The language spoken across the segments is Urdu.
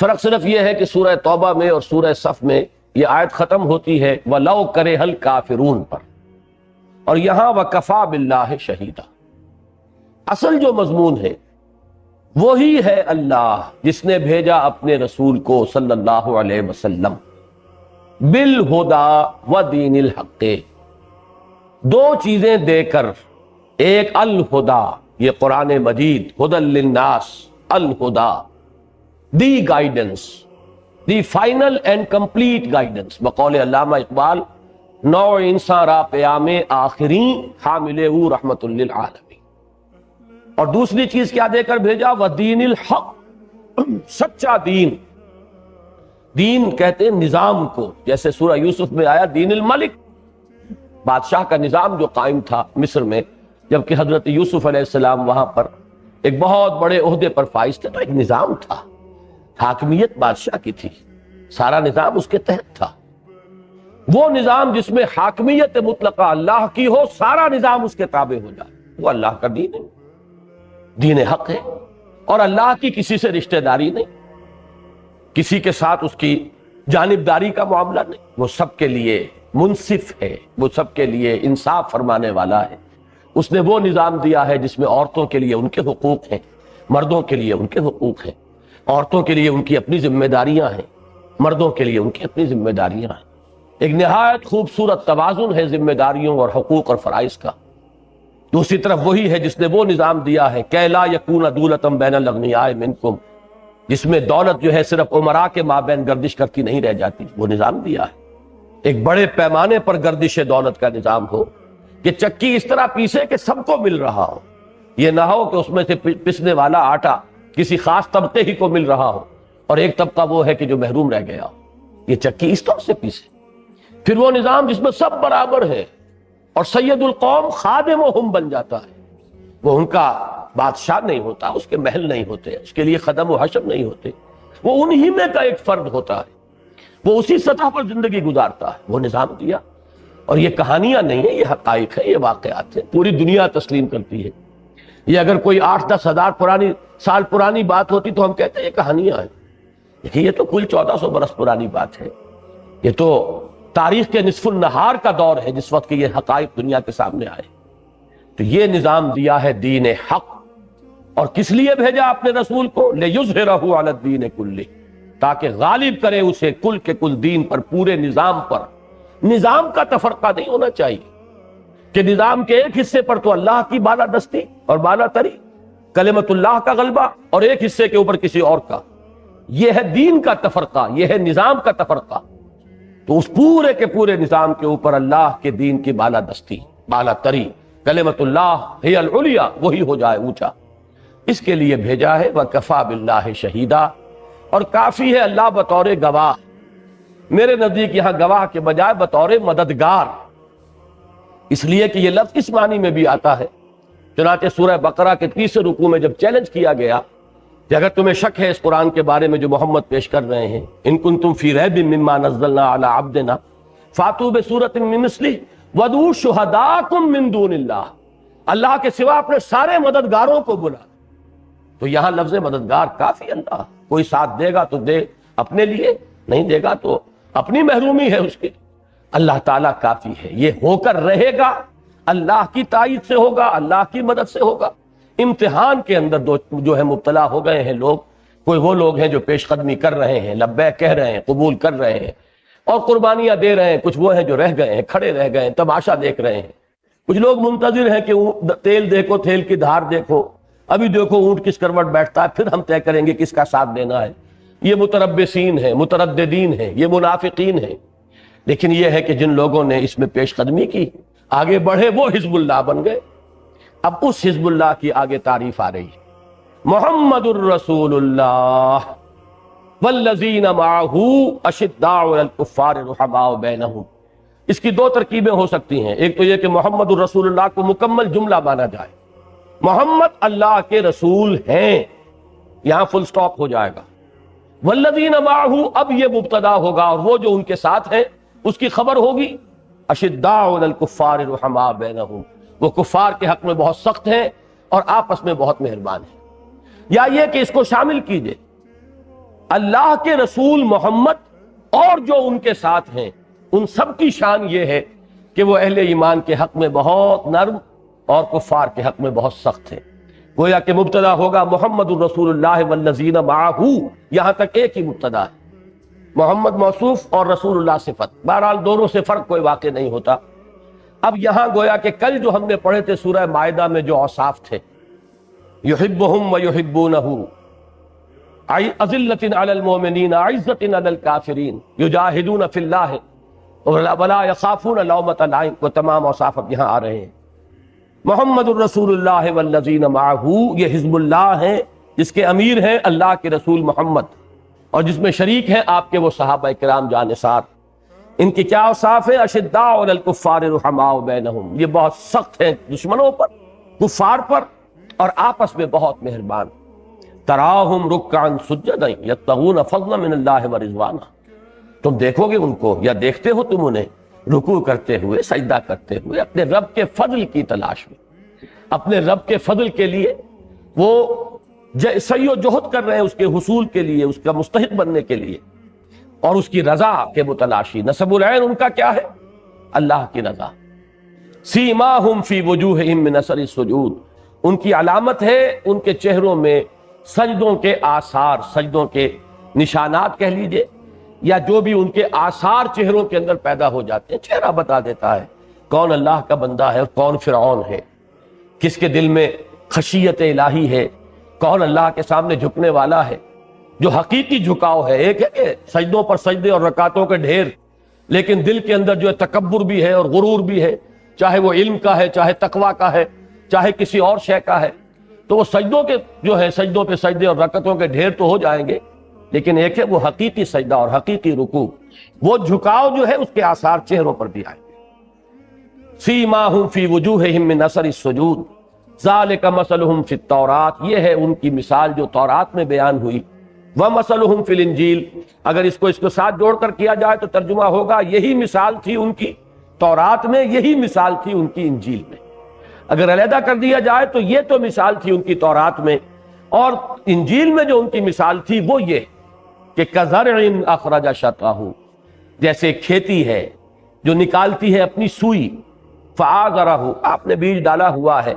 فرق صرف یہ ہے کہ سورہ توبہ میں اور سورہ صف میں یہ آیت ختم ہوتی ہے وَلَوْ كَرِهَ الْكَافِرُونَ پر، اور یہاں وَكَفَى بِاللَّهِ شَهِيدًا۔ اصل جو مضمون ہے وہی ہے اللہ جس نے بھیجا اپنے رسول کو صلی اللہ علیہ وسلم بالہدی و دین الحق، دو چیزیں دے کر، ایک الہدی، یہ قرآن مجید ہدی للناس، الہدی، the guidance, the final and complete guidance, بقول علامہ اقبال، نو انسان را پیام آخرین حامل او رحمت للعالمین۔ اور دوسری چیز کیا دے کر بھیجا؟ وَدین الحق، سچا دین۔ دین کہتے ہیں نظام کو، جیسے سورہ یوسف میں آیا دین الملک، بادشاہ کا نظام جو قائم تھا مصر میں، جبکہ حضرت یوسف علیہ السلام وہاں پر ایک بہت بڑے عہدے پر فائز تھے، تو ایک نظام تھا، حاکمیت بادشاہ کی تھی، سارا نظام اس کے تحت تھا۔ وہ نظام جس میں حاکمیت مطلقہ اللہ کی ہو، سارا نظام اس کے تابع ہو جائے، وہ اللہ کا دین ہے، دین حق ہے، اور اللہ کی کسی سے رشتہ داری نہیں، کسی کے ساتھ اس کی جانبداری کا معاملہ نہیں، وہ سب کے لیے منصف ہے، وہ سب کے لیے انصاف فرمانے والا ہے۔ اس نے وہ نظام دیا ہے جس میں عورتوں کے لیے ان کے حقوق ہیں، مردوں کے لیے ان کے حقوق ہیں، عورتوں کے لیے ان کی اپنی ذمہ داریاں ہیں، مردوں کے لیے ان کی اپنی ذمہ داریاں ہیں۔ ایک نہایت خوبصورت توازن ہے ذمہ داریوں اور حقوق اور فرائض کا۔ دوسری طرف وہی ہے جس نے وہ نظام دیا ہے کہ لا یکون دولۃ بین الاغنیاء منکم، جس میں دولت جو ہے صرف عمراء کے مابین گردش کرتی نہیں رہ جاتی، وہ نظام دیا ہے۔ ایک بڑے پیمانے پر گردش دولت کا نظام ہو کہ چکی اس طرح پیسے کہ سب کو مل رہا ہو، یہ نہ ہو کہ اس میں سے پسنے والا آٹا کسی خاص طبقے ہی کو مل رہا ہو اور ایک طبقہ وہ ہے کہ جو محروم رہ گیا ہو، یہ چکی اس طرح سے پیسے۔ پھر وہ نظام جس میں سب برابر ہے اور سید القوم خادمہم بن جاتا ہے، وہ ان کا بادشاہ نہیں ہوتا، اس کے محل نہیں ہوتے، اس کے لیے خدم و حشم نہیں ہوتے، وہ انہی میں کا ایک فرد ہوتا ہے، وہ اسی سطح پر زندگی گزارتا ہے۔ وہ نظام دیا، اور یہ کہانیاں نہیں ہیں، یہ حقائق ہیں، یہ واقعات ہیں، پوری دنیا تسلیم کرتی ہے۔ یہ اگر کوئی 8-10 ہزار سال پرانی بات ہوتی تو ہم کہتے ہیں یہ کہانیاں ہیں، لیکن یہ تو کل 1400 برس پرانی بات ہے۔ یہ تو تاریخ کے نصف النہار کا دور ہے جس وقت کہ یہ حقائق دنیا کے سامنے آئے۔ تو یہ نظام دیا ہے دین حق، اور کس لیے بھیجا اپنے رسول کو؟ لِیُظْہِرَہُ عَلَى الدِّینِ کُلِّهِ، تاکہ غالب کرے اسے کل کے کل دین پر، پورے نظام پر۔ نظام کا تفرقہ نہیں ہونا چاہیے کہ نظام کے ایک حصے پر تو اللہ کی بالادستی اور بالا تری، کلمت اللہ کا غلبہ، اور ایک حصے کے اوپر کسی اور کا۔ یہ ہے دین کا تفرقہ، یہ ہے نظام کا تفرقہ۔ تو اس پورے کے پورے نظام کے اوپر اللہ کے دین کی بالادستی، بالا تری، کلمت اللہ ہی العلیٰ، وہی ہو جائے اونچا۔ اس کے لیے بھیجا ہے وَكَفَى بِاللَّهِ شَهِيدًا، اور کافی ہے اللہ بطور گواہ۔ میرے نزدیک یہاں گواہ کے بجائے بطور مددگار، اس لیے کہ یہ لفظ اس معنی میں بھی آتا ہے۔ چنانچہ سورہ بقرہ کے 30 رکوع میں جب چیلنج کیا گیا کہ اگر تمہیں شک ہے اس قرآن کے بارے میں جو محمد پیش کر رہے ہیں، ان کنتم فی ریب مما نزلنا علی عبدنا فاتوا بسورۃ من مثلہ وادعوا شہداءکم من دون اللہ، اللہ کے سوا اپنے سارے مددگاروں کو بلا۔ تو یہاں لفظ مددگار کافی، اللہ کوئی ساتھ دے گا تو دے اپنے لیے، نہیں دے گا تو اپنی محرومی ہے اس کی۔ اللہ تعالیٰ کافی ہے، یہ ہو کر رہے گا، اللہ کی تائید سے ہوگا، اللہ کی مدد سے ہوگا۔ امتحان کے اندر جو ہے مبتلا ہو گئے ہیں لوگ، کوئی وہ لوگ ہیں جو پیش قدمی کر رہے ہیں، لبیک کہہ رہے ہیں، قبول کر رہے ہیں اور قربانیاں دے رہے ہیں، کچھ وہ ہیں جو رہ گئے ہیں، کھڑے رہ گئے ہیں، تماشا دیکھ رہے ہیں، کچھ لوگ منتظر ہیں کہ تیل دیکھو، تیل کی دھار دیکھو، ابھی دیکھو اونٹ کس کروٹ بیٹھتا ہے، پھر ہم طے کریں گے کس کا ساتھ دینا ہے۔ یہ متربصین ہیں، مترددین ہیں، یہ منافقین ہیں۔ لیکن یہ ہے کہ جن لوگوں نے اس میں پیش قدمی کی، آگے بڑھے، وہ حزب اللہ بن گئے۔ اب اس حزب اللہ کی آگے تعریف آ رہی ہے۔ محمد الرسول اللہ والذین معہ اشداء علی الکفار رحماء بینہم۔ اس کی دو ترکیبیں ہو سکتی ہیں، ایک تو یہ کہ محمد الرسول اللہ کو مکمل جملہ مانا جائے، محمد اللہ کے رسول ہیں، یہاں فل سٹاپ ہو جائے گا۔ والذین معہ، اب یہ مبتدا ہوگا اور وہ جو ان کے ساتھ ہیں اس کی خبر ہوگی۔ اشداء علی الکفار رحماء بینہم، وہ کفار کے حق میں بہت سخت ہیں اور آپس میں بہت مہربان ہیں۔ یا یہ کہ اس کو شامل کیجئے، اللہ کے رسول محمد اور جو ان کے ساتھ ہیں ان سب کی شان یہ ہے کہ وہ اہل ایمان کے حق میں بہت نرم اور کفار کے حق میں بہت سخت ہے۔ گویا کہ مبتدا ہوگا محمد الرسول اللہ والذین معہ، یہاں تک ایک ہی مبتدا ہے، محمد موصوف اور رسول اللہ صفت، بہرحال دونوں سے فرق کوئی واقع نہیں ہوتا۔ اب یہاں گویا کہ کل جو ہم نے پڑھے تھے سورہ مائدہ میں جو اوصاف تھے، یحبہم ویحبونہ، اذلۃ علی المؤمنین عزۃ علی الکافرین یجاہدون فی اللہ ولا یخافون لومۃ لائم، وہ تمام اوصاف اب یہاں آ رہے ہیں۔ محمد الرسول اللہ والذین معہ، یہ حزب اللہ ہیں جس کے امیر ہیں اللہ کے رسول محمد، اور جس میں شریک ہیں آپ کے وہ صحابہ کرام جانثار۔ ان کی کیا اوصاف ہے؟ اشداء علی الکفار رحماء بینہم، یہ بہت سخت ہیں دشمنوں پر، کفار پر، اور آپس میں بہت مہربان۔ تراہم رکعا سجدا یبتغون فضلا من اللہ ورضوانا، تم دیکھو گے ان کو یا دیکھتے ہو تم انہیں رکوع کرتے ہوئے، سجدہ کرتے ہوئے، اپنے رب کے فضل کی تلاش میں، اپنے رب کے فضل کے لیے وہ سعی و جہد کر رہے ہیں، اس کے حصول کے لیے، اس کا مستحق بننے کے لیے، اور اس کی رضا کے متلاشی۔ نصب العین ان کا کیا ہے؟ اللہ کی رضا۔ سیماہم فی وجوہہم من اثر السجود، ان کی علامت ہے ان کے چہروں میں سجدوں کے آثار، سجدوں کے نشانات کہہ لیجئے، یا جو بھی ان کے آثار چہروں کے اندر پیدا ہو جاتے ہیں۔ چہرہ بتا دیتا ہے کون اللہ کا بندہ ہے اور کون فرعون ہے، کس کے دل میں خشیت الہی ہے، کون اللہ کے سامنے جھکنے والا ہے، جو حقیقی جھکاؤ ہے۔ ایک ہے کہ سجدوں پر سجدے اور رکعتوں کے ڈھیر، لیکن دل کے اندر جو ہے تکبر بھی ہے اور غرور بھی ہے، چاہے وہ علم کا ہے، چاہے تقویٰ کا ہے، چاہے کسی اور شے کا ہے، تو وہ سجدوں کے جو ہے سجدوں پہ سجدے اور رکعتوں کے ڈھیر تو ہو جائیں گے، لیکن ایک ہے وہ حقیقی سجدہ اور حقیقی رکوع، وہ جھکاؤ جو ہے اس کے آثار چہروں پر بھی آئیں گے۔ سیماہم فی وجوہہم من اثر السجود ذالک مثلہم فی التوراۃ، یہ ہے ان کی مثال جو تورات میں بیان ہوئی۔ ومثلہم فی الانجیل، اگر اس کو ساتھ جوڑ کر کیا جائے تو ترجمہ ہوگا یہی مثال تھی ان کی تورات میں، یہی مثال تھی ان کی انجیل میں۔ اگر علیحدہ کر دیا جائے تو یہ تو مثال تھی ان کی تورات میں، اور انجیل میں جو ان کی مثال تھی وہ یہ کہ کزرع اخرج شطأہ، جیسے کھیتی ہے جو نکالتی ہے اپنی سوئی، فآزرہ، آپ نے بیج ڈالا ہوا ہے،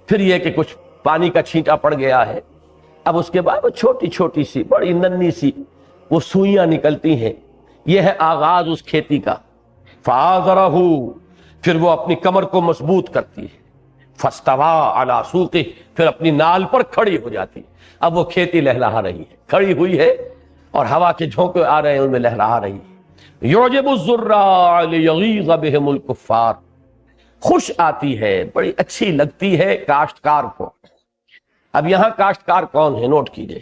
پھر یہ کہ کچھ پانی کا چھینٹا پڑ گیا ہے، اب اس کے بعد وہ چھوٹی چھوٹی سی بڑی ننھی سی وہ سوئیاں نکلتی ہیں، یہ ہے آغاز اس کھیتی کا۔ فآزرہ، پھر وہ اپنی کمر کو مضبوط کرتی ہے، فاستویٰ علی سوقہ، پھر اپنی نال پر کھڑی ہو جاتی ہے۔ اب وہ کھیتی لہلہا رہی ہے، کھڑی ہوئی ہے، اور ہوا کے جھونکے آ رہے ہیں ان میں لہرا رہی ہے۔ یعجب الزراع لیغیظ بہم الکفار، خوش آتی ہے، بڑی اچھی لگتی ہے کاشتکار کو۔ اب یہاں کاشتکار کون ہے؟ نوٹ کیجئے،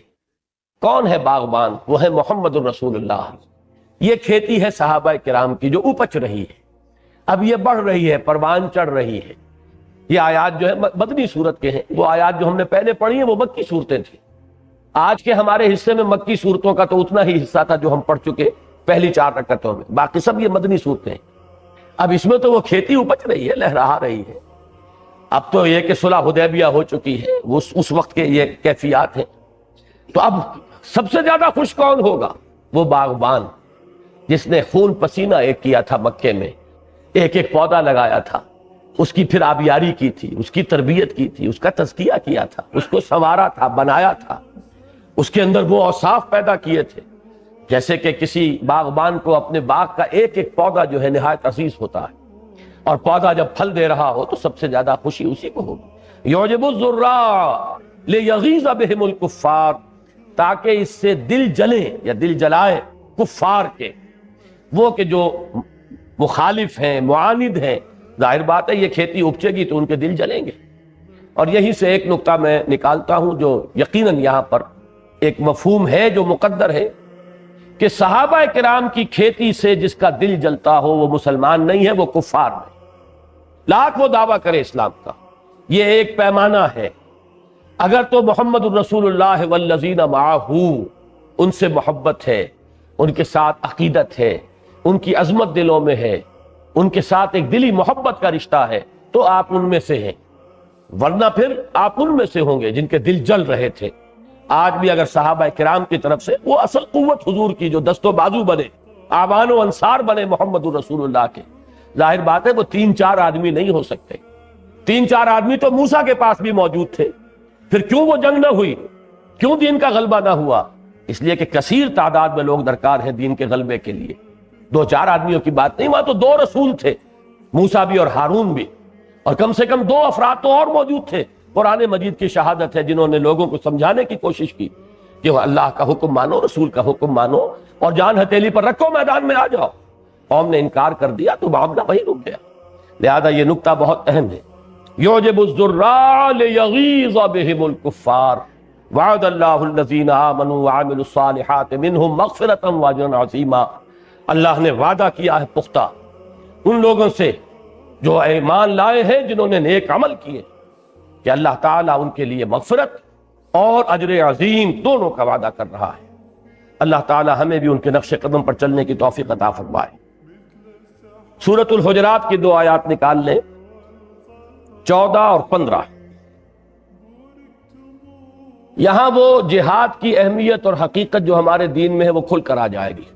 کون ہے باغبان؟ وہ ہے محمد الرسول اللہ۔ یہ کھیتی ہے صحابہ کرام کی جو اپج رہی ہے، اب یہ بڑھ رہی ہے، پروان چڑھ رہی ہے۔ یہ آیات جو ہے مدنی صورت کے ہیں، وہ آیات جو ہم نے پہلے پڑھی ہیں وہ مکی صورتیں تھیں۔ آج کے ہمارے حصے میں مکی صورتوں کا تو اتنا ہی حصہ تھا جو ہم پڑھ چکے پہلی 4 رکعتوں میں، باقی سب یہ مدنی صورتیں ہیں۔ اب اس میں تو وہ کھیتی اپج رہی ہے، لہرا رہی ہے۔ اب تو یہ کہ صلح حدیبیہ ہو چکی ہے، وہ اس وقت کے یہ کیفیات ہیں۔ تو اب سب سے زیادہ خوش کون ہوگا؟ وہ باغبان جس نے خون پسینہ ایک کیا تھا مکے میں، ایک ایک پودا لگایا تھا، اس کی پھر آبیاری کی تھی، اس کی تربیت کی تھی، اس کا تزکیہ کیا تھا، اس کو سنوارا تھا، بنایا تھا، اس کے اندر وہ اوصاف پیدا کیے تھے، جیسے کہ کسی باغبان کو اپنے باغ کا ایک ایک پودا جو ہے نہایت عزیز ہوتا ہے، اور پودا جب پھل دے رہا ہو تو سب سے زیادہ خوشی اسی کو ہوگی۔ یعجب الزراع لیغیظ بہم الکفار، تاکہ اس سے دل جلے یا دل جلائے کفار کے، وہ کہ جو مخالف ہیں، معاند ہیں۔ ظاہر بات ہے یہ کھیتی اپجے گی تو ان کے دل جلیں گے۔ اور یہیں سے ایک نقطہ میں نکالتا ہوں جو یقیناً یہاں پر ایک مفہوم ہے جو مقدر ہے، کہ صحابہ کرام کی کھیتی سے جس کا دل جلتا ہو وہ مسلمان نہیں ہے، وہ کفار ہے، لاکھ وہ دعویٰ کرے اسلام کا۔ یہ ایک پیمانہ ہے۔ اگر تو محمد الرسول اللہ والذین معہ، ان سے محبت ہے، ان کے ساتھ عقیدت ہے، ان کی عظمت دلوں میں ہے، ان کے ساتھ ایک دلی محبت کا رشتہ ہے، تو آپ ان میں سے ہیں، ورنہ پھر آپ ان میں سے ہوں گے جن کے دل جل رہے تھے۔ آج بھی اگر صحابہ کرام کی طرف سے وہ اصل قوت حضور کی جو دست و بازو بنے، آوان و انصار بنے محمد رسول اللہ کے، ظاہر بات ہے وہ 3-4 آدمی نہیں ہو سکتے۔ 3-4 آدمی تو موسیٰ کے پاس بھی موجود تھے، پھر کیوں وہ جنگ نہ ہوئی، کیوں دین کا غلبہ نہ ہوا؟ اس لیے کہ کثیر تعداد میں لوگ درکار ہیں دین کے غلبے کے لیے، 2-4 آدمیوں کی بات نہیں، وہاں تو 2 رسول تھے، موسیٰ بھی اور ہارون بھی، اور کم سے کم 2 افراد تو اور موجود تھے۔ قرآن مجید کی شہادت ہے جنہوں نے لوگوں کو سمجھانے کی کوشش کی کہ وہ اللہ کا حکم مانو، رسول کا حکم مانو، اور جان ہتھیلی پر رکھو، میدان میں آ جاؤ۔ قوم نے انکار کر دیا تو معاملہ وہی رک گیا۔ لہذا یہ نکتہ بہت اہم ہے۔ یعجب الزراع لیغیظ بہم الکفار وعد اللہ الذین آمنوا وعملوا الصالحات منہم مغفرۃ واجرا عظیما۔ اللہ نے وعدہ کیا ہے پختہ ان لوگوں سے جو ایمان لائے ہیں، جنہوں نے نیک عمل کیے، کہ اللہ تعالیٰ ان کے لیے مغفرت اور اجر عظیم دونوں کا وعدہ کر رہا ہے۔ اللہ تعالیٰ ہمیں بھی ان کے نقش قدم پر چلنے کی توفیق عطا فرمائے۔ سورۃ الحجرات کی 2 آیات نکال لیں، 14 اور 15۔ یہاں وہ جہاد کی اہمیت اور حقیقت جو ہمارے دین میں ہے وہ کھل کر آ جائے گی،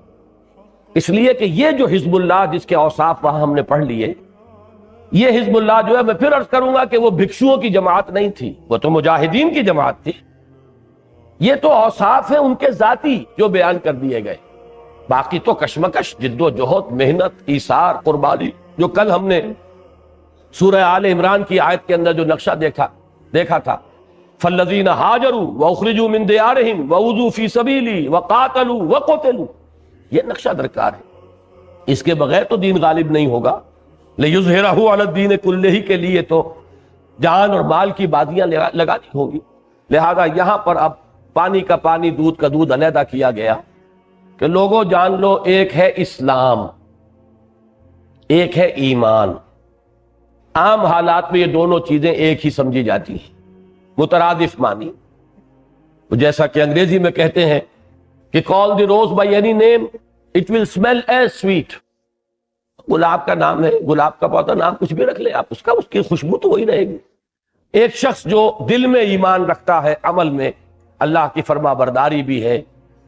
اس لیے کہ یہ جو حزب اللہ جس کے اوصاف وہاں ہم نے پڑھ لیے، یہ حزب اللہ جو ہے، میں پھر عرض کروں گا کہ وہ بھکشوؤں کی جماعت نہیں تھی، وہ تو مجاہدین کی جماعت تھی۔ یہ تو اوصاف ہیں ان کے ذاتی جو بیان کر دیے گئے، باقی تو کشمکش، جد و جہد، محنت، ایثار، قربانی، جو کل ہم نے سورہ آل عمران کی آیت کے اندر جو نقشہ دیکھا تھا، فالذین ہاجروا واخرجوا من دیارہم واوذوا فی سبیلی وقاتلوا وقتلوا، یہ نقشہ درکار ہے۔ اس کے بغیر تو دین غالب نہیں ہوگا۔ لِیُظْہِرَہُ عَلَى الدِّینِ کُلِّہ کے لیے تو جان اور مال کی بازیاں لگانی ہوگی۔ لہذا یہاں پر اب پانی کا پانی، دودھ کا دودھ علیحدہ کیا گیا کہ لوگوں جان لو، ایک ہے اسلام، ایک ہے ایمان۔ عام حالات میں یہ دونوں چیزیں ایک ہی سمجھی جاتی ہیں، مترادف معنی۔ جیسا کہ انگریزی میں کہتے ہیں کہ call the rose by any name it will smell as sweet۔ گلاب کا نام ہے، گلاب کا پودا، نام کچھ بھی رکھ لیں آپ، اس کی خوشبو تو وہی رہے گی۔ ایک شخص جو دل میں ایمان رکھتا ہے، عمل میں اللہ کی فرما برداری بھی ہے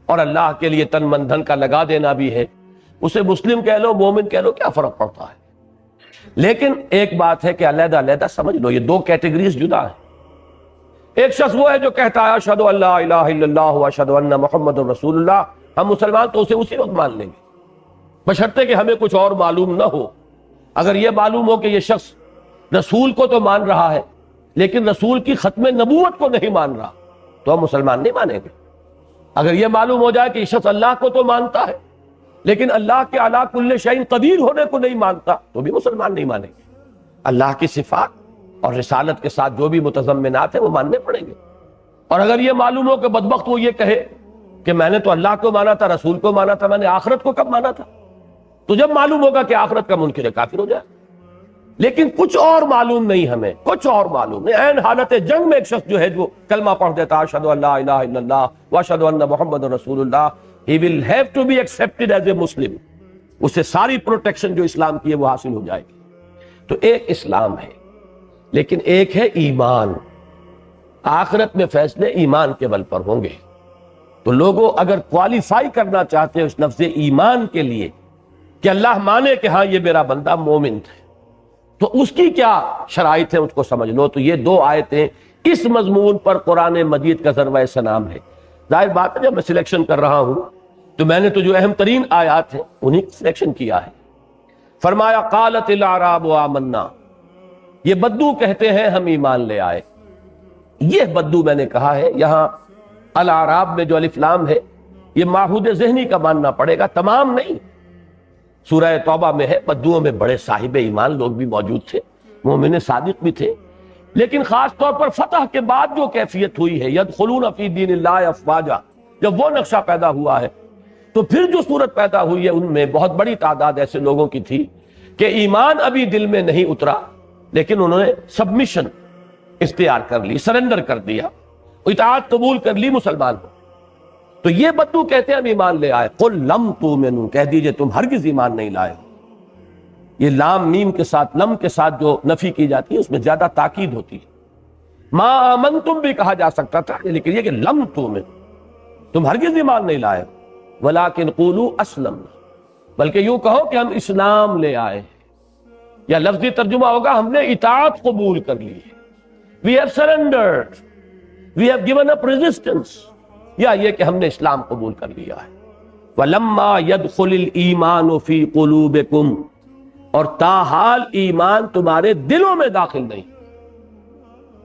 اور اللہ کے لیے تن من دھن کا لگا دینا بھی ہے، اسے مسلم کہہ لو، مومن کہہ لو، کیا فرق پڑتا ہے؟ لیکن ایک بات ہے کہ علیحدہ علیحدہ سمجھ لو، یہ 2 کیٹیگریز جدا ہیں۔ ایک شخص وہ ہے جو کہتا ہے اشہد ان لا الہ الا اللہ واشہد ان محمد رسول اللہ، ہم مسلمان تو اسے اسی وقت مان لیں گے، بشرطے کہ ہمیں کچھ اور معلوم نہ ہو۔ اگر یہ معلوم ہو کہ یہ شخص رسول کو تو مان رہا ہے لیکن رسول کی ختم نبوت کو نہیں مان رہا، تو ہم مسلمان نہیں مانیں گے۔ اگر یہ معلوم ہو جائے کہ یہ شخص اللہ کو تو مانتا ہے لیکن اللہ کے علی کل شیء قدیر ہونے کو نہیں مانتا، تو بھی مسلمان نہیں مانیں گے۔ اللہ کی صفات اور رسالت کے ساتھ جو بھی متضمنات ہیں وہ ماننے پڑیں گے۔ اور اگر یہ معلوم ہو کہ بدبخت وہ یہ کہے کہ میں نے تو اللہ کو مانا تھا، رسول کو مانا تھا، میں نے آخرت کو کب مانا تھا، تو جب معلوم ہوگا کہ آخرت کا منکر ہے، کافر ہو جائے۔ لیکن کچھ اور معلوم نہیں، ہمیں کچھ اور معلوم نہیں۔ عین حالت جنگ میں ایک شخص جو ہے جو کلمہ پڑھ دیتا ہے اشہد ان لا الہ الا اللہ واشہد ان محمد رسول اللہ، he will have to be accepted as a Muslim، اسے ساری پروٹیکشن جو اسلام کی ہے وہ حاصل ہو جائے گی۔ تو ایک اسلام ہے لیکن ایک ہے ایمان۔ آخرت میں فیصلے ایمان کے بل پر ہوں گے۔ تو لوگوں اگر کوالیفائی کرنا چاہتے ہیں اس لفظ ایمان کے لیے کہ اللہ مانے کہ ہاں یہ میرا بندہ مومن ہے، تو اس کی کیا شرائط ہے اس کو سمجھ لو۔ تو یہ 2 آیتیں اس مضمون پر قرآن مجید کا ذروۂ سلام ہے۔ ظاہر بات ہے جب میں سلیکشن کر رہا ہوں تو میں نے تو جو اہم ترین آیات ہیں انہی کی سلیکشن کیا ہے۔ فرمایا قالت الاعراب آمنا، یہ بدو کہتے ہیں ہم ایمان لے آئے۔ یہ بدو میں نے کہا ہے، یہاں الاعراب میں جو الف لام ہے یہ معہود ذہنی کا ماننا پڑے گا، تمام نہیں۔ سورہ توبہ میں ہے بدوؤں میں بڑے صاحب ایمان لوگ بھی موجود تھے، مومن صادق بھی تھے، لیکن خاص طور پر فتح کے بعد جو کیفیت ہوئی ہے یدخلون فی دین اللہ افواجا، جب وہ نقشہ پیدا ہوا ہے تو پھر جو صورت پیدا ہوئی ہے ان میں بہت بڑی تعداد ایسے لوگوں کی تھی کہ ایمان ابھی دل میں نہیں اترا لیکن انہوں نے سبمیشن اختیار کر لی، سرنڈر کر دیا، اطاعت قبول کر لی مسلمان کو۔ تو یہ بدو کہتے ہیں ہم ایمان لے آئے۔ قل لم تؤمنوا، کہہ دیجئے تم ہرگز ایمان نہیں لائے ہو۔ یہ لام میم کے ساتھ، لم کے ساتھ جو نفی کی جاتی ہے اس میں زیادہ تاکید ہوتی ہے۔ ما آمنتم بھی کہا جا سکتا تھا، لیکن یہ کہ لم تم ہرگز ایمان نہیں لائے، ولیکن قولوا اسلمنا، بلکہ یوں کہو کہ ہم اسلام لے آئے، یا لفظی ترجمہ ہوگا ہم نے اطاعت قبول کر لی، we have surrendered, we have given up resistance، یا یہ کہ ہم نے اسلام قبول کر لیا ہے۔ وَلَمَّا يَدْخُلِ الْإِيمَانُ فِي قُلُوبِكُمْ، اور تاحال ایمان تمہارے دلوں میں داخل نہیں۔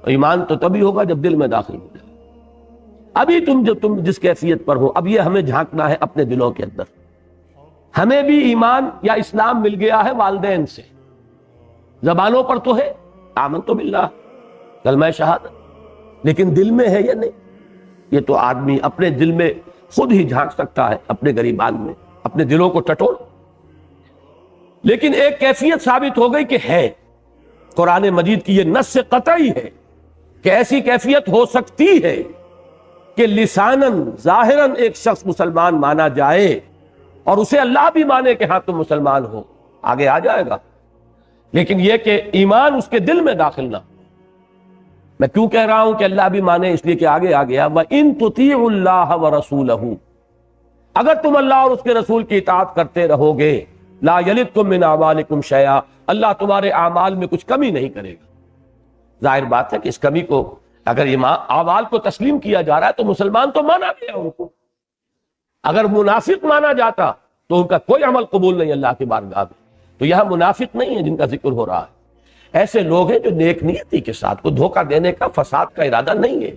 ایمان تو تبھی ہوگا جب دل میں داخل ہو جائے۔ ابھی تم جس کیفیت پر ہو، اب یہ ہمیں جھانکنا ہے اپنے دلوں کے اندر۔ ہمیں بھی ایمان یا اسلام مل گیا ہے والدین سے، زبانوں پر تو ہے آمنت باللہ، کلمہ شہادت، لیکن دل میں ہے یا نہیں؟ یہ تو آدمی اپنے دل میں خود ہی جھانک سکتا ہے، اپنے گریبان میں اپنے دلوں کو ٹٹول۔ لیکن ایک کیفیت ثابت ہو گئی کہ ہے، قرآن مجید کی یہ نص قطعی ہے کہ ایسی کیفیت ہو سکتی ہے کہ لساناً ظاہراً ایک شخص مسلمان مانا جائے اور اسے اللہ بھی مانے کہ ہاں تم مسلمان ہو، آگے آ جائے گا، لیکن یہ کہ ایمان اس کے دل میں داخل نہ۔ میں کیوں کہہ رہا ہوں کہ اللہ بھی مانے؟ اس لیے کہ آگے آ گیا وَإِن تُطِيعُوا اللَّهَ وَرَسُولَهُ، اگر تم اللہ اور اس کے رسول کی اطاعت کرتے رہو گے، لا یلدکم من اعمالکم شیئا، اللہ تمہارے اعمال میں کچھ کمی نہیں کرے گا۔ ظاہر بات ہے کہ اس کمی کو اگر اعمال کو تسلیم کیا جا رہا ہے تو مسلمان تو مانا گیا ان کو، اگر منافق مانا جاتا تو ان کا کوئی عمل قبول نہیں اللہ کی بارگاہ میں۔ تو یہاں منافق نہیں ہے جن کا ذکر ہو رہا ہے، ایسے لوگ ہیں جو نیک نیتی کے ساتھ، کو دھوکہ دینے کا، فساد کا ارادہ نہیں ہے،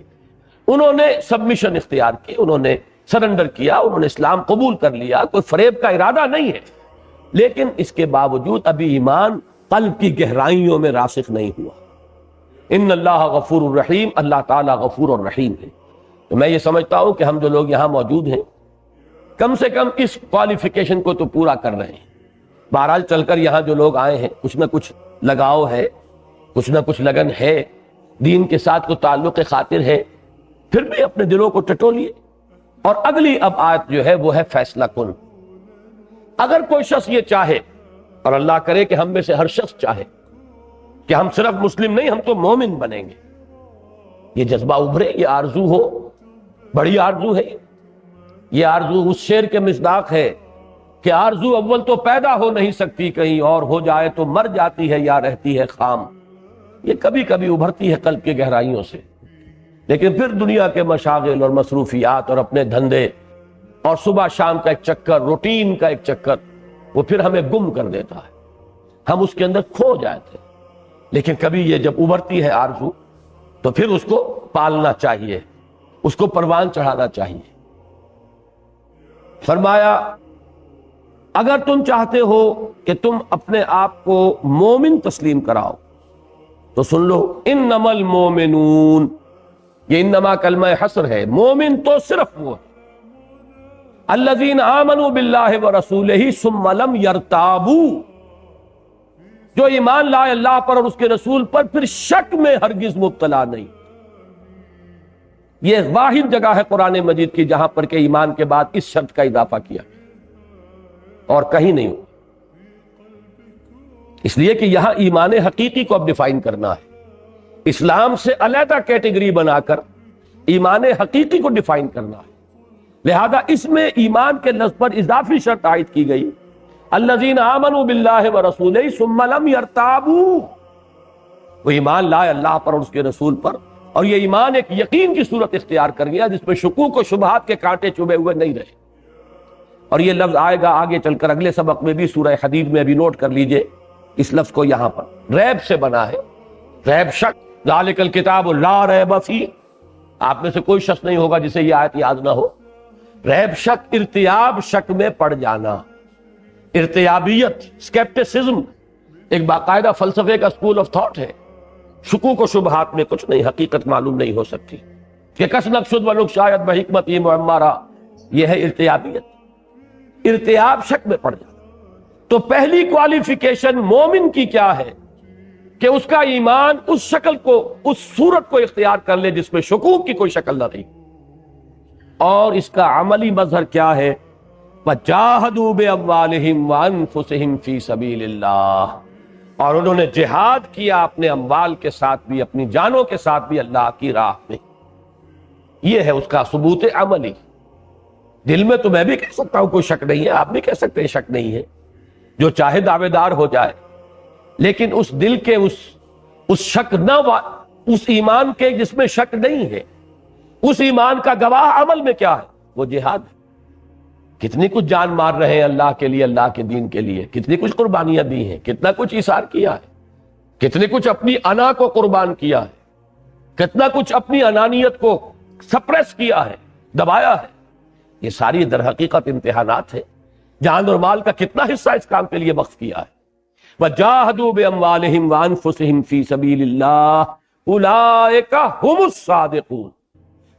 انہوں نے سبمیشن اختیار کی، انہوں نے سرنڈر کیا، انہوں نے اسلام قبول کر لیا، کوئی فریب کا ارادہ نہیں ہے، لیکن اس کے باوجود ابھی ایمان قلب کی گہرائیوں میں راسخ نہیں ہوا۔ ان اللہ غفور الرحیم، اللہ تعالیٰ غفور الرحیم ہے۔ تو میں یہ سمجھتا ہوں کہ ہم جو لوگ یہاں موجود ہیں کم سے کم اس کوالیفیکیشن کو تو پورا کر رہے ہیں۔ بہرحال چل کر یہاں جو لوگ آئے ہیں کچھ نہ کچھ لگاؤ ہے، کچھ نہ کچھ لگن ہے، دین کے ساتھ کو تعلق خاطر ہے، پھر بھی اپنے دلوں کو ٹٹولیے۔ اور اگلی اب آیت جو ہے وہ ہے فیصلہ کن۔ اگر کوئی شخص یہ چاہے، اور اللہ کرے کہ ہم میں سے ہر شخص چاہے کہ ہم صرف مسلم نہیں، ہم تو مومن بنیں گے، یہ جذبہ ابھرے، یہ آرزو ہو، بڑی آرزو ہے یہ آرزو اس شعر کے مصداق ہے کہ آرزو اول تو پیدا ہو نہیں سکتی، کہیں اور ہو جائے تو مر جاتی ہے یا رہتی ہے خام۔ یہ کبھی کبھی ابھرتی ہے قلب کے گہرائیوں سے، لیکن پھر دنیا کے مشاغل اور مصروفیات اور اپنے دھندے اور صبح شام کا ایک چکر، روٹین کا ایک چکر، وہ پھر ہمیں گم کر دیتا ہے، ہم اس کے اندر کھو جاتے ہیں۔ لیکن کبھی یہ جب ابھرتی ہے آرزو تو پھر اس کو پالنا چاہیے، اس کو پروان چڑھانا چاہیے۔ فرمایا اگر تم چاہتے ہو کہ تم اپنے آپ کو مومن تسلیم کراؤ تو سن لو، انما المومنون، یہ انما کلمہ حصر ہے، مومن تو صرف وہ ہے الذین آمنوا باللہ ورسولہ ثم لم یرتابوا، جو ایمان لائے اللہ پر اور اس کے رسول پر پھر شک میں ہرگز مبتلا نہیں۔ یہ واحد جگہ ہے قرآن مجید کی جہاں پر کہ ایمان کے بعد اس شرط کا اضافہ کیا، اور کہیں نہیں ہو۔ اس لیے کہ یہاں ایمان حقیقی کو اب ڈیفائن کرنا ہے، اسلام سے علیحدہ کیٹیگری بنا کر ایمان حقیقی کو ڈیفائن کرنا ہے۔ لہذا اس میں ایمان کے لفظ پر اضافی شرط عائد کی گئی، الذین آمنوا باللہ ورسولہ ثم لم یرتابوا، وہ ایمان لائے اللہ پر اور اس کے رسول پر، اور یہ ایمان ایک یقین کی صورت اختیار کر گیا جس میں شکوک و شبہات کے کانٹے چبھے ہوئے نہیں رہے۔ اور یہ لفظ آئے گا آگے چل کر اگلے سبق میں بھی، سورہ حدید میں ابھی نوٹ کر لیجئے اس لفظ کو، یہاں پر ریب سے بنا ہے، ریب شک، ذالک الکتاب لا ریب فیہ، آپ میں سے کوئی شخص نہیں ہوگا جسے یہ آیت یاد نہ ہو۔ ریب شک، ارتیاب، شک میں پڑ جانا، ارتیابیت، اسکیپٹسزم ایک باقاعدہ فلسفے کا اسکول آف تھاٹ ہے۔ شکوک و شبہات میں کچھ نہیں، حقیقت معلوم نہیں ہو سکتی کہ کس نقصد و لک شاید بحکمت یہ معمارہ، یہ ہے ارتیابیت، ارتیاب، شک میں پڑ جانا۔ تو پہلی کوالیفیکیشن مومن کی کیا ہے کہ اس کا ایمان اس شکل کو، اس صورت کو اختیار کر لے جس میں شکوک کی کوئی شکل نہ رہی، اور اس کا عملی مظہر کیا ہے، وَجَاهَدُوا بِأَمْوَالِهِمْ وَأَنفُسِهِمْ فِي سَبِيلِ اللَّهِ، اور انہوں نے جہاد کیا اپنے اموال کے ساتھ بھی، اپنی جانوں کے ساتھ بھی اللہ کی راہ میں۔ یہ ہے اس کا ثبوت عملی۔ دل میں تو میں بھی کہہ سکتا ہوں کوئی شک نہیں ہے، آپ بھی کہہ سکتے ہیں شک نہیں ہے، جو چاہے دعوے دار ہو جائے، لیکن اس دل کے اس شک نہ اس ایمان کے جس میں شک نہیں ہے، اس ایمان کا گواہ عمل میں کیا ہے؟ وہ جہاد ہے۔ کتنی کچھ جان مار رہے ہیں اللہ کے لیے، اللہ کے دین کے لیے، کتنی کچھ قربانیاں دی ہیں، کتنا کچھ ایثار کیا ہے، کتنے کچھ اپنی انا کو قربان کیا ہے، کتنا کچھ اپنی انانیت کو سپریس کیا ہے، دبایا ہے۔ یہ ساری در حقیقت امتحانات ہیں۔ جان اور مال کا کتنا حصہ اس کام کے لیے وقف کیا ہے۔ وَجَاهَدُوا بِأَمْوَالِهِمْ وَأَنفُسِهِمْ فِي سَبِيلِ اللَّهِ أُولَٰئِكَ هُمُ الصَّادِقُونَ۔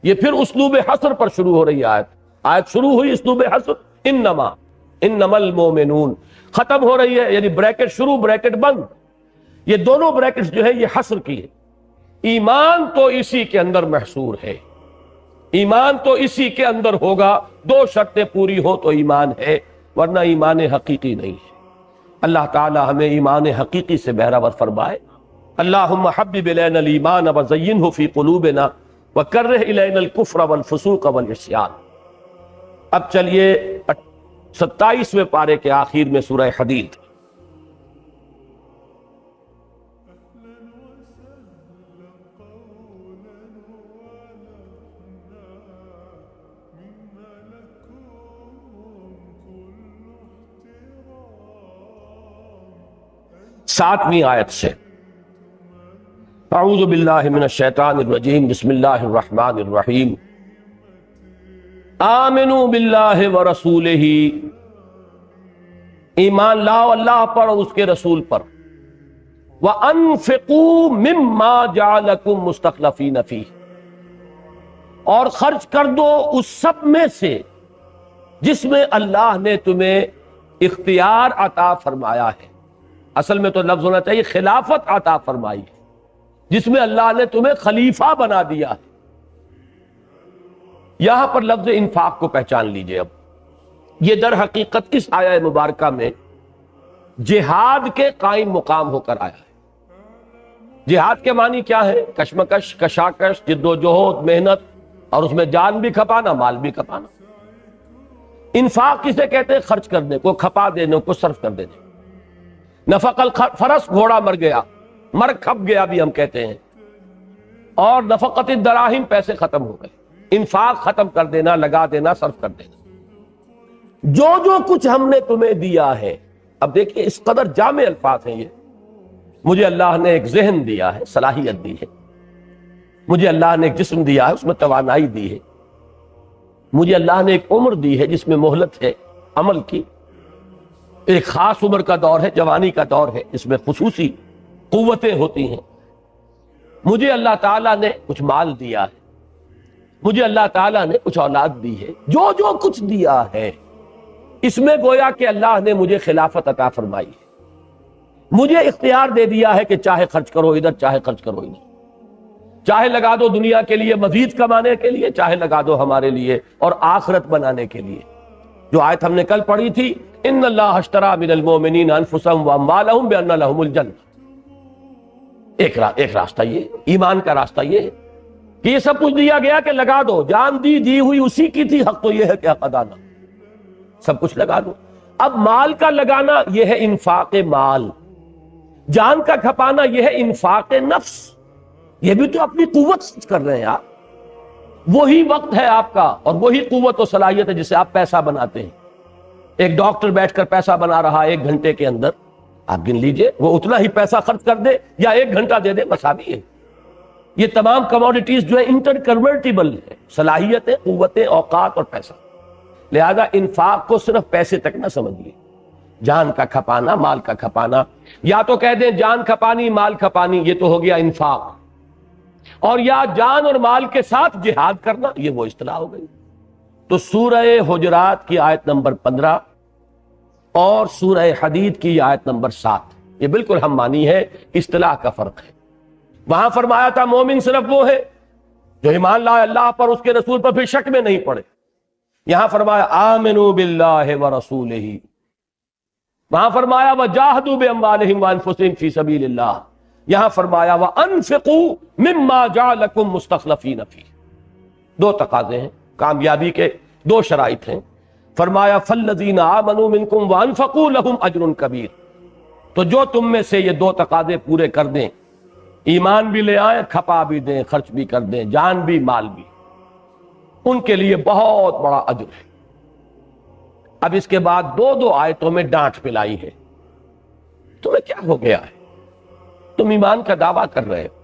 یہ پھر اسلوب حصر پر شروع ہو رہی آیت شروع ہوئی اسلوب حصر، انما المؤمنون، ختم ہو رہی ہے، یعنی بریکٹ شروع بریکٹ بند۔ یہ دونوں بریکٹس جو ہے یہ حصر کی ہے۔ ایمان تو اسی کے اندر محصور ہے، ایمان تو اسی کے اندر ہوگا، دو شرطیں پوری ہو تو ایمان ہے، ورنہ ایمان حقیقی نہیں ہے۔ اللہ تعالی ہمیں ایمان حقیقی سے بہرور فرمائے۔ اللہم حبب الینا الایمان وزینہ فی قلوبنا وکرہ الینا الکفر والفسوق والعصیان۔ اب چلیے 27ویں پارے کے آخر میں سورہ حدید۔ ساتویں آیت سے، اعوذ باللہ من الشیطان الرجیم، بسم اللہ الرحمن الرحیم۔ آمنوا باللہ ورسولہ، ایمان لاؤ اللہ پر اور اس کے رسول پر۔ وَأَنفِقُوا مِمَّا جَعَلَكُمْ مُسْتَخْلَفِينَ فِيهِ، اور خرچ کر دو اس سب میں سے جس میں اللہ نے تمہیں اختیار عطا فرمایا ہے۔ اصل میں تو لفظ ہونا چاہیے خلافت عطا فرمائی ہے، جس میں اللہ نے تمہیں خلیفہ بنا دیا ہے۔ یہاں پر لفظ انفاق کو پہچان لیجئے۔ اب یہ در حقیقت اس آیہ مبارکہ میں جہاد کے قائم مقام ہو کر آیا ہے۔ جہاد کے معنی کیا ہے؟ کشمکش، کشاکش، جد و جہد، محنت، اور اس میں جان بھی کھپانا، مال بھی کھپانا۔ انفاق کسے کہتے ہیں؟ خرچ کرنے کو، کھپا دینے کو، صرف کر دینے۔ نفق الفرس، گھوڑا مر گیا، مر کھپ گیا بھی ہم کہتے ہیں، اور نفقت الدراہم، پیسے ختم ہو گئے۔ انفاق ختم کر دینا، لگا دینا، صرف کر دینا۔ جو کچھ ہم نے تمہیں دیا ہے، اب دیکھیے اس قدر جامع الفاظ ہیں یہ۔ مجھے اللہ نے ایک ذہن دیا ہے، صلاحیت دی ہے، مجھے اللہ نے ایک جسم دیا ہے، اس میں توانائی دی ہے، مجھے اللہ نے ایک عمر دی ہے جس میں مہلت ہے عمل کی، ایک خاص عمر کا دور ہے، جوانی کا دور ہے، اس میں خصوصی قوتیں ہوتی ہیں۔ مجھے اللہ تعالیٰ نے کچھ مال دیا ہے، مجھے اللہ تعالیٰ نے کچھ اولاد دی ہے۔ جو کچھ دیا ہے اس میں گویا کہ اللہ نے مجھے خلافت عطا فرمائی ہے، مجھے اختیار دے دیا ہے کہ چاہے خرچ کرو ادھر، چاہے خرچ کرو ادھر، چاہے لگا دو دنیا کے لیے مزید کمانے کے لیے، چاہے لگا دو ہمارے لیے اور آخرت بنانے کے لیے۔ جو آیت ہم نے کل پڑھی تھی، ان اللہ اشترى من المؤمنین انفسهم واموالهم بان لهم الجنہ، ایک راستہ یہ، ایمان کا راستہ یہ ہے کہ یہ سب کچھ دیا گیا کہ لگا دو، جان دی ہوئی اسی کی تھی، حق تو یہ ہے کہ حق ادا نہ، سب کچھ لگا دو۔ اب مال کا لگانا یہ ہے انفاق مال، جان کا کھپانا یہ ہے انفاق نفس۔ یہ بھی تو اپنی قوت سے کر رہے ہیں آپ، وہی وقت ہے آپ کا اور وہی قوت و صلاحیت ہے جسے آپ پیسہ بناتے ہیں۔ ایک ڈاکٹر بیٹھ کر پیسہ بنا رہا ہے 1 گھنٹے کے اندر، آپ گن لیجئے وہ اتنا ہی پیسہ خرچ کر دے یا 1 گھنٹہ دے دے، مساوی ہے۔ یہ تمام کموڈیٹیز جو ہے انٹر کنورٹیبل ہے، صلاحیتیں، قوتیں، اوقات اور پیسہ۔ لہذا انفاق کو صرف پیسے تک نہ سمجھیے، جان کا کھپانا، مال کا کھپانا، یا تو کہہ دیں جان کھپانی، مال کھپانی، یہ تو ہو گیا انفاق، اور یا جان اور مال کے ساتھ جہاد کرنا، یہ وہ اصطلاح ہو گئی۔ تو سورہ حجرات کی آیت نمبر 15 اور سورہ حدید کی آیت نمبر 7 یہ بالکل ہم مانی ہے، اصطلاح کا فرق ہے۔ وہاں فرمایا تھا مومن صرف وہ ہے جو ایمان لائے اللہ پر، اس کے رسول پر، پھر شک میں نہیں پڑے۔ یہاں فرمایا آمنوا باللہ ورسولہ، وہاں فرمایا وجاہدوا باموالہم وانفسہم فی سبیل اللہ، یہاں فرمایا وانفقوا مما جعلکم مستخلفین فیہ۔ دو تقاضے ہیں کامیابی کے، دو شرائط ہیں۔ فرمایا فالذین آمنوا منکم وانفقوا لہم اجر کبیر، تو جو تم میں سے یہ دو تقاضے پورے کر دیں، ایمان بھی لے آئیں، کھپا بھی دیں، خرچ بھی کر دیں، جان بھی مال بھی، ان کے لیے بہت بڑا اجر ہے۔ اب اس کے بعد دو آیتوں میں ڈانٹ پلائی ہے۔ تمہیں کیا ہو گیا ہے؟ تم ایمان کا دعویٰ کر رہے ہو،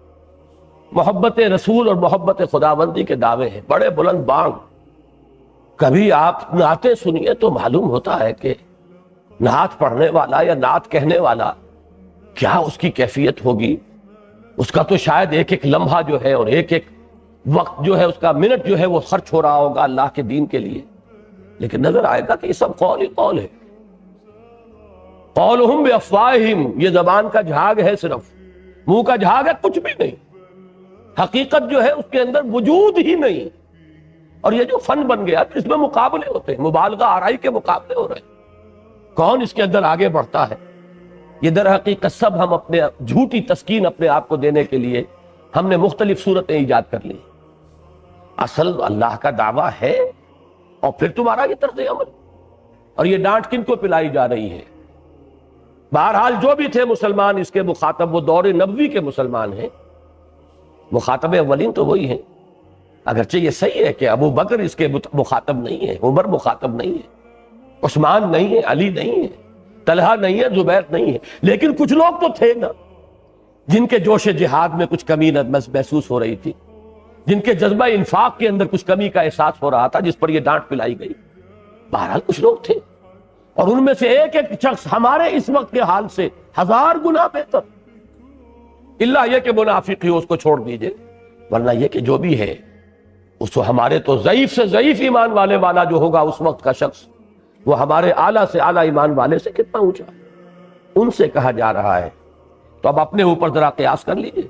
محبت رسول اور محبت خداوندی کے دعوے ہیں بڑے بلند بانگ۔ کبھی آپ نعتیں سنیے تو معلوم ہوتا ہے کہ نعت پڑھنے والا یا نعت کہنے والا کیا اس کی کیفیت ہوگی، اس کا تو شاید ایک ایک لمحہ جو ہے اور ایک ایک وقت جو ہے، اس کا منٹ جو ہے وہ خرچ ہو رہا ہوگا اللہ کے دین کے لیے، لیکن نظر آئے گا کہ یہ سب قول ہی قول ہے۔ قولہم بافواہہم، یہ زبان کا جھاگ ہے، صرف منہ کا جھاگ ہے، کچھ بھی نہیں، حقیقت جو ہے اس کے اندر وجود ہی نہیں۔ اور یہ جو فن بن گیا اس میں مقابلے ہوتے ہیں، مبالغہ آرائی کے مقابلے ہو رہے ہیں، کون اس کے اندر آگے بڑھتا ہے۔ یہ در حقیقت سب ہم اپنے جھوٹی تسکین اپنے آپ کو دینے کے لیے ہم نے مختلف صورتیں ایجاد کر لی۔ اصل اللہ کا دعویٰ ہے اور پھر تمہارا یہ طرز عمل، اور یہ ڈانٹ کن کو پلائی جا رہی ہے؟ بہرحال جو بھی تھے مسلمان اس کے مخاطب، وہ دور نبوی کے مسلمان ہیں، مخاطب اولین تو وہی ہیں۔ اگرچہ یہ صحیح ہے کہ ابو بکر اس کے مخاطب نہیں ہے، عمر مخاطب نہیں ہے، عثمان نہیں ہے، علی نہیں ہے، طلحہ نہیں ہے، زبیر نہیں ہے، لیکن کچھ لوگ تو تھے نا جن کے جوش جہاد میں کچھ کمی محسوس ہو رہی تھی، جن کے جذبہ انفاق کے اندر کچھ کمی کا احساس ہو رہا تھا، جس پر یہ ڈانٹ پلائی گئی۔ بہرحال کچھ لوگ تھے، اور ان میں سے ایک ایک شخص ہمارے اس وقت کے حال سے 1000 گنا بہتر، اللہ یہ کہ منافق ہی اس کو چھوڑ دیجئے، ورنہ یہ کہ جو بھی ہے اس کو ہمارے تو ضعیف سے ضعیف ایمان والے والا جو ہوگا اس وقت کا شخص، وہ ہمارے اعلیٰ سے اعلیٰ ایمان والے سے کتنا اونچا، ان سے کہا جا رہا ہے۔ تو اب اپنے اوپر ذرا قیاس کر لیجئے،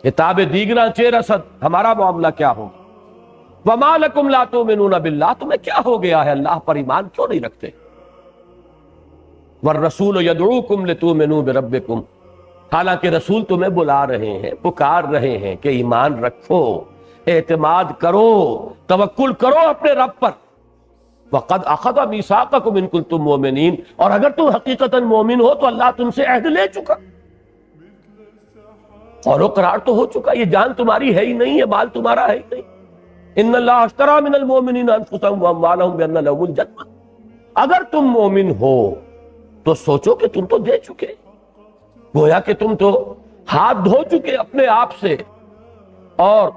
کتاب دیگراں چہ رسد، ہمارا معاملہ کیا ہوگا؟ وَمَا لَكُمْ لَا تُؤْمِنُونَ بِاللَّهِ، تمہیں کیا ہو گیا ہے، اللہ پر ایمان کیوں نہیں رکھتے؟ وَالرَّسُولُ يَدْعُوكُمْ لِتُؤْمِنُوا بِرَبِّكُمْ، حالانکہ رسول تمہیں بلا رہے ہیں، پکار رہے ہیں کہ ایمان رکھو، اعتماد کرو، توکل کرو اپنے رب پر۔ وَقَدْ أَخَذَ مِيثَاقَكُمْ إِن كُنتُم مُؤْمِنِينَ، اور اگر تم حقیقتاً مومن ہو تو اللہ تم سے عہد لے چکا، اور اقرار تو ہو چکا، یہ جان تمہاری ہے ہی نہیں، یہ مال تمہارا ہے ہی نہیں۔ ان اللہ اشترى من المؤمنین انفسهم واموالهم بان لهم الجنہ، اگر تم مومن ہو تو سوچو کہ تم تو دے چکے، گویا کہ تم تو ہاتھ دھو چکے اپنے آپ سے اور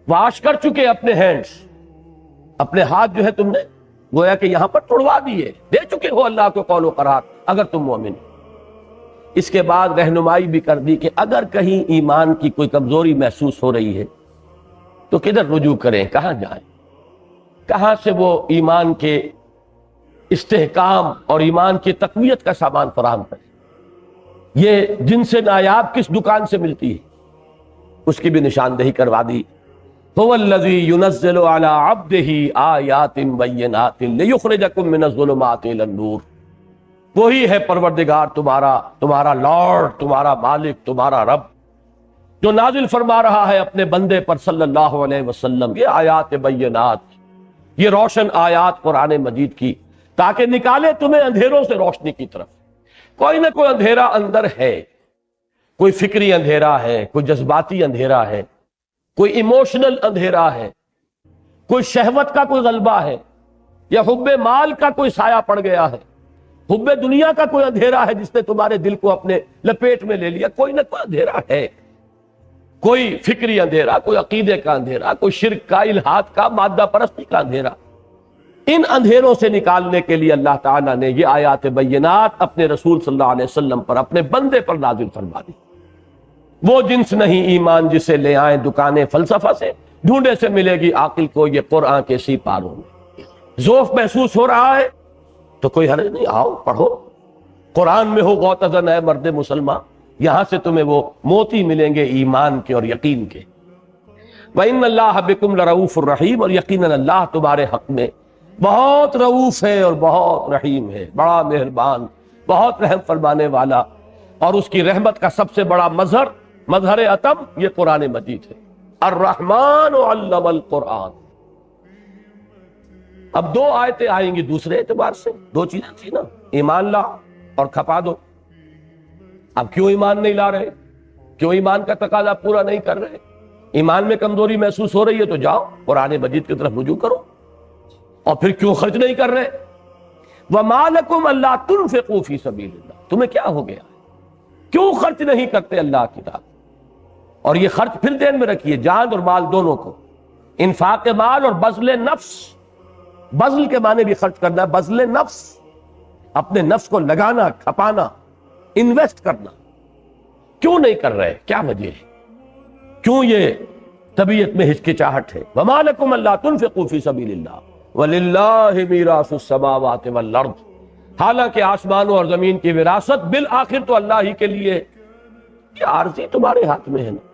واش کر چکے اپنے ہینڈز، اپنے ہاتھ جو ہے تم نے گویا کہ یہاں پر توڑوا دیے، دے چکے ہو اللہ کو قول و قرار اگر تم مومن ہو۔ اس کے بعد رہنمائی بھی کر دی کہ اگر کہیں ایمان کی کوئی کمزوری محسوس ہو رہی ہے تو کدھر رجوع کریں، کہاں جائیں، کہاں سے وہ ایمان کے استحکام اور ایمان کی تقویت کا سامان فراہم کریں، یہ جن سے نایاب کس دکان سے ملتی ہے اس کی بھی نشاندہی کروا دی۔ هو الذی ينزل على عبده آیات بینات لیخرجکم من الظلمات الى النور، وہی ہے پروردگار تمہارا لارڈ، تمہارا مالک، تمہارا رب، جو نازل فرما رہا ہے اپنے بندے پر صلی اللہ علیہ وسلم یہ آیات بینات، یہ روشن آیات قرآن مجید کی، تاکہ نکالے تمہیں اندھیروں سے روشنی کی طرف۔ کوئی نہ کوئی اندھیرا اندر ہے، کوئی فکری اندھیرا ہے، کوئی جذباتی اندھیرا ہے، کوئی ایموشنل اندھیرا ہے، کوئی شہوت کا کوئی غلبہ ہے، یا حب مال کا کوئی سایہ پڑ گیا ہے، حب دنیا کا کوئی اندھیرا ہے جس نے تمہارے دل کو اپنے لپیٹ میں لے لیا۔ کوئی نہ کوئی اندھیرا ہے، کوئی فکری اندھیرا، کوئی عقیدے کا اندھیرا، کوئی شرک کا، الہاد کا، مادہ پرستی کا اندھیرا۔ ان اندھیروں سے نکالنے کے لیے اللہ تعالیٰ نے یہ آیات بینات اپنے رسول صلی اللہ علیہ وسلم پر، اپنے بندے پر نازل فرما دی۔ وہ جنس نہیں ایمان جسے لے آئیں دکانیں فلسفہ سے، ڈھونڈے سے ملے گی عاقل کو یہ قرآن کے سی پاروں میں۔ ذوف محسوس ہو رہا ہے تو کوئی حرج نہیں، آؤ پڑھو، قرآن میں ہو غوطہ ہے مرد مسلمان، یہاں سے تمہیں وہ موتی ملیں گے ایمان کے اور یقین کے۔ وَإِنَّ اللَّهَ بِكُمْ لَرَؤُوفٌ رَحِيمٌ، اور یقیناً اللہ تمہارے حق میں بہت رؤوف ہے اور بہت رحیم ہے، بڑا مہربان، بہت رحم فرمانے والا، اور اس کی رحمت کا سب سے بڑا مظہر عتم یہ قرآن مجید ہے۔ الرحمن علم القرآن۔ اب دو آیتیں آئیں گی دوسرے اعتبار سے، دو چیزیں تھی نا، ایمان لا اور کھپا دو۔ اب کیوں ایمان نہیں لا رہے؟ کیوں ایمان کا تقاضا پورا نہیں کر رہے؟ ایمان میں کمزوری محسوس ہو رہی ہے تو جاؤ قرآن مجید کی طرف رجوع کرو۔ اور پھر کیوں خرچ نہیں کر رہے؟ وَمَا لَكُمْ أَلَّا تُنْفِقُوا فِي سَبِيلِ اللَّهِ، تمہیں کیا ہو گیا؟ کیوں خرچ نہیں کرتے اللہ کی راہ؟ اور یہ خرچ پھر ذہن میں رکھیے، جان اور مال دونوں کو، انفاق مال اور بذل نفس۔ بذل کے معنی بھی خرچ کرنا ہے، بذل نفس، اپنے نفس کو لگانا، کھپانا، انویسٹ کرنا۔ کیوں نہیں کر رہے؟ کیا وجہ ہے؟ کیوں یہ طبیعت میں ہچکچاہٹ ہے؟ وَمَا لَكُمْ أَلَّا تُنْفِقُوا فِي سَبِيلِ اللَّهِ وَلِلَّهِ مِيرَاثُ السَّمَاوَاتِ وَالْأَرْضِ، حالانکہ آسمانوں اور زمین کی وراثت بالآخر تو اللہ ہی کے لیے ہے۔ یہ عارضی تمہارے ہاتھ میں ہے نا،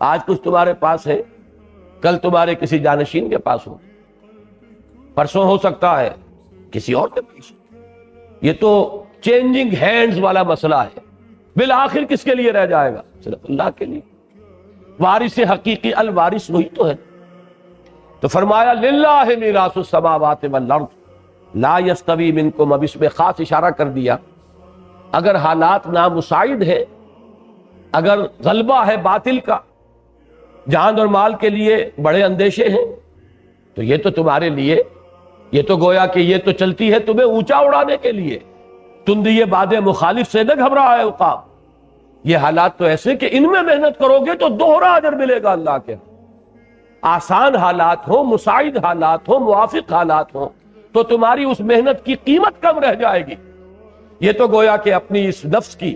آج کچھ تمہارے پاس ہے، کل تمہارے کسی جانشین کے پاس ہو، پرسوں ہو سکتا ہے کسی اور کے پاس۔ یہ تو چینجنگ ہینڈز والا مسئلہ ہے، بالآخر کس کے لیے رہ جائے گا؟ صرف اللہ کے لیے۔ وارث حقیقی الوارث وہی تو ہے۔ تو فرمایا للہ میراث السماوات والارض لا یستوی منکم، اب اس میں خاص اشارہ کر دیا، اگر حالات نامساعد ہے، اگر غلبہ ہے باطل کا، جان اور مال کے لیے بڑے اندیشے ہیں، تو یہ تو تمہارے لیے، یہ تو گویا کہ یہ تو چلتی ہے تمہیں اونچا اڑانے کے لیے۔ تندی باد مخالف سے نہ گھبرا ہے عقاب۔ یہ حالات تو ایسے کہ ان میں محنت کرو گے تو دوہرا اجر ملے گا اللہ کے۔ آسان حالات ہوں، مساعد حالات ہوں، موافق حالات ہوں، تو تمہاری اس محنت کی قیمت کم رہ جائے گی۔ یہ تو گویا کہ اپنی اس نفس کی،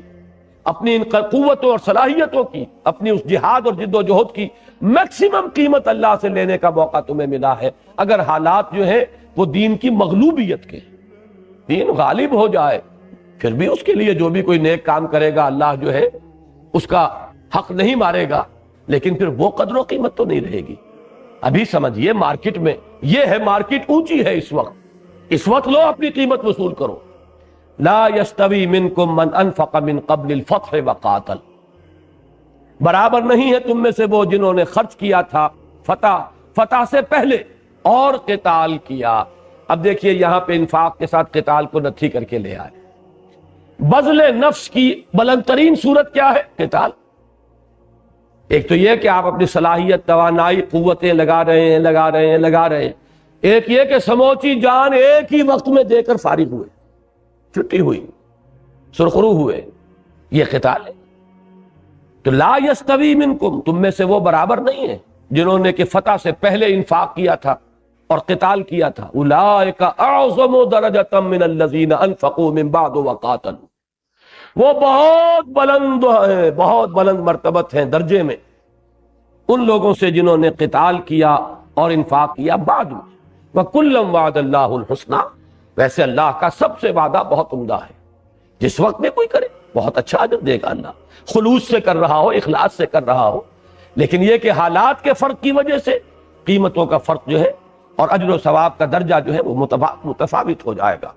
اپنی ان قوتوں اور صلاحیتوں کی، اپنی اس جہاد اور جد و جہد کی میکسیمم قیمت اللہ سے لینے کا موقع تمہیں ملا ہے، اگر حالات جو ہیں وہ دین کی مغلوبیت کے، دین غالب ہو جائے، پھر بھی اس کے لیے جو بھی کوئی نیک کام کرے گا اللہ جو ہے اس کا حق نہیں مارے گا، لیکن پھر وہ قدر و قیمت تو نہیں رہے گی۔ ابھی سمجھیے مارکیٹ میں یہ ہے، مارکیٹ اونچی ہے اس وقت لو اپنی قیمت وصول کرو۔ لا یستوی منکم من انفق من قبل الفتح وقاتل، برابر نہیں ہے تم میں سے وہ جنہوں نے خرچ کیا تھا فتح سے پہلے اور قتال کیا۔ اب دیکھیے یہاں پہ انفاق کے ساتھ قتال کو نتھی کر کے لے آئے۔ بذل نفس کی بلند ترین صورت کیا ہے؟ قتال۔ ایک تو یہ کہ آپ اپنی صلاحیت، توانائی، قوتیں لگا رہے ہیں، ایک یہ کہ سموچی جان ایک ہی وقت میں دے کر فارغ ہوئے، چھٹی ہوئی، سرخرو ہوئے، یہ قتال ہے۔ تو لا یستوی منکم، تم میں سے وہ برابر نہیں ہے جنہوں نے کہ فتح سے پہلے انفاق کیا تھا اور قتال کیا تھا۔ اولئک اعظم درجۃ من الذین انفقوا من بعد وقاتلوا، وہ بہت بلند ہیں، بہت بلند مرتبت ہیں درجے میں ان لوگوں سے جنہوں نے قتال کیا اور انفاق کیا بعد میں۔ وَكُلًّا وَعَدَ اللَّهُ الْحُسْنَى، ویسے اللہ کا سب سے وعدہ بہت عمدہ ہے، جس وقت میں کوئی کرے بہت اچھا اجر دے گا اللہ، خلوص سے کر رہا ہو، اخلاص سے کر رہا ہو۔ لیکن یہ کہ حالات کے فرق کی وجہ سے قیمتوں کا فرق جو ہے اور اجر و ثواب کا درجہ جو ہے وہ متفاوت ہو جائے گا۔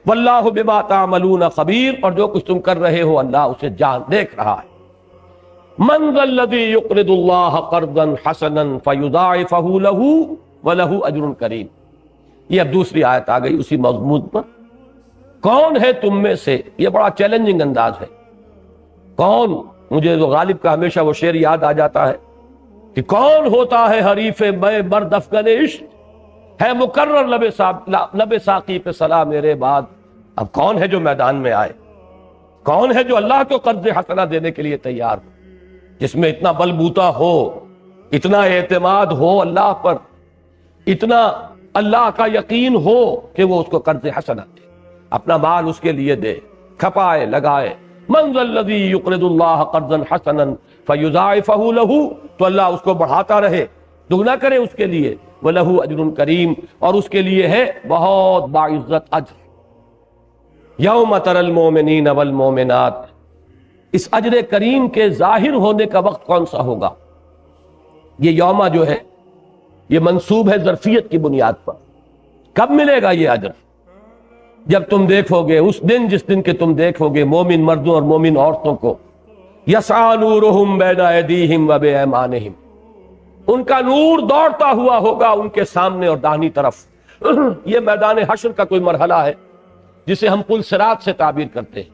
واللہ بما تعملون خبیر، اور جو کچھ تم کر رہے ہو اللہ اسے دیکھ رہا ہے۔ من ذا الذی یقرض اللہ قرضا حسنا فیضاعفہ لہ ولہ اجر کریم، یہ اب دوسری آیت آ گئی اسی مضمون پر۔ کون ہے تم میں سے، یہ بڑا چیلنجنگ انداز ہے، کون، مجھے تو غالب کا ہمیشہ وہ شعر یاد آ جاتا ہے کہ کون ہوتا ہے حریف میں مرد افغن عشق، ہے مقرر لب ساقی پہ صلاح میرے بعد۔ اب کون ہے جو میدان میں آئے، کون ہے جو اللہ کو قرض حسنہ دینے کے لیے تیار ہو، جس میں اتنا بلبوتا ہو، اتنا اعتماد ہو اللہ پر، اتنا اللہ کا یقین ہو کہ وہ اس کو قرض حسنہ دے، اپنا مال اس کے لیے دے، کھپائے، لگائے۔ من ذا الذی یقرض اللہ قرضا حسنا فیضاعفہ لہ، تو اللہ اس کو بڑھاتا رہے، دگنا کرے اس کے لیے، وَلَهُ أَجْرٌ کریم، اور اس کے لیے ہے بہت باعزت اجر۔ یوم تری المؤمنین والمؤمنات، اس اجر کریم کے ظاہر ہونے کا وقت کون سا ہوگا؟ یہ یوم جو ہے یہ منصوب ہے ظرفیت کی بنیاد پر، کب ملے گا یہ اجر؟ جب تم دیکھو گے اس دن، جس دن کہ تم دیکھو گے مومن مردوں اور مومن عورتوں کو، یسعی نورہم بین ایدیہم و بایمانہم، ان کا نور دوڑتا ہوا ہوگا ان کے سامنے اور داہنی طرف۔ یہ میدان حشر کا کوئی مرحلہ ہے جسے ہم پل صراط سے تعبیر کرتے ہیں،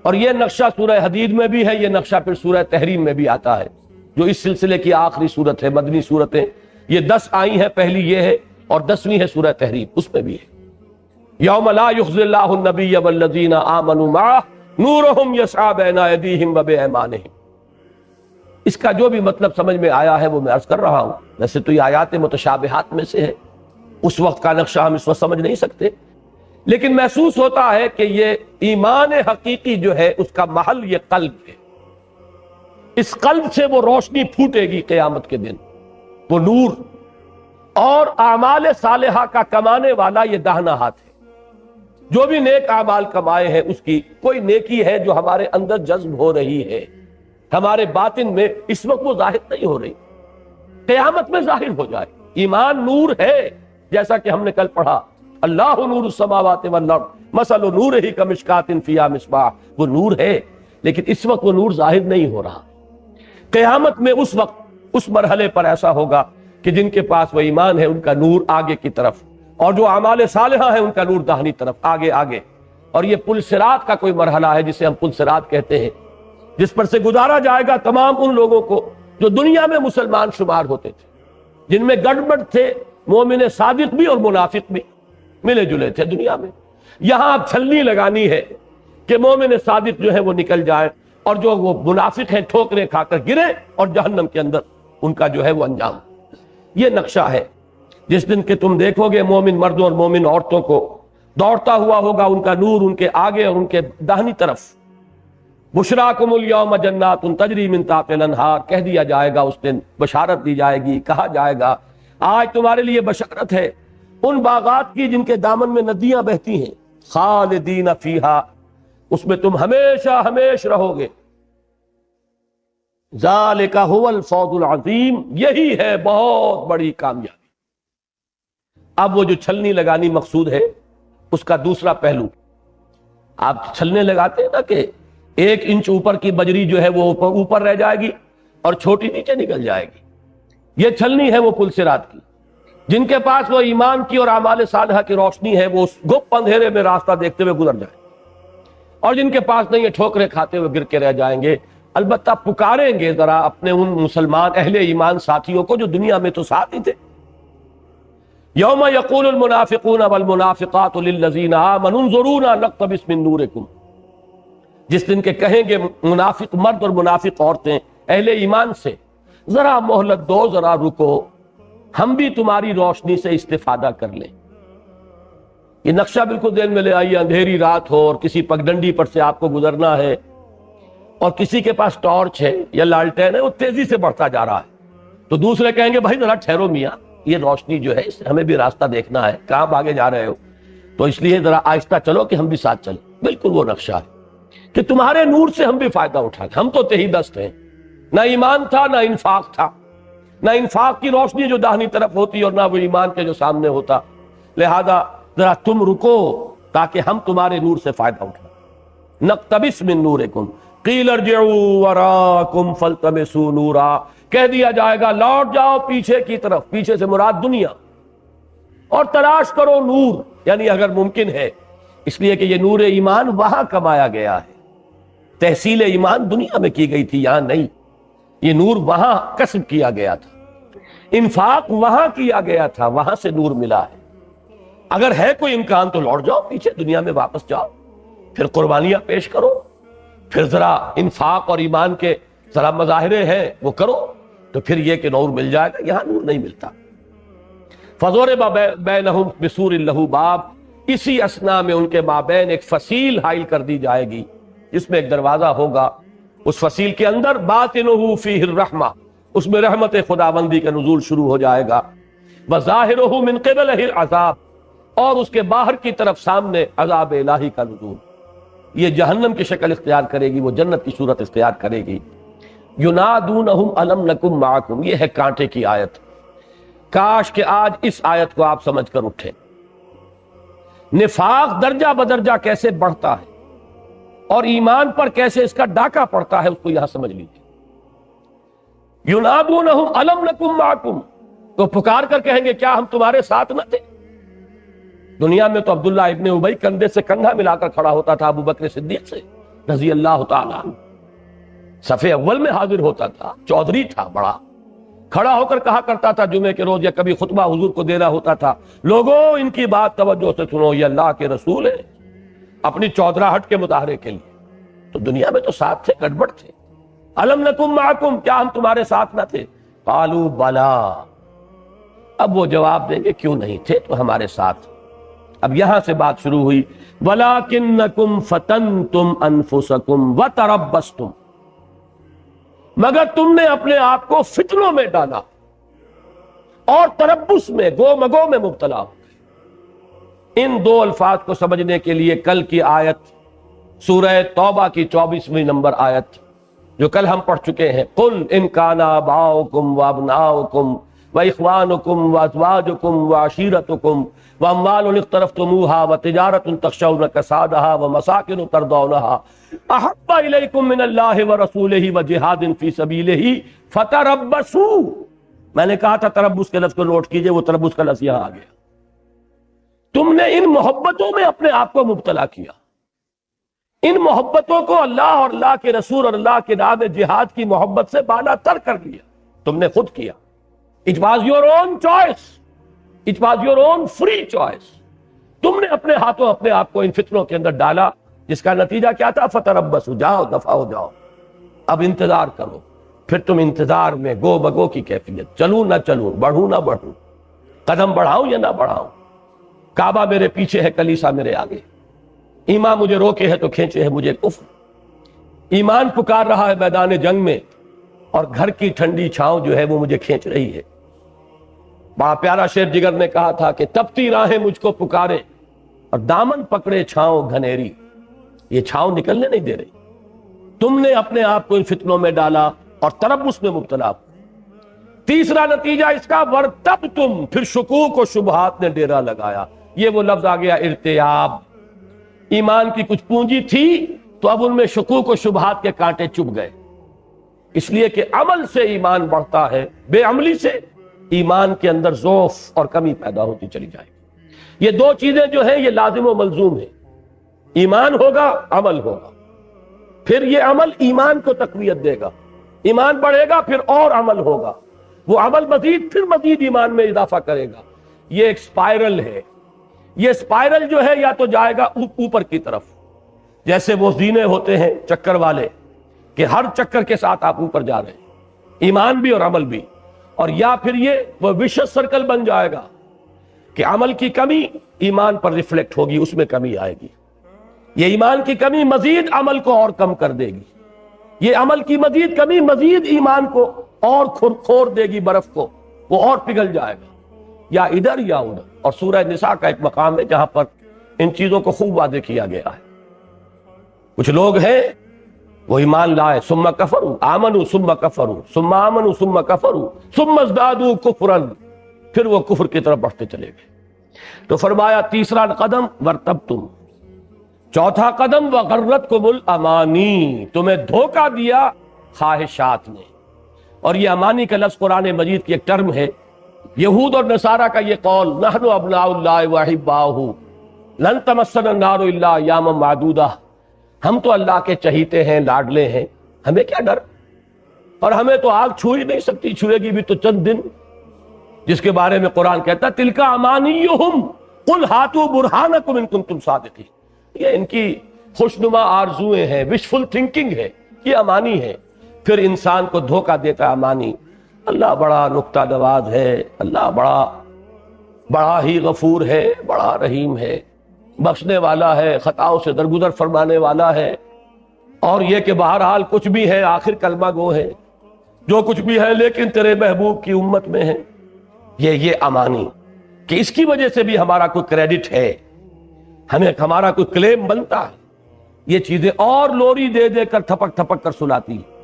اور یہ نقشہ سورہ حدید میں بھی ہے، یہ نقشہ پھر سورہ تحریم میں بھی آتا ہے جو اس سلسلے کی آخری صورت ہے۔ مدنی صورتیں یہ 10 آئی ہیں، پہلی یہ ہے اور 10ویں ہے سورہ تحریم، اس میں بھی ہے یوم لا یخزی اللہ النبی والذین آمنوا معہ نورہم یسعی بین ایدیہم و بایمانہم۔ اس کا جو بھی مطلب سمجھ میں آیا ہے وہ میں عرض کر رہا ہوں۔ ویسے تو یہ آیات متشابہات میں سے ہے، اس وقت کا نقشہ ہم اس وقت سمجھ نہیں سکتے، لیکن محسوس ہوتا ہے کہ یہ ایمان حقیقی جو ہے اس کا محل یہ قلب ہے۔ اس قلب سے وہ روشنی پھوٹے گی قیامت کے دن، وہ نور، اور اعمال صالحہ کا کمانے والا یہ داہنا ہاتھ ہے۔ جو بھی نیک اعمال کمائے ہیں اس کی کوئی نیکی ہے جو ہمارے اندر جذب ہو رہی ہے، ہمارے باطن میں اس وقت وہ ظاہر نہیں ہو رہی، قیامت میں ظاہر ہو جائے۔ ایمان نور ہے، جیسا کہ ہم نے کل پڑھا، اللہ نور السماوات والارض مثل نورہ کمشکاۃ فیہا مصباح، وہ نور ہے لیکن اس وقت وہ نور ظاہر نہیں ہو رہا۔ قیامت میں اس وقت اس مرحلے پر ایسا ہوگا کہ جن کے پاس وہ ایمان ہے ان کا نور آگے کی طرف، اور جو اعمال صالحہ ہیں ان کا نور داہنی طرف، آگے آگے۔ اور یہ پل صراط کا کوئی مرحلہ ہے جسے ہم پل صراط کہتے ہیں، جس پر سے گزارا جائے گا تمام ان لوگوں کو جو دنیا میں مسلمان شمار ہوتے تھے، جن میں گڑبڑ تھے، مومن صادق بھی اور منافق بھی ملے جلے تھے دنیا میں۔ یہاں اب چھلنی لگانی ہے کہ مومن صادق جو ہے وہ نکل جائے، اور جو وہ منافق ہیں ٹھوکریں کھا کر گرے اور جہنم کے اندر ان کا جو ہے وہ انجام۔ یہ نقشہ ہے جس دن کہ تم دیکھو گے مومن مردوں اور مومن عورتوں کو دوڑتا ہوا ہوگا ان کا نور ان کے آگے اور ان کے داہنی طرف۔ بشراکم الیوم جنات تجری من تحتہا الانہار، کہہ دیا جائے گا اس دن، بشارت دی جائے گی، کہا جائے گا آج تمہارے لیے بشارت ہے ان باغات کی جن کے دامن میں ندیاں بہتی ہیں، خالدین فیہا، اس میں تم ہمیشہ ہمیش رہو گے۔ ذالک ھو الفوز العظیم، یہی ہے بہت بڑی کامیابی۔ اب وہ جو چھلنی لگانی مقصود ہے اس کا دوسرا پہلو، آپ چھلنے لگاتے ہیں نا کہ 1 انچ اوپر کی بجری جو ہے وہ اوپر رہ جائے گی اور چھوٹی نیچے نکل جائے گی، یہ چھلنی ہے وہ پل صراط کی۔ جن کے پاس وہ ایمان کی اور اعمال صالحہ کی روشنی ہے وہ اس گپ اندھیرے میں راستہ دیکھتے ہوئے گزر جائیں، اور جن کے پاس نہیں ہے ٹھوکریں کھاتے ہوئے گر کے رہ جائیں گے۔ البتہ پکاریں گے ذرا اپنے ان مسلمان اہل ایمان ساتھیوں کو جو دنیا میں تو ساتھ ہی تھے۔ یوم یقول المنافقون والمنافقات للذین آمنوا انظرونا نقتبس من نورکم، جس دن کے کہیں گے منافق مرد اور منافق عورتیں اہل ایمان سے، ذرا مہلت دو، ذرا رکو، ہم بھی تمہاری روشنی سے استفادہ کر لیں۔ یہ نقشہ بالکل ذہن میں لے آئیے، اندھیری رات ہو اور کسی پگڈنڈی پر سے آپ کو گزرنا ہے، اور کسی کے پاس ٹارچ ہے یا لالٹین ہے، وہ تیزی سے بڑھتا جا رہا ہے، تو دوسرے کہیں گے بھائی ذرا ٹھہرو میاں، یہ روشنی جو ہے اس سے ہمیں بھی راستہ دیکھنا ہے، کہاں بھاگے جا رہے ہو، تو اس لیے ذرا آہستہ چلو کہ ہم بھی ساتھ چلیں۔ بالکل وہ نقشہ ہے کہ تمہارے نور سے ہم بھی فائدہ اٹھائیں، ہم تو تہی دست ہیں، نہ ایمان تھا نہ انفاق تھا، نہ انفاق کی روشنی جو داہنی طرف ہوتی اور نہ وہ ایمان کے جو سامنے ہوتا، لہذا ذرا تم رکو تاکہ ہم تمہارے نور سے فائدہ اٹھائیں۔ نقتبس من نورکم قیل ارجعوا وراءکم فالتمسوا نورا، کہہ دیا جائے گا لوٹ جاؤ پیچھے کی طرف، پیچھے سے مراد دنیا، اور تلاش کرو نور، یعنی اگر ممکن ہے، اس لیے کہ یہ نور ایمان وہاں کمایا گیا ہے، تحصیل ایمان دنیا میں کی گئی تھی، یہاں نہیں، یہ نور وہاں کسب کیا گیا تھا، انفاق وہاں کیا گیا تھا، وہاں سے نور ملا ہے۔ اگر ہے کوئی امکان تو لوٹ جاؤ پیچھے، دنیا میں واپس جاؤ، پھر قربانیاں پیش کرو، پھر ذرا انفاق اور ایمان کے ذرا مظاہرے ہیں وہ کرو، تو پھر یہ کہ نور مل جائے گا، یہاں نور نہیں ملتا۔ فضرب بینہم بسور لہ باب، اسی اسنا میں ان کے مابین ایک فصیل حائل کر دی جائے گی جس میں ایک دروازہ ہوگا، اس فصیل کے اندر باطنہ فیہ الرحمہ، اس میں رحمت خداوندی کا نزول شروع ہو جائے گا، وظاہرہ من قبلہ العذاب، اور اس کے باہر کی طرف سامنے عذاب الہی کا نزول۔ یہ جہنم کی شکل اختیار کرے گی، وہ جنت کی صورت اختیار کرے گی۔ ینادونہم الم نکم معکم، یہ ہے کانٹے کی آیت، کاش کہ آج اس آیت کو آپ سمجھ کر اٹھیں۔ نفاق درجہ بدرجہ کیسے بڑھتا ہے اور ایمان پر کیسے اس کا ڈاکہ پڑتا ہے، اس کو یہاں سمجھ لیجیے۔ ینادونہم الم نکم معکم، تو پکار کر کہیں گے کیا ہم تمہارے ساتھ نہ تھے؟ دنیا میں تو عبداللہ ابن ابی کندھے سے کندھا ملا کر کھڑا ہوتا تھا ابو بکر صدیق سے رضی اللہ تعالیٰ عنہ، صف اول میں حاضر ہوتا تھا، چودھری تھا بڑا، کھڑا ہو کر کہا کرتا تھا جمعے کے روز یا کبھی خطبہ حضور کو دینا ہوتا تھا، لوگوں ان کی بات توجہ سے سنو، یہ اللہ کے رسول ہے، اپنی چودراہٹ کے مظاہرے کے لیے۔ تو دنیا میں تو ساتھ تھے، گڑبڑ تھے۔ الم نکم معکم، کیا ہم تمہارے ساتھ نہ تھے؟ قالوا بلا، اب وہ جواب دیں گے کیوں نہیں تھے تو ہمارے ساتھ۔ اب یہاں سے بات شروع ہوئی، وَلَٰكِنَّكُمْ فَتَنْتُمْ أَنفُسَكُمْ وَتَرَبَّصْتُمْ، مگر تم نے اپنے آپ کو فتنوں میں ڈالا اور تربص میں، گو مگو میں مبتلا ہو گئے۔ ان دو الفاظ کو سمجھنے کے لیے کل کی آیت سورہ توبہ کی 24ویں نمبر آیت جو کل ہم پڑھ چکے ہیں، قُلْ إِنْ كَانَ آبَاؤُكُمْ وَأَبْنَاؤُكُمْ وَإِخْوَانُكُمْ وَأَزْوَاجُكُمْ وَعَشِيرَتُكُمْ وَأَمْوَالٌ اقْتَرَفْتُمُوهَا وَتِجَارَةٌ تَخْشَوْنَ كَسَادَهَا وَمَسَاكِنُ تَرْضَوْنَهَا أَحَبَّ إِلَيْكُم مِّنَ اللَّهِ وَرَسُولِهِ وَجِهَادٍ فِي سَبِيلِهِ فَتَرَبَّصُوا۔ میں نے کہا تھا تربص کے لفظ کو نوٹ کیجئے، وہ تربص کا لفظ یہاں آ گیا۔ تم نے ان محبتوں میں اپنے آپ کو مبتلا کیا، ان محبتوں کو اللہ اور اللہ کے رسول اور اللہ کے راہ میں جہاد کی محبت سے بالا تر کر لیا، تم نے خود کیا۔ It was your own choice. It was your own free choice. تم نے اپنے ہاتھوں اپنے آپ کو ان فتنوں کے اندر ڈالا، جس کا نتیجہ کیا تھا؟ فتربصوا، جاؤ دفع ہو جاؤ، اب انتظار کرو۔ پھر تم انتظار میں گو بگو کی کیفیت، چلوں نہ چلوں، بڑھوں نہ بڑھوں، قدم بڑھاؤں یا نہ بڑھاؤں، کعبہ میرے پیچھے ہے، کلیسا میرے آگے، ایمان مجھے روکے ہے تو کھینچے ہے مجھے کفر، ایمان پکار رہا ہے میدان جنگ میں اور گھر کی ٹھنڈی چھاؤں جو ہے وہ مجھے کھینچ رہی ہے۔ بڑا پیارا شعر جگر نے کہا تھا کہ تپتی راہیں مجھ کو پکارے اور دامن پکڑے چھاؤں گھنیری، یہ چھاؤں نکلنے نہیں دے رہی۔ تم نے اپنے آپ کو ان فتنوں میں ڈالا اور تربص میں مبتلا۔ تیسرا نتیجہ اس کا، ورتبتم، پھر شکوک و شبہات نے ڈیرا لگایا۔ یہ وہ لفظ آ گیا ارتیاب، ایمان کی کچھ پونجی تھی تو اب ان میں شکوک و شبہات کے کانٹے چبھ گئے، اس لیے کہ عمل سے ایمان بڑھتا ہے، بے عملی سے ایمان کے اندر ضعف اور کمی پیدا ہوتی چلی جائے گی۔ یہ دو چیزیں جو ہیں یہ لازم و ملزوم ہیں، ایمان ہوگا، عمل ہوگا، پھر یہ عمل ایمان کو تقویت دے گا، ایمان بڑھے گا پھر اور عمل ہوگا، وہ عمل مزید پھر مزید ایمان میں اضافہ کرے گا۔ یہ ایک سپائرل ہے، یہ سپائرل جو ہے یا تو جائے گا اوپر کی طرف، جیسے وہ زینے ہوتے ہیں چکر والے کہ ہر چکر کے ساتھ آپ اوپر جا رہے ہیں، ایمان بھی اور عمل بھی، اور یا پھر یہ وہ وشس سرکل بن جائے گا کہ عمل کی کمی ایمان پر ریفلیکٹ ہوگی، اس میں کمی آئے گی، یہ ایمان کی کمی مزید عمل کو اور کم کر دے گی، یہ عمل کی مزید کمی مزید ایمان کو اور کھور دے گی، برف کو وہ اور پگھل جائے گا، یا ادھر یا ادھر۔ اور سورہ نساء کا ایک مقام ہے جہاں پر ان چیزوں کو خوب واضح کیا گیا ہے۔ کچھ لوگ ہیں وہ ایمان لائے ثم کفروا، آمنوا ثم کفروا ثم آمنوا ثم کفروا ثم ازدادوا کفرا، پھر وہ کفر کی طرف بڑھتے چلے گئے۔ تو فرمایا تیسرا قدم ورتبتم، چوتھا قدم وغرتکم الامانی، تمہیں دھوکہ دیا خواہشات نے۔ اور یہ امانی کا لفظ قرآن مجید کی ایک ٹرم ہے، یہود اور نصارہ کا یہ قول، نحن ابناء اللہ واحباؤہ لن تمسنا النار الا ایاما معدودہ، ہم تو اللہ کے چہیتے ہیں، لاڈلے ہیں، ہمیں کیا ڈر، اور ہمیں تو آگ چھو ہی نہیں سکتی، چھوئے گی بھی تو چند دن، جس کے بارے میں قرآن کہتا ہے تلک امانیہم قل ہاتوا برہانکم ان کنتم صادقین۔ یہ ان کی خوشنما آرزویں ہیں، وشفل تھنکنگ ہے، یہ امانی ہے۔ پھر انسان کو دھوکہ دیتا ہے امانی۔ اللہ بڑا نکتہ نواز ہے، اللہ بڑا ہی غفور ہے، بڑا رحیم ہے، بخشنے والا ہے، خطاؤں سے درگزر فرمانے والا ہے، اور یہ کہ بہرحال کچھ بھی ہے آخر کلمہ گو ہے، جو کچھ بھی ہے لیکن تیرے محبوب کی امت میں ہے۔ یہ امانی کہ اس کی وجہ سے بھی ہمارا کوئی کریڈٹ ہے، ہمیں ہمارا کوئی کلیم بنتا ہے، یہ چیزیں اور لوری دے دے کر تھپک تھپک کر سلاتی ہے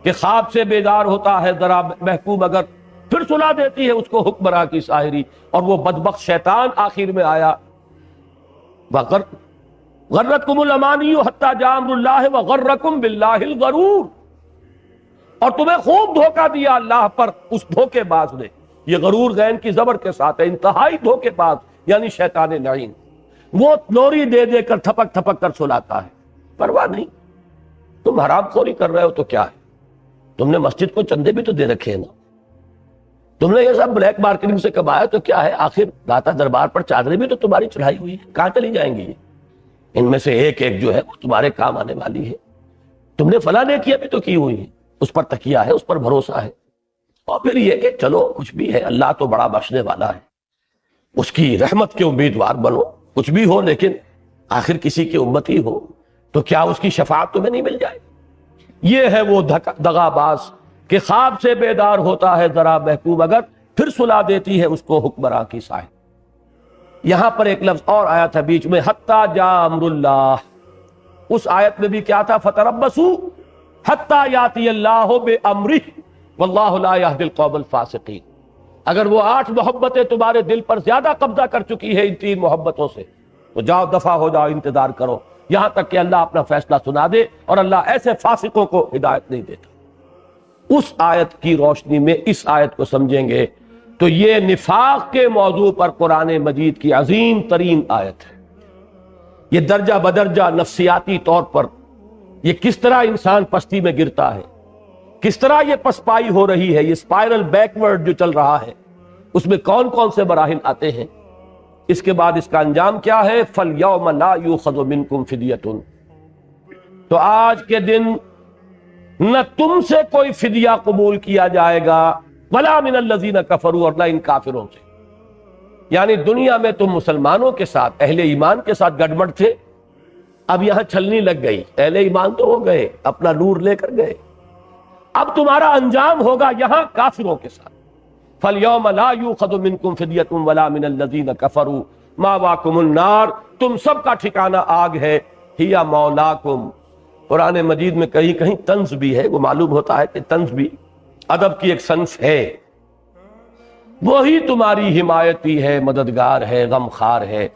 کہ خواب سے بیدار ہوتا ہے ذرا محکوم، اگر پھر سلا دیتی ہے اس کو حکمراں کی ساحری، اور وہ بدبخت شیطان آخر میں آیا غرتکم الامانی حتی جاء امر اللہ وغرکم باللہ الغرور، اور تمہیں خوب دھوکہ دیا اللہ پر اس دھوکے باز نے. یہ غرور غین کی زبر کے ساتھ ہے، انتہائی دھوکے باز یعنی شیطان لعین. وہ لوری دے دے کر تھپک تھپک کر سلاتا ہے، پرواہ نہیں. تم حرام خوری کر رہے ہو تو کیا ہے، تم نے مسجد کو چندے بھی تو دے رکھے ہیں نا، تم نے یہ سب بلیک مارکیٹنگ سے کمایا تو کیا ہے، آخر داتا دربار پر چادریں بھی تو تمہاری چڑھائی ہوئی ہے، کہاں چلی جائیں گی؟ ان میں سے ایک ایک جو ہے وہ تمہارے کام آنے والی ہے. تم نے فلاں نے کیا بھی تو کی ہوئی ہے، اس پر تکیہ ہے، اس پر بھروسہ ہے. اور پھر یہ کہ چلو کچھ بھی ہے، اللہ تو بڑا بخشنے والا ہے، اس کی رحمت کے امیدوار بنو. کچھ بھی ہو لیکن آخر کسی کی امتی ہو تو کیا اس کی شفاعت تمہیں نہیں مل جائے؟ یہ ہے وہ دغا باز کہ خواب سے بیدار ہوتا ہے ذرا محکوم اگر، پھر سلا دیتی ہے اس کو حکمراں کی سائے. یہاں پر ایک لفظ اور آیا تھا بیچ میں، حتی جاء امر اللہ. اس آیت میں بھی کیا تھا، فتربصوا حتی یاتی اللہ بامرہ واللہ لا یہدی القوم الفاسقین. اگر وہ 8 محبتیں تمہارے دل پر زیادہ قبضہ کر چکی ہے ان 3 محبتوں سے، تو جاؤ دفع ہو جاؤ، انتظار کرو یہاں تک کہ اللہ اپنا فیصلہ سنا دے. اور اللہ ایسے فاسقوں کو ہدایت نہیں دیتا. اس آیت کی روشنی میں اس آیت کو سمجھیں گے تو یہ نفاق کے موضوع پر قرآن مجید کی عظیم ترین آیت ہے. یہ درجہ بدرجہ نفسیاتی طور پر یہ کس طرح انسان پستی میں گرتا ہے، کس طرح یہ پسپائی ہو رہی ہے، یہ اسپائرل بیکورڈ جو چل رہا ہے اس میں کون کون سے مراحل آتے ہیں. اس کے بعد اس کا انجام کیا ہے، فَالْيَوْمَ لَا يُؤْخَذُ مِنْكُمْ فِدْيَةٌ، تو آج کے دن نہ تم سے کوئی فدیہ قبول کیا جائے گا، وَلَا مِنَ الَّذِينَ كَفَرُوا، اور نہ ان کافروں سے. یعنی دنیا میں تم مسلمانوں کے ساتھ، اہل ایمان کے ساتھ گڑبڑ تھے، اب یہاں چھلنی لگ گئی. اہل ایمان تو ہو گئے، اپنا نور لے کر گئے، اب تمہارا انجام ہوگا یہاں کافروں کے ساتھ. فَالْيَوْمَ لَا يُؤْخَذُ مِنْكُمْ فِدْيَةٌ وَلَا مِنَ الَّذِينَ كَفَرُوا مَأْوَاكُمُ النَّارُ، تم سب کا ٹھکانہ آگ ہے، ہِیَ مَوْلَاكُمْ. قرآن مجید میں کہیں کہیں طنز بھی ہے، وہ معلوم ہوتا ہے کہ طنز بھی ادب کی ایک صنف ہے. وہی تمہاری حمایتی ہے، مددگار ہے، غم خار ہے.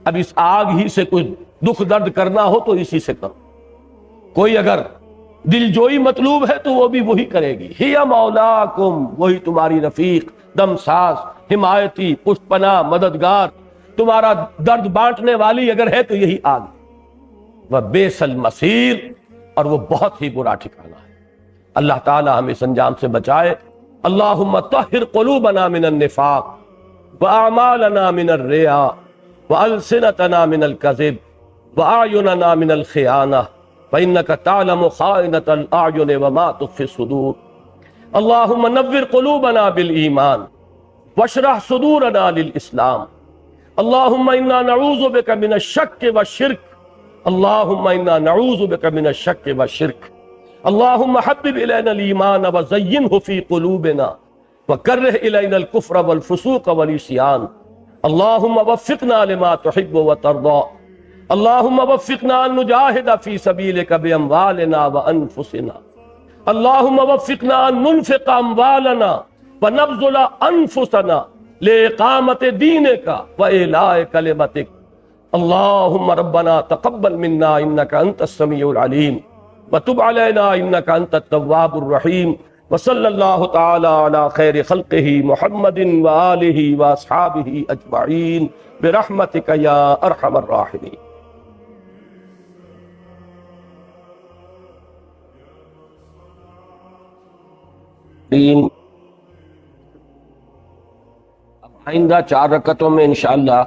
اب اس آگ ہی سے کوئی دکھ درد کرنا ہو تو اسی سے کرو. کوئی اگر دل جوئی مطلوب ہے تو وہ بھی وہی کرے گی. ہی مولاکم، وہی تمہاری رفیق، دم ساز، حمایتی، پشت پناہ، مددگار، تمہارا درد بانٹنے والی اگر ہے تو یہی آگ. وبئس المصیر، اور وہ بہت ہی برا ٹھکانہ ہے. اللہ تعالی ہمیں اس انجام سے بچائے. اللہم طہر قلوبنا من النفاق واعمالنا من الرياء والسنتنا من الكذب واعیننا من الخیانہ فإنك تعلم خائنة الأعین وما تخفی الصدور. اللہم نور قلوبنا بالایمان واشرح صدورنا للاسلام. اللہم انا نعوذ بک من الشک والشرک. اللہم انا نعوذ بک من الشک والشرک. اللہم حبب الینا الایمان وزینہ فی قلوبنا وکرہ الینا الکفر والفسوق والعصیان. اللہم وفقنا لما تحب وترضى. اللہم وفقنا ان نجاہد فی سبیلک باموالنا وانفسنا. اللہم وفقنا ان ننفق اموالنا ونبذل انفسنا لإقامت دینک وإعلاء کلمتک. اللہم ربنا تقبل منا انک انت السمیع العلیم وتب علینا انک انت التواب الرحیم. وصلی اللہ تعالی علی خیر خلقہ محمد وآلہ واصحابہ اجمعین برحمتک یا ارحم الراحمین. آئندہ 4 رکعتوں میں انشاءاللہ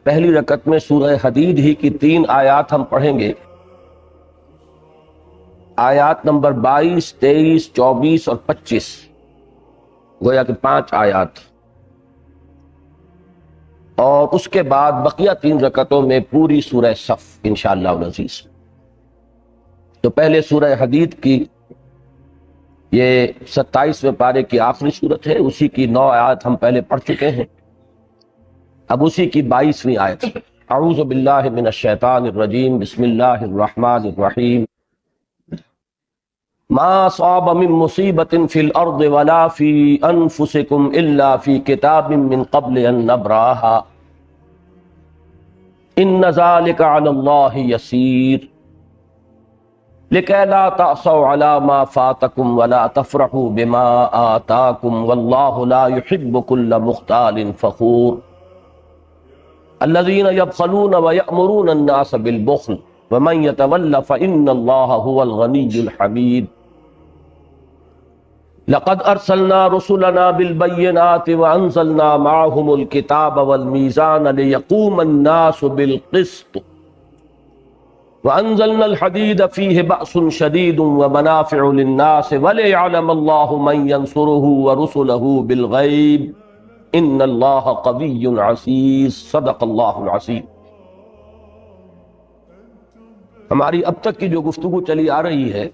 پہلی رکعت میں سورہ حدید ہی کی 3 آیات ہم پڑھیں گے. آیات نمبر 22، 23، 24 اور 25، گویا کہ 5 آیات. اور اس کے بعد بقیہ 3 رکعتوں میں پوری سورہ صف انشاءاللہ العزیز. تو پہلے سورہ حدید کی یہ 27ویں پارے کی آخری صورت ہے، اسی کی 9 آیات ہم پہلے پڑھ چکے ہیں. اب اسی کی 22ویں آیت. اعوذ باللہ من الشیطان الرجیم، بسم اللہ الرحمن الرحیم. ما صاب من مصیبت فی الارض ولا فی انفسکم الا فی کتاب من قبل ان نبراها ان ذلک علی اللہ یسیر لکی لا تعصوا علی ما فاتکم ولا تفرحوا بما آتاکم واللہ لا يحب كل مختال فخور الذین یبخلون ویأمرون الناس بالبخل ومن يتول فإن اللہ هو الغنی الحمید لقد ارسلنا رسلنا بالبينات وانزلنا معهم الكتاب والميزان ليقوم الناس بالقسط وانزلنا الحديد فيه بأس شديد ومنافع للناس وليعلم الله من ينصره ورسله بالغيب ان الله قوي عزيز صدق الله العظيم۔ ہماری اب تک کی جو گفتگو چلی آ رہی ہے،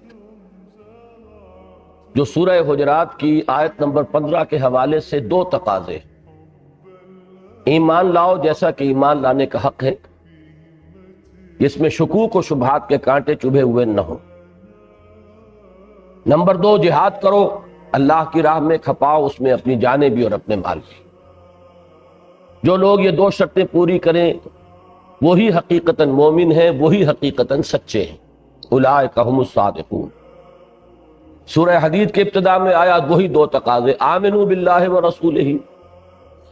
جو سورہ حجرات کی آیت نمبر 15 کے حوالے سے دو تقاضے، ایمان لاؤ جیسا کہ ایمان لانے کا حق ہے، جس میں شکوک و شبہات کے کانٹے چبھے ہوئے نہ ہوں۔ نمبر 2، جہاد کرو، اللہ کی راہ میں کھپاؤ اس میں اپنی جانیں بھی اور اپنے مال بھی۔ جو لوگ یہ دو شرطیں پوری کریں وہی حقیقتاً مومن ہیں، وہی حقیقتاً سچے ہیں۔ اولئک ھم الصادقون۔ سورہ حدید کے ابتدا میں آیا وہی دو تقاضے، آمنوا باللہ ورسولہ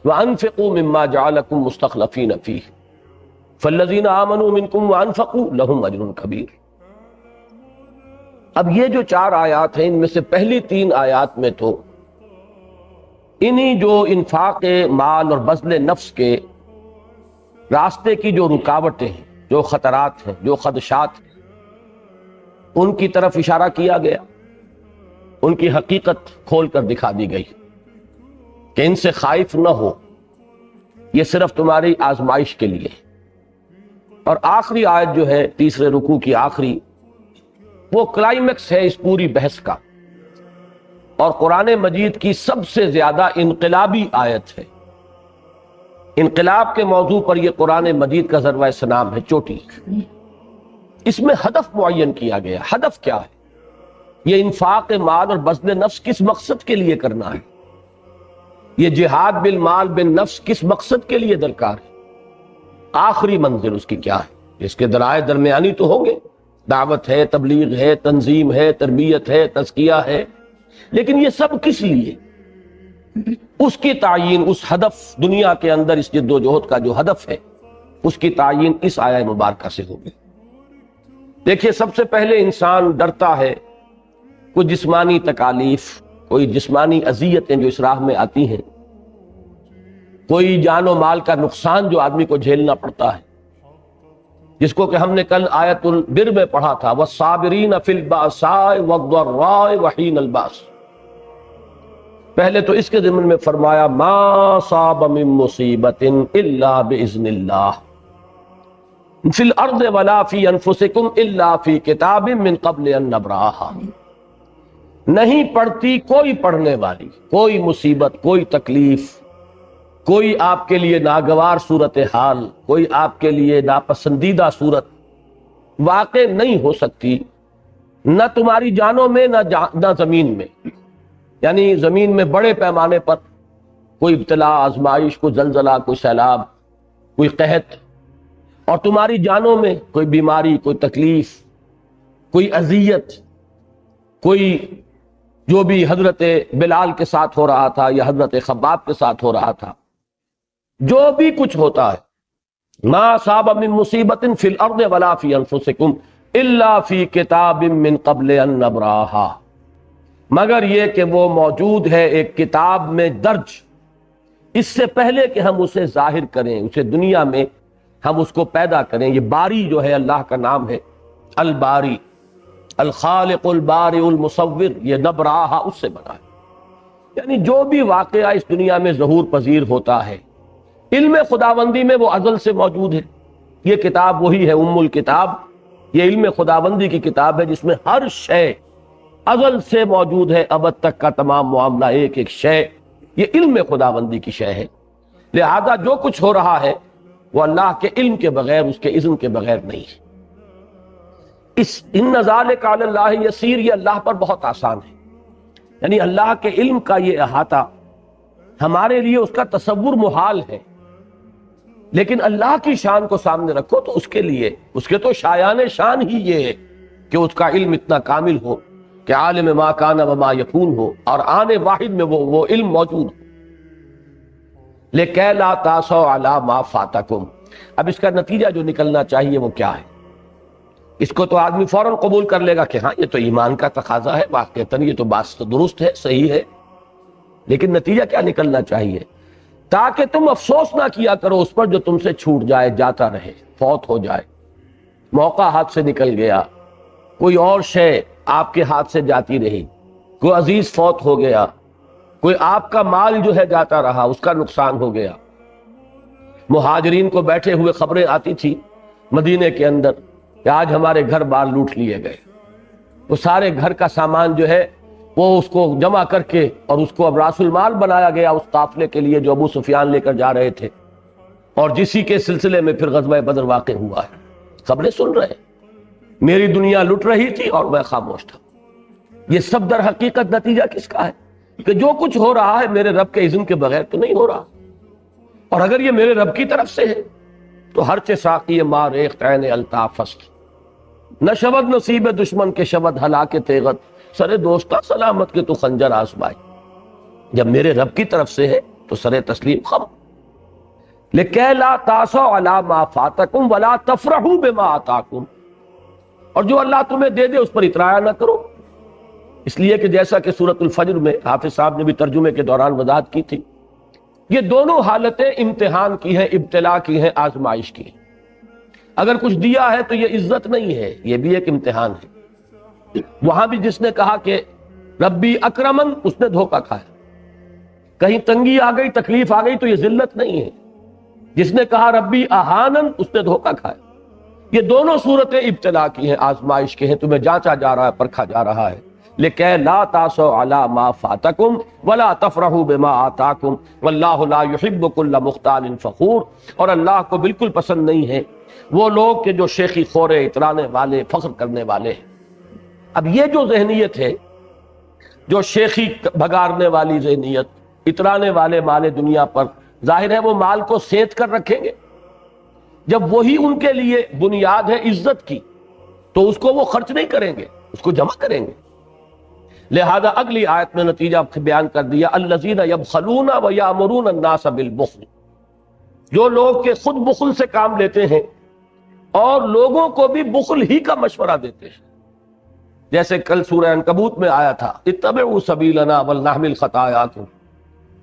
وانفقوا مما جعلکم مستخلفین فیہ فالذین آمنوا منکم وانفقوا لہم اجر کبیر۔ اب یہ جو 4 آیات ہیں، ان میں سے پہلی 3 آیات میں تو انہی جو انفاق مال اور بذل نفس کے راستے کی جو رکاوٹیں ہیں، جو خطرات ہیں، جو خدشات ہیں، ان کی طرف اشارہ کیا گیا، ان کی حقیقت کھول کر دکھا دی گئی کہ ان سے خائف نہ ہو، یہ صرف تمہاری آزمائش کے لیے۔ اور آخری آیت جو ہے تیسرے رکوع کی آخری، وہ کلائمیکس ہے اس پوری بحث کا، اور قرآن مجید کی سب سے زیادہ انقلابی آیت ہے۔ انقلاب کے موضوع پر یہ قرآن مجید کا ذروہ سنام ہے، چوٹی۔ اس میں ہدف معین کیا گیا۔ ہدف کیا ہے؟ یہ انفاق مال اور بذل نفس کس مقصد کے لیے کرنا ہے؟ یہ جہاد بالمال بالنفس کس مقصد کے لیے درکار ہے؟ آخری منزل اس کی کیا ہے؟ اس کے ذرائع درمیانی تو ہوں گے، دعوت ہے، تبلیغ ہے، تنظیم ہے، تربیت ہے، تزکیہ ہے، لیکن یہ سب کس لیے؟ اس کی تعیین، اس ہدف، دنیا کے اندر اس جد و جہد کا جو ہدف ہے، اس کی تعیین اس آیہ مبارکہ سے ہوگی۔ دیکھیے، سب سے پہلے انسان ڈرتا ہے کوئی جسمانی تکالیف، کوئی جسمانی اذیتیں جو اس راہ میں آتی ہیں، کوئی جان و مال کا نقصان جو آدمی کو جھیلنا پڑتا ہے، جس کو کہ ہم نے کل آیت البر میں پڑھا تھا، وَالصَّابِرِينَ فِي الْبَأْسَاءِ وَالضَّرَّاءِ وَحِينَ الْبَأْسِ۔ پہلے تو اس کے ضمن میں فرمایا مَا صَابَ مِن مُّصِيبَةٍ إِلَّا بِإِذْنِ اللَّهِ فِي الْأَرْضِ وَلَا فِي أَنفُسِكُمْ إِلَّا فِي كِتَابٍ مِّن قَبْلِ أَن نَّبْرَأَهَا۔ نہیں پڑتی کوئی پڑھنے والی، کوئی مصیبت، کوئی تکلیف، کوئی آپ کے لیے ناگوار صورتحال، کوئی آپ کے لیے ناپسندیدہ صورت واقع نہیں ہو سکتی، نہ تمہاری جانوں میں نہ زمین میں۔ یعنی زمین میں بڑے پیمانے پر کوئی ابتلا، آزمائش، کوئی زلزلہ، کوئی سیلاب، کوئی قحط، اور تمہاری جانوں میں کوئی بیماری، کوئی تکلیف، کوئی اذیت، کوئی جو بھی حضرت بلال کے ساتھ ہو رہا تھا یا حضرت خباب کے ساتھ ہو رہا تھا، جو بھی کچھ ہوتا ہے، ما صاب من مصیبت فی الارض ولا فی انفسکم الا فی کتاب من قبل ان نبراها، مگر یہ کہ وہ موجود ہے ایک کتاب میں درج، اس سے پہلے کہ ہم اسے ظاہر کریں، اسے دنیا میں ہم اس کو پیدا کریں۔ یہ باری جو ہے اللہ کا نام ہے، الباری، الخالق البارئ المصور، یہ نبراہا اس سے بنا ہے۔ یعنی جو بھی واقعہ اس دنیا میں ظہور پذیر ہوتا ہے، علم خداوندی میں وہ ازل سے موجود ہے۔ یہ کتاب وہی ہے ام الکتاب، یہ علم خداوندی کی کتاب ہے جس میں ہر شے ازل سے موجود ہے، ابد تک کا تمام معاملہ، ایک ایک شے یہ علم خداوندی کی شے ہے۔ لہذا جو کچھ ہو رہا ہے وہ اللہ کے علم کے بغیر، اس کے اذن کے بغیر نہیں ہے۔ ان ذالک علی اللہ یسیر، یہ اللہ پر بہت آسان ہے۔ یعنی اللہ کے علم کا یہ احاطہ ہمارے لیے اس کا تصور محال ہے۔ لیکن اللہ کی شان کو سامنے رکھو تو اس کے لیے اس کے تو شایان شان ہی یہ ہے کہ اس کا علم اتنا کامل ہو کہ عالم ما کان و ما یکون ہو اور آنے واحد میں وہ علم موجود ہو. لِكَيْ لَا تَأْسَوْا عَلَىٰ مَا فَاتَكُمْ. اب اس کا نتیجہ جو نکلنا چاہیے وہ کیا ہے؟ اس کو تو آدمی فوراً قبول کر لے گا کہ ہاں یہ تو ایمان کا تقاضا ہے، واقعتاً یہ تو بات درست ہے، صحیح ہے، لیکن نتیجہ کیا نکلنا چاہیے؟ تاکہ تم افسوس نہ کیا کرو اس پر جو تم سے چھوٹ جائے، جاتا رہے، فوت ہو جائے، موقع ہاتھ سے نکل گیا، کوئی اور شے آپ کے ہاتھ سے جاتی رہی، کوئی عزیز فوت ہو گیا، کوئی آپ کا مال جو ہے جاتا رہا، اس کا نقصان ہو گیا. مہاجرین کو بیٹھے ہوئے خبریں آتی تھی مدینے کے اندر کہ آج ہمارے گھر بار لوٹ لیے گئے. وہ سارے گھر کا سامان جو ہے وہ اس کو جمع کر کے اور اس کو اب راس المال بنایا گیا اس قافلے کے لیے جو ابو سفیان لے کر جا رہے تھے، اور جسی کے سلسلے میں پھر غزوہ بدر واقع ہوا ہے. خبریں سن رہے ہیں، میری دنیا لٹ رہی تھی اور میں خاموش تھا. یہ سب در حقیقت نتیجہ کس کا ہے؟ کہ جو کچھ ہو رہا ہے میرے رب کے اذن کے بغیر تو نہیں ہو رہا، اور اگر یہ میرے رب کی طرف سے ہے تو ہر چے ساقی ماں ریخت عین الطاف است، نہ شود نصیب دشمن کے شود ہلاک تیغت، سرے دوستا سلامت کے تو خنجر آزمائے. جب میرے رب کی طرف سے ہے تو سرے تسلیم خم. لِكَيْ لَا تَأْسَوْا عَلَىٰ مَا فَاتَكُمْ وَلَا تَفْرَحُوا بِمَا آتَاكُمْ. اور جو اللہ تمہیں دے دے اس پر اطراء نہ کرو، اس لیے کہ جیسا کہ سورۃ الفجر میں حافظ صاحب نے بھی ترجمے کے دوران وضاحت کی تھی، یہ دونوں حالتیں امتحان کی ہیں، ابتلا کی ہیں، آزمائش کی ہیں. اگر کچھ دیا ہے تو یہ عزت نہیں ہے، یہ بھی ایک امتحان ہے. وہاں بھی جس نے کہا کہ ربی اکرمن، اس نے دھوکہ کھایا. کہیں تنگی آ گئی، تکلیف آ گئی تو یہ ذلت نہیں ہے. جس نے کہا ربی اہانن، اس نے دھوکہ کھایا. یہ دونوں صورتیں ابتلا کی ہیں، آزمائش کی ہیں، تمہیں جانچا جا رہا ہے، پرکھا جا رہا ہے. لِكَيْ لَا تَأْسَوْا عَلَىٰ مَا فَاتَكُمْ وَلَا تَفْرَحُوا بِمَا آتَاكُمْ وَاللَّهُ لَا يُحِبُّ كُلَّ مُخْتَالٍ فَخُورٍ. اور اللہ کو بالکل پسند نہیں ہے وہ لوگ کہ جو شیخی خورے، اترانے والے، فخر کرنے والے ہیں. اب یہ جو ذہنیت ہے، جو شیخی بھگارنے والی ذہنیت، اترانے والے مال دنیا پر، ظاہر ہے وہ مال کو سینت کر رکھیں گے. جب وہی ان کے لیے بنیاد ہے عزت کی تو اس کو وہ خرچ نہیں کریں گے، اس کو جمع کریں گے. لہذا اگلی آیت میں نتیجہ بیان کر دیا، الذین یبخلون ویامرون الناس بالبخل. جو لوگ کہ خود بخل سے کام لیتے ہیں اور لوگوں کو بھی بخل ہی کا مشورہ دیتے ہیں. جیسے کل سورہ عنکبوت میں آیا تھا، اتبعوا سبیلنا ولنحمل خطایاکم.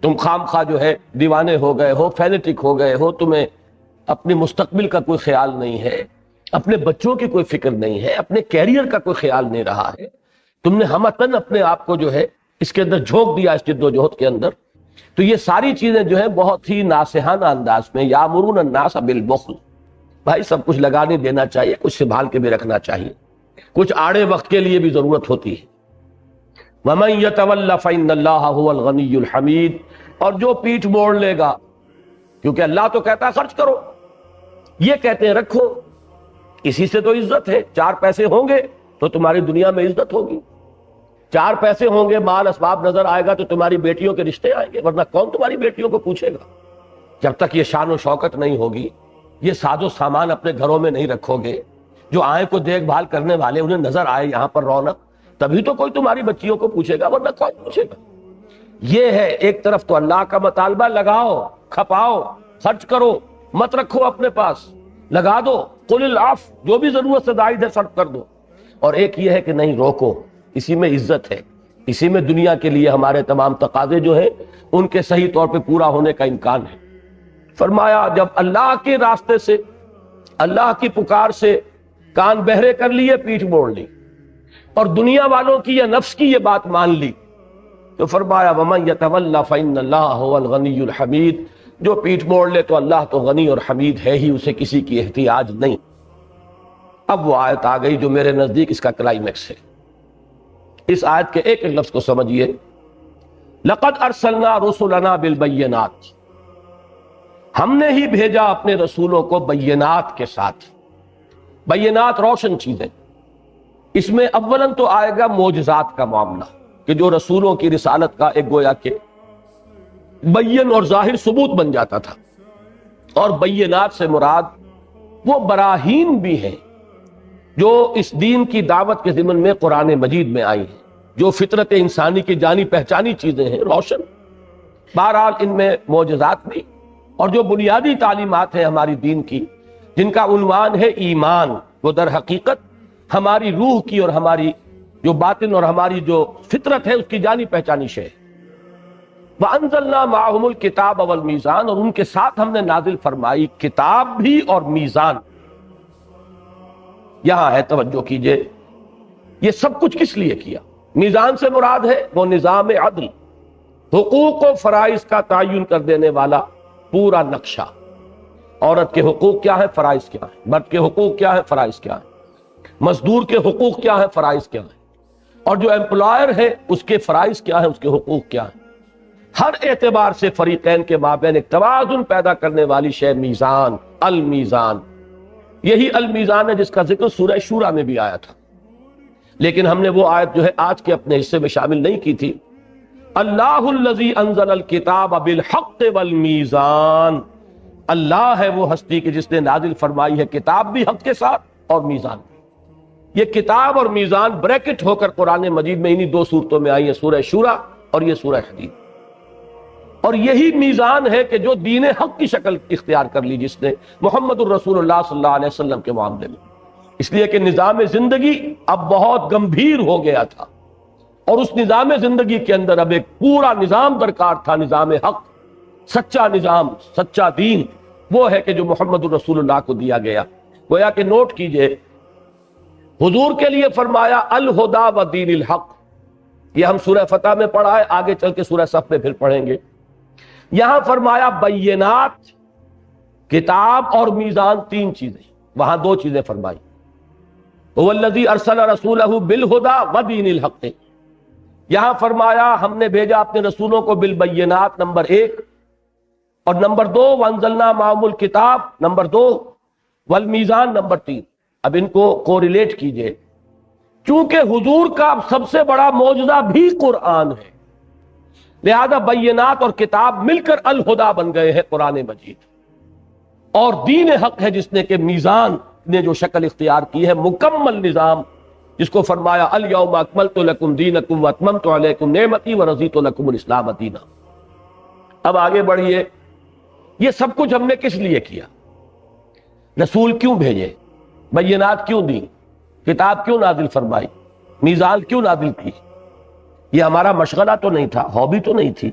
تم خام خواہ جو ہے دیوانے ہو گئے ہو، فینیٹک ہو گئے ہو، تمہیں اپنے مستقبل کا کوئی خیال نہیں ہے، اپنے بچوں کی کوئی فکر نہیں ہے، اپنے کیریئر کا کوئی خیال نہیں رہا ہے. تم نے ہمتن اپنے آپ کو جو ہے اس کے اندر جھونک دیا، اس جد و جہد کے اندر. تو یہ ساری چیزیں جو ہیں بہت ہی ناصحانہ انداز میں، یامرون الناس بالبخل. بھائی سب کچھ لگا نہیں دینا چاہیے، کچھ سنبھال کے بھی رکھنا چاہیے، کچھ آڑے وقت کے لیے بھی ضرورت ہوتی ہے. وَمَن يَتَوَلَّ فَإِنَّ اللَّهَ هُوَ الْغَنِيُّ الْحَمِيدُ. اور جو پیٹھ موڑ لے گا، کیونکہ اللہ تو کہتا ہے خرچ کرو، یہ کہتے ہیں رکھو. اسی سے تو عزت ہے. 4 پیسے ہوں گے تو تمہاری دنیا میں عزت ہوگی. 4 پیسے ہوں گے، مال اسباب نظر آئے گا تو تمہاری بیٹیوں کے رشتے آئیں گے، ورنہ کون تمہاری بیٹیوں کو پوچھے گا؟ جب تک یہ شان و شوکت نہیں ہوگی، یہ ساز و سامان اپنے گھروں میں نہیں رکھو گے، جو آئیں کو دیکھ بھال کرنے والے انہیں نظر آئے یہاں پر رونق، تبھی تو کوئی تمہاری بچیوں کو پوچھے گا، ورنہ کون پوچھے گا؟ یہ ہے ایک طرف تو اللہ کا مطالبہ، لگاؤ، کھپاؤ، خرچ کرو، مت رکھو اپنے پاس، لگا دو، قل العفو، جو بھی ضرورت سے زائد ہے صرف کر دو. اور ایک یہ ہے کہ نہیں، روکو، اسی میں عزت ہے، اسی میں دنیا کے لیے ہمارے تمام تقاضے جو ہیں ان کے صحیح طور پہ پورا ہونے کا امکان ہے. فرمایا جب اللہ کے راستے سے، اللہ کی پکار سے کان بہرے کر لیے، پیٹھ موڑ لی، اور دنیا والوں کی یا نفس کی یہ بات مان لی، تو فرمایا وَمَن يَتَوَلَّ فَإِنَّ اللَّهَ هُوَ الْغَنِيُّ الْحَمِيدُ. جو پیٹھ موڑ لے تو اللہ تو غنی اور حمید ہے ہی، اسے کسی کی احتیاج نہیں. اب وہ آیت آ گئی جو میرے نزدیک اس کا کلائمیکس ہے. اس آیت کے ایک لفظ کو سمجھیے، لَقَدْ أَرْسَلْنَا رُسُلَنَا بِالْبَيِّنَاتِ. ہم نے ہی بھیجا اپنے رسولوں کو بینات کے ساتھ. بینات روشن چیزیں. اس میں اولاً تو آئے گا معجزات کا معاملہ، کہ جو رسولوں کی رسالت کا ایک گویا کہ بین اور ظاہر ثبوت بن جاتا تھا. اور بینات سے مراد وہ براہین بھی ہیں جو اس دین کی دعوت کے ضمن میں قرآن مجید میں آئی ہیں، جو فطرت انسانی کی جانی پہچانی چیزیں ہیں، روشن۔ بہرحال ان میں معجزات بھی، اور جو بنیادی تعلیمات ہیں ہماری دین کی، جن کا عنوان ہے ایمان، وہ در حقیقت ہماری روح کی اور ہماری جو باطن اور ہماری جو فطرت ہے اس کی جانی پہچانی شے۔ وَأَنزَلْنَا مَعَهُمُ الْكِتَابَ وَالْمِيزَانَ، اور ان کے ساتھ ہم نے نازل فرمائی کتاب بھی اور میزان۔ یہاں ہے، توجہ کیجئے، یہ سب کچھ کس لیے کیا؟ میزان سے مراد ہے وہ نظام عدل، حقوق و فرائض کا تعین کر دینے والا پورا نقشہ۔ عورت کے حقوق کیا ہے، فرائض کیا ہے، مرد کے حقوق کیا ہے، فرائض کیا ہے، مزدور کے حقوق کیا ہے، فرائض کیا ہے، اور جو امپلائر ہے اس کے فرائض کیا ہے، اس کے حقوق کیا ہے۔ ہر اعتبار سے فریقین کے مابین ایک توازن پیدا کرنے والی شے میزان، المیزان۔ یہی المیزان ہے جس کا ذکر سورہ شورى میں بھی آیا تھا، لیکن ہم نے وہ آیت جو ہے آج کے اپنے حصے میں شامل نہیں کی تھی۔ اللہ الذی انزل الکتاب بالحق والمیزان، اللہ ہے وہ ہستی کہ جس نے نازل فرمائی ہے کتاب بھی حق کے ساتھ اور میزان بھی۔ یہ کتاب اور میزان بریکٹ ہو کر قرآن مجید میں انہی دو صورتوں میں آئی ہیں، سورہ شورى اور یہ سورہ حدید۔ اور یہی میزان ہے کہ جو دین حق کی شکل اختیار کر لی جس نے محمد الرسول اللہ صلی اللہ علیہ وسلم کے معاملے میں، اس لیے کہ نظام زندگی اب بہت گمبھیر ہو گیا تھا، اور اس نظام زندگی کے اندر اب ایک پورا نظام درکار تھا، نظام حق، سچا نظام، سچا دین، وہ ہے کہ جو محمد الرسول اللہ کو دیا گیا۔ گویا کہ نوٹ کیجئے، حضور کے لیے فرمایا الہدی و دین الحق، یہ ہم سورہ فتح میں پڑھا ہے، آگے چل کے سورہ صف میں پھر پڑھیں گے۔ یہاں فرمایا بینات، کتاب اور میزان، تین چیزیں، وہاں دو چیزیں فرمائی۔ هو الذی ارسل رسولہ بالہدی و دین الحق، یہاں فرمایا ہم نے بھیجا اپنے رسولوں کو بالبینات، نمبر ایک، اور نمبر دو وانزلنا معہم الکتاب، نمبر دو، والمیزان، نمبر تین۔ اب ان کو کوریلیٹ کیجئے، چونکہ حضور کا سب سے بڑا معجزہ بھی قرآن ہے، لہذا بینات اور کتاب مل کر الہدی بن گئے ہیں قرآن مجید، اور دین حق ہے جس نے کہ میزان نے جو شکل اختیار کی ہے، مکمل نظام، جس کو فرمایا الیوم اکملت لکم دینکم واتممت علیکم نعمتی ورضیت لکم الاسلام دینا۔ اب آگے بڑھیے، یہ سب کچھ ہم نے کس لیے کیا؟ رسول کیوں بھیجے؟ بینات کیوں دی؟ کتاب کیوں نازل فرمائی؟ میزان کیوں نازل کی؟ یہ ہمارا مشغلہ تو نہیں تھا، ہابی تو نہیں تھی،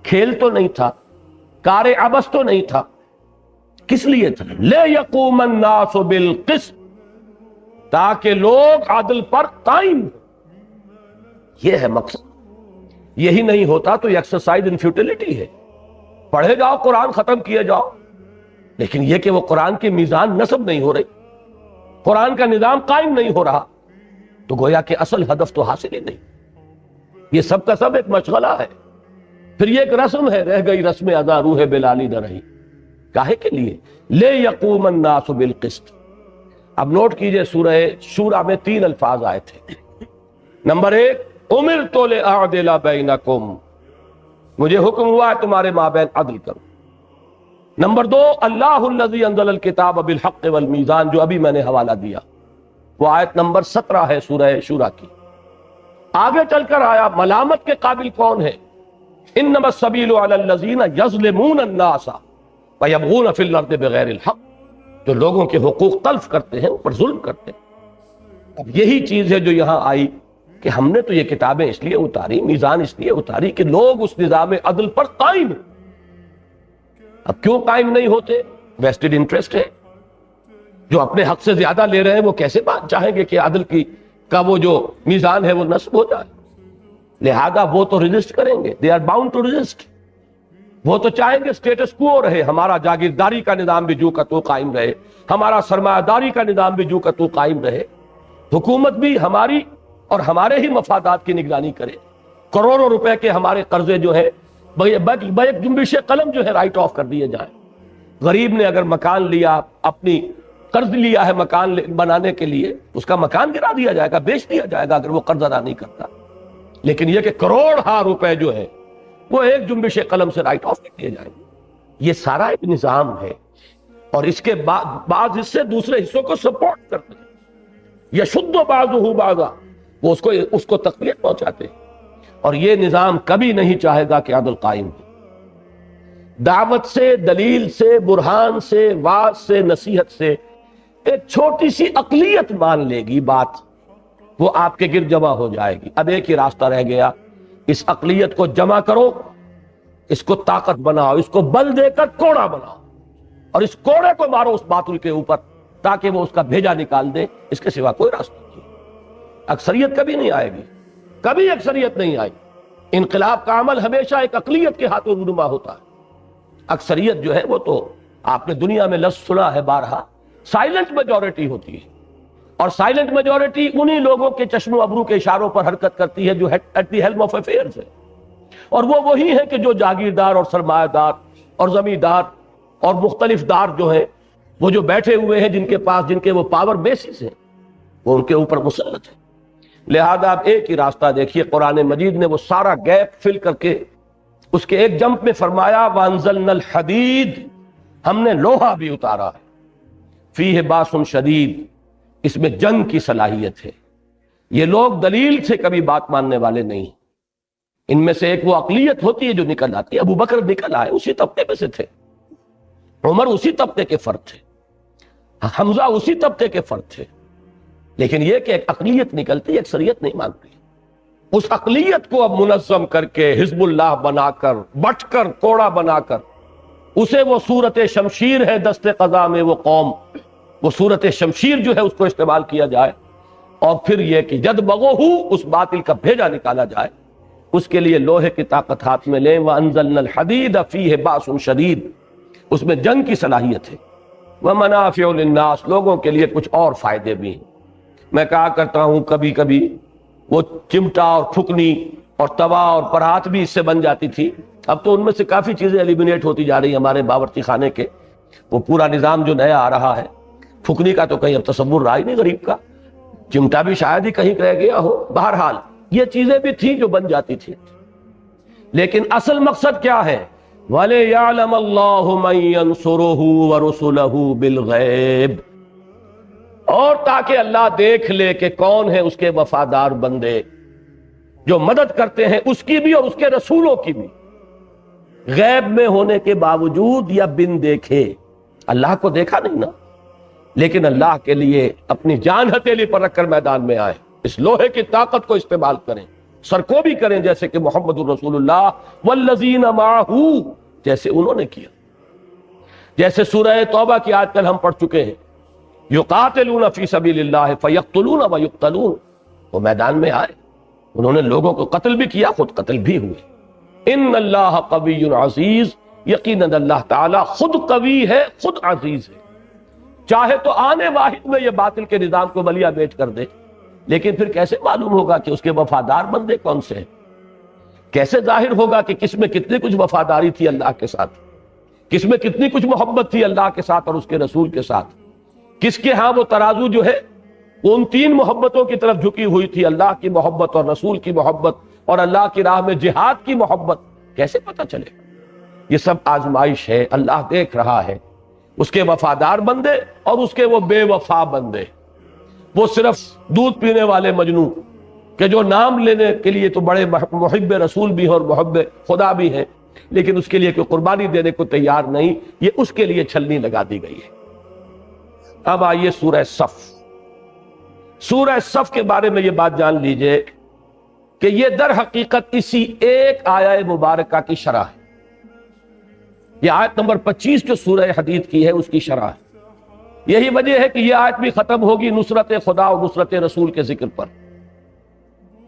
کھیل تو نہیں تھا، کار عبث تو نہیں تھا، کس لیے تھا؟ لِیَقُومَ النَّاسُ بِالْقِسْطِ، تاکہ لوگ عدل پر قائم ہوں، یہ ہے مقصد۔ یہی نہیں ہوتا تو یہ ایکسرسائز ان فیوٹیلٹی ہے، پڑھے جاؤ قرآن، ختم کیے جاؤ، لیکن یہ کہ وہ قرآن کی میزان نصب نہیں ہو رہی، قرآن کا نظام قائم نہیں ہو رہا، تو گویا کہ اصل ہدف تو حاصل ہی نہیں۔ یہ سب کا سب ایک مشغلہ ہے، پھر یہ ایک رسم ہے، رہ گئی رسم ادا روح بلالی نہ رہی، کاہے کے لیے؟ لِیَقُومَ النَّاسُ بِالْقِسْطِ۔ اب نوٹ کیجئے، سورہ شورى میں تین الفاظ آئے تھے۔ نمبر ایک، اُمِرْتُ لِأَعْدِلَ بَيْنَكُمْ، مجھے حکم ہوا ہے تمہارے مابین عدل کرو۔ نمبر دو، اللہ الذی انزل الکتاب بالحق والمیزان، جو ابھی میں نے حوالہ دیا، وہ آیت نمبر 17 ہے سورہ شورى کی۔ آگے چل کر آیا ملامت کے قابل کون ہے؟ انما السبیل علی الذین یظلمون الناس ویبغون فی الارض بغیر الحق، جو لوگوں کے حقوق تلف کرتے ہیں، اوپر ظلم کرتے ہیں۔ اب یہی چیز ہے جو یہاں آئی کہ ہم نے تو یہ کتابیں اس لیے اتاری، میزان اس لیے اتاری کہ لوگ اس نظام عدل پر قائم ہیں۔ اب کیوں قائم نہیں ہوتے؟ ویسٹڈ انٹرسٹ ہے، جو اپنے حق سے زیادہ لے رہے ہیں وہ کیسے بات چاہیں گے کہ عدل کا وہ جو میزان ہے وہ نصب ہو جائے، لہذا وہ تو ریزسٹ کریں گے، they are bound to resist۔ وہ تو چاہیں گے سٹیٹس کو رہے، ہمارا جاگیرداری کا نظام بھی جو کا تو قائم رہے، ہمارا سرمایہ داری کا نظام بھی جو کا تو قائم رہے، حکومت بھی ہماری اور ہمارے ہی مفادات کی نگرانی کرے، کروڑوں روپے کے ہمارے قرضے جو ہے بیک جنبش قلم جو ہے رائٹ آف کر دیے جائیں۔ غریب نے اگر مکان لیا، اپنی قرض لیا ہے مکان بنانے کے لیے، اس کا مکان گرا دیا جائے گا، بیچ دیا جائے گا اگر وہ قرض ادا نہیں کرتا۔ لیکن یہ کہ کروڑ ہا روپے جو ہے وہ ایک جنبش قلم سے رائٹ آف کر دیے جائیں گے۔ یہ سارا ایک نظام ہے، اور اس کے بعض حصے دوسرے حصوں کو سپورٹ کرتے ہیں، یشد بعضہ بعضا، وہ اس کو تقویت پہنچاتے ہیں، اور یہ نظام کبھی نہیں چاہے گا کہ عدل قائم ہو۔ دعوت سے، دلیل سے، برہان سے، واعظ سے، نصیحت سے ایک چھوٹی سی اقلیت مان لے گی بات، وہ آپ کے گرد جمع ہو جائے گی۔ اب ایک ہی راستہ رہ گیا، اس اقلیت کو جمع کرو، اس کو طاقت بناؤ، اس کو بل دے کر کوڑا بناؤ، اور اس کوڑے کو مارو اس باطل کے اوپر تاکہ وہ اس کا بھیجا نکال دے۔ اس کے سوا کوئی راستہ نہیں۔ اکثریت کبھی نہیں آئے گی، کبھی اکثریت نہیں آئی۔ انقلاب کا عمل ہمیشہ ایک اقلیت کے ہاتھوں رونما ہوتا ہے۔ اکثریت جو ہے وہ تو آپ نے دنیا میں لفظ سنا ہے بارہا، سائلنٹ میجورٹی ہوتی ہے، اور سائلنٹ میجورٹی انہی لوگوں کے چشم و ابرو کے اشاروں پر حرکت کرتی ہے جو at the helm of affairs ہے، اور وہ وہی ہے کہ جو جاگیردار اور سرمایہ دار اور زمیندار اور مختلف دار جو ہیں، وہ جو بیٹھے ہوئے ہیں، جن کے پاس جن کے وہ پاور بیسز ہیں، وہ ان کے اوپر مسلط ہے۔ لہذا آپ ایک ہی راستہ دیکھیے، قرآن مجید نے وہ سارا گیپ فل کر کے اس کے ایک جمپ میں فرمایا وَأَنزَلْنَا الْحَدِيدَ، ہم نے لوہا بھی اتارا ہے، فِيهِ بَأْسٌ شَدِيدٌ، اس میں جنگ کی صلاحیت ہے۔ یہ لوگ دلیل سے کبھی بات ماننے والے نہیں، ان میں سے ایک وہ اقلیت ہوتی ہے جو نکل آتی ہے۔ ابو بکر نکل آئے، اسی طبقے میں سے تھے، عمر اسی طبقے کے فرد تھے، حمزہ اسی طبقے کے فرد تھے، لیکن یہ کہ ایک اقلیت نکلتی، اکثریت نہیں مانتی۔ اس اقلیت کو اب منظم کر کے حزب اللہ بنا کر، بٹ کر، کوڑا بنا کر، اسے وہ صورت شمشیر ہے دست قضا میں وہ قوم، وہ صورت شمشیر جو ہے اس کو استعمال کیا جائے، اور پھر یہ کہ جد بغو اس باطل کا بھیجا نکالا جائے۔ اس کے لیے لوہے کی طاقت ہاتھ میں لیں، وَأَنزَلْنَا الْحَدِيدَ فِيهِ بَأْسٌ شَدِيدٌ، اس میں جنگ کی صلاحیت ہے، وَمَنَافِعُ لِلنَّاسِ، لوگوں کے لیے کچھ اور فائدے بھی ہیں۔ میں کہا کرتا ہوں کبھی کبھی وہ چمٹا اور پھکنی اور توا اور پرات بھی اس سے بن جاتی تھی، اب تو ان میں سے کافی چیزیں ایلیمینیٹ ہوتی جا رہی ہیں ہمارے باورچی خانے کے، وہ پورا نظام جو نیا آ رہا ہے، پھکنی کا تو کہیں اب تصور رہا ہی نہیں غریب کا، چمٹا بھی شاید ہی کہیں رہ گیا ہو۔ بہرحال یہ چیزیں بھی تھیں جو بن جاتی تھی، لیکن اصل مقصد کیا ہے؟ وَلِيَعْلَمَ اللَّهُ مَن يَنصُرُهُ وَرُسُلَهُ بِالْغَيْبِ، اور تاکہ اللہ دیکھ لے کہ کون ہے اس کے وفادار بندے جو مدد کرتے ہیں اس کی بھی اور اس کے رسولوں کی بھی، غیب میں ہونے کے باوجود یا بن دیکھے۔ اللہ کو دیکھا نہیں نا، لیکن اللہ کے لیے اپنی جان ہتھیلی پر رکھ کر میدان میں آئے، اس لوہے کی طاقت کو استعمال کریں، سرکوبی کریں، جیسے کہ محمد الرسول اللہ والذین معہ، جیسے انہوں نے کیا، جیسے سورہ توبہ کی آیت کل ہم پڑھ چکے ہیں، یقاتلون فی سبیل اللہ فیقتلون ویقتلون، وہ میدان میں آئے، انہوں نے لوگوں کو قتل بھی کیا، خود قتل بھی ہوئے۔ ان اللہ قوی عزیز، یقیناً اللہ تعالی خود قوی ہے، خود عزیز ہے، چاہے تو آنے واحد میں یہ باطل کے نظام کو بلیا بیچ کر دے، لیکن پھر کیسے معلوم ہوگا کہ اس کے وفادار بندے کون سے ہیں؟ کیسے ظاہر ہوگا کہ کس میں کتنی کچھ وفاداری تھی اللہ کے ساتھ، کس میں کتنی کچھ محبت تھی اللہ کے ساتھ اور اس کے رسول کے ساتھ، کس کے ہاں وہ ترازو جو ہے وہ ان تین محبتوں کی طرف جھکی ہوئی تھی، اللہ کی محبت اور رسول کی محبت اور اللہ کی راہ میں جہاد کی محبت، کیسے پتہ چلے؟ یہ سب آزمائش ہے، اللہ دیکھ رہا ہے اس کے وفادار بندے اور اس کے وہ بے وفا بندے، وہ صرف دودھ پینے والے مجنو کہ جو نام لینے کے لیے تو بڑے محب رسول بھی ہیں اور محب خدا بھی ہیں، لیکن اس کے لیے کوئی قربانی دینے کو تیار نہیں، یہ اس کے لیے چھلنی لگا دی گئی ہے۔ اب آئیے سورہ صف، سورہ صف کے بارے میں یہ بات جان لیجئے کہ یہ در حقیقت اسی ایک آیہ مبارکہ کی شرح ہے، یہ آیت نمبر 25 جو سورہ حدید کی ہے اس کی شرح ہے۔ یہی وجہ ہے کہ یہ آیت بھی ختم ہوگی نصرت خدا اور نصرت رسول کے ذکر پر۔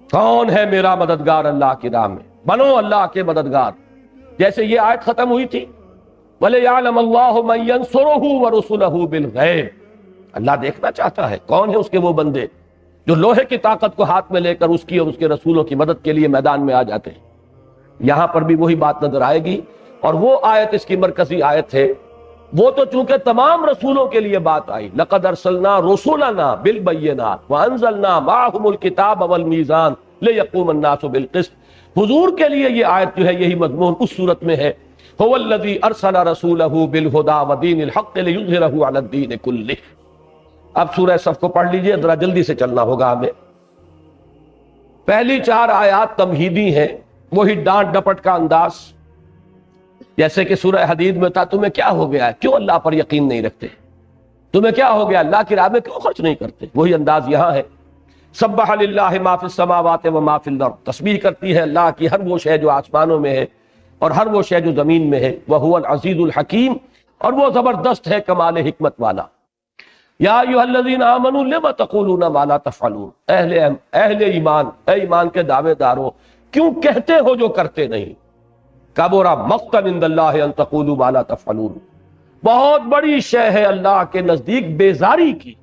کون ہے میرا مددگار اللہ کی راہ میں، بنو اللہ کے مددگار، جیسے یہ آیت ختم ہوئی تھی وَلِيَعْلَمَ اللَّهُ مَن يَنصُرُهُ وَرُسُلَهُ بِالْغَيْبِ، اللہ دیکھنا چاہتا ہے کون ہے اس کے وہ بندے جو لوہے کی طاقت کو ہاتھ میں لے کر اس کی اور اس کے رسولوں کی مدد کے لیے میدان میں آ جاتے ہیں۔ یہاں پر بھی وہی بات نظر آئے گی، اور وہ آیت اس کی مرکزی آیت ہے، وہ تو چونکہ تمام رسولوں کے لیے بات آئی، لَقَدْ أَرْسَلْنَا رُسُلَنَا بِالْبَيِّنَاتِ وَأَنزَلْنَا مَعَهُمُ الْكِتَابَ وَالْمِيزَانَ لِيَقُومَ النَّاسُ بِالْقِسْطِ، حضور کے لیے یہ آیت جو ہے یہی مضمون اس صورت میں ہے هو الذی ارسل رسولہ بالہدی ودین الحق لیظہرہ علی الدین کلہ۔ اب سورہ صف کو پڑھ لیجئے، ذرا جلدی سے چلنا ہوگا ہمیں۔ پہلی 4 آیات تمہیدی ہیں، وہی ڈانٹ ڈپٹ کا انداز، جیسے کہ سورہ حدید میں تھا تمہیں کیا ہو گیا ہے، کیوں اللہ پر یقین نہیں رکھتے، تمہیں کیا ہو گیا، اللہ کی راہ میں کیوں خرچ نہیں کرتے، وہی انداز یہاں ہے۔ سبح للہ ما فی السماوات و ما فی الارض، تسبیح کرتی ہے اللہ کی ہر وہ شے جو آسمانوں میں ہے اور ہر وہ شے جو زمین میں ہے، وہو العزیز الحکیم، اور وہ زبردست ہے کمال حکمت والا۔ یا ایھا الذین آمنوا لم تقولون ما لا تفعلون، اہل ایمان، اے ایمان کے دعوے دارو، کیوں کہتے ہو جو کرتے نہیں۔ کبر مقتا عند اللہ ان تقولوا ما لا تفعلون، بہت بڑی شے ہے اللہ کے نزدیک بیزاری کی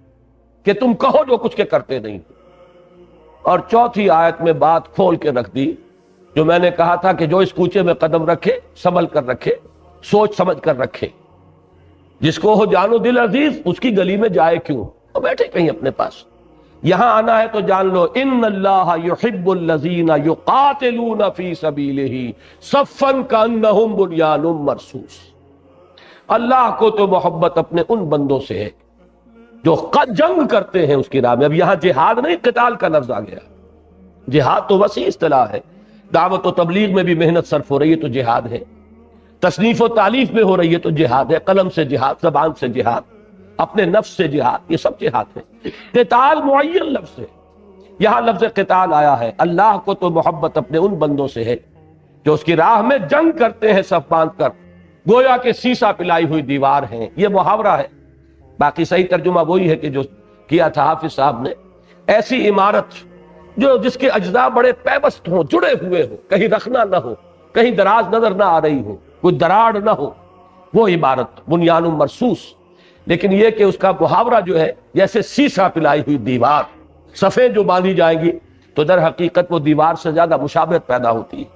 کہ تم کہو جو کچھ کے کرتے نہیں۔ اور چوتھی آیت میں بات کھول کے رکھ دی، جو میں نے کہا تھا کہ جو اس کوچے میں قدم رکھے سنبھل کر رکھے، سوچ سمجھ کر رکھے، جس کو ہو جانو دل عزیز اس کی گلی میں جائے کیوں، اور بیٹھے کہیں اپنے پاس، یہاں آنا ہے تو جان لو ان اللہ یحب الذین یقاتلون فی سبیلہ صفا کانہم بنیان مرصوص۔ اللہ کو تو محبت اپنے ان بندوں سے ہے جو جنگ کرتے ہیں اس کی راہ میں۔ اب یہاں جہاد نہیں، قتال کا لفظ آ گیا۔ جہاد تو وسیع اصطلاح ہے، دعوت و تبلیغ میں بھی محنت صرف ہو رہی ہے تو جہاد ہے، تصنیف و تالیف میں ہو رہی ہے تو جہاد ہے، قلم سے جہاد، زبان سے جہاد، اپنے نفس سے جہاد، یہ سب جہاد ہے۔ قتال معین لفظ ہے، یہاں لفظ قتال آیا ہے۔ اللہ کو تو محبت اپنے ان بندوں سے ہے جو اس کی راہ میں جنگ کرتے ہیں صف باندھ کر، گویا کہ سیسا پلائی ہوئی دیوار ہیں، یہ محاورہ ہے۔ باقی صحیح ترجمہ وہی ہے کہ جو کیا تھا حافظ صاحب نے، ایسی عمارت جو جس کے اجزاء بڑے پیوست ہوں، جڑے ہوئے ہوں، کہیں رخنا نہ ہو، کہیں دراز نظر نہ آ رہی ہو، کوئی دراڑ نہ ہو، وہ عمارت بنیان مرصوص۔ لیکن یہ کہ اس کا محاورہ جو ہے جیسے سیسا پلائی ہوئی دیوار، صفیں جو باندھی جائیں گی تو در حقیقت وہ دیوار سے زیادہ مشابہت پیدا ہوتی ہے۔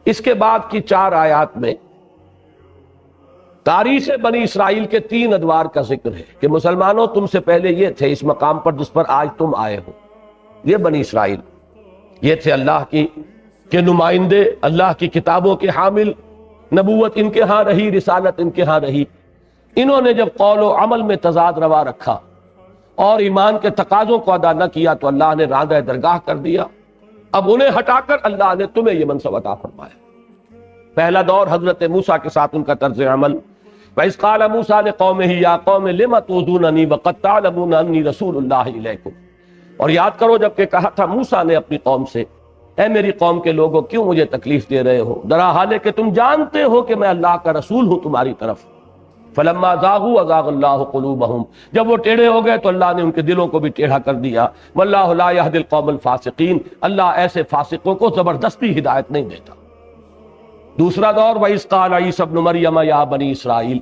اس کے بعد کی 4 آیات میں تاریخ بنی اسرائیل کے 3 ادوار کا ذکر ہے کہ مسلمانوں تم سے پہلے یہ تھے اس مقام پر جس پر آج تم آئے ہو۔ یہ بنی اسرائیل، یہ تھے اللہ کے نمائندے، اللہ کی کتابوں کے حامل، نبوت ان کے ہاں رہی، رسالت ان کے ہاں رہی۔ انہوں نے جب قول و عمل میں تضاد روا رکھا اور ایمان کے تقاضوں کو ادا نہ کیا تو اللہ نے راندہ درگاہ کر دیا۔ اب انہیں ہٹا کر اللہ نے تمہیں یہ منصب عطا فرمایا۔ پہلا دور حضرت موسیٰ کے ساتھ ان کا طرز عمل، وَإِذْ قَالَ مُوسَىٰ لِقَوْمِهِ يَا قَوْمِ لِمَ تُؤْذُونَنِي وَقَدْ تَعْلَمُونَ أَنِّي رَسُولُ اللَّهِ إِلَيْكُمْ۔ اور یاد کرو جب کہ کہا تھا موسیٰ نے اپنی قوم سے، اے میری قوم کے لوگوں کیوں مجھے تکلیف دے رہے ہو، درا حال ہے کہ تم جانتے ہو کہ میں اللہ کا رسول ہوں تمہاری طرف۔ فَلَمَّا زَاغُوا أَزَاغَ اللَّهُ قُلُوبَهُمْ، جب وہ ٹیڑھے ہو گئے تو اللہ نے ان کے دلوں کو بھی ٹیڑھا کر دیا۔ وَاللَّهُ لَا يَهْدِي الْقَوْمَ الْفَاسِقِينَ، اللہ ایسے فاسقوں کو زبردستی ہدایت نہیں دیتا۔ دوسرا دور وَإِذْ قَالَ عِيسَى ابْنُ مَرْيَمَ يَا بَنِي إِسْرَائِيل،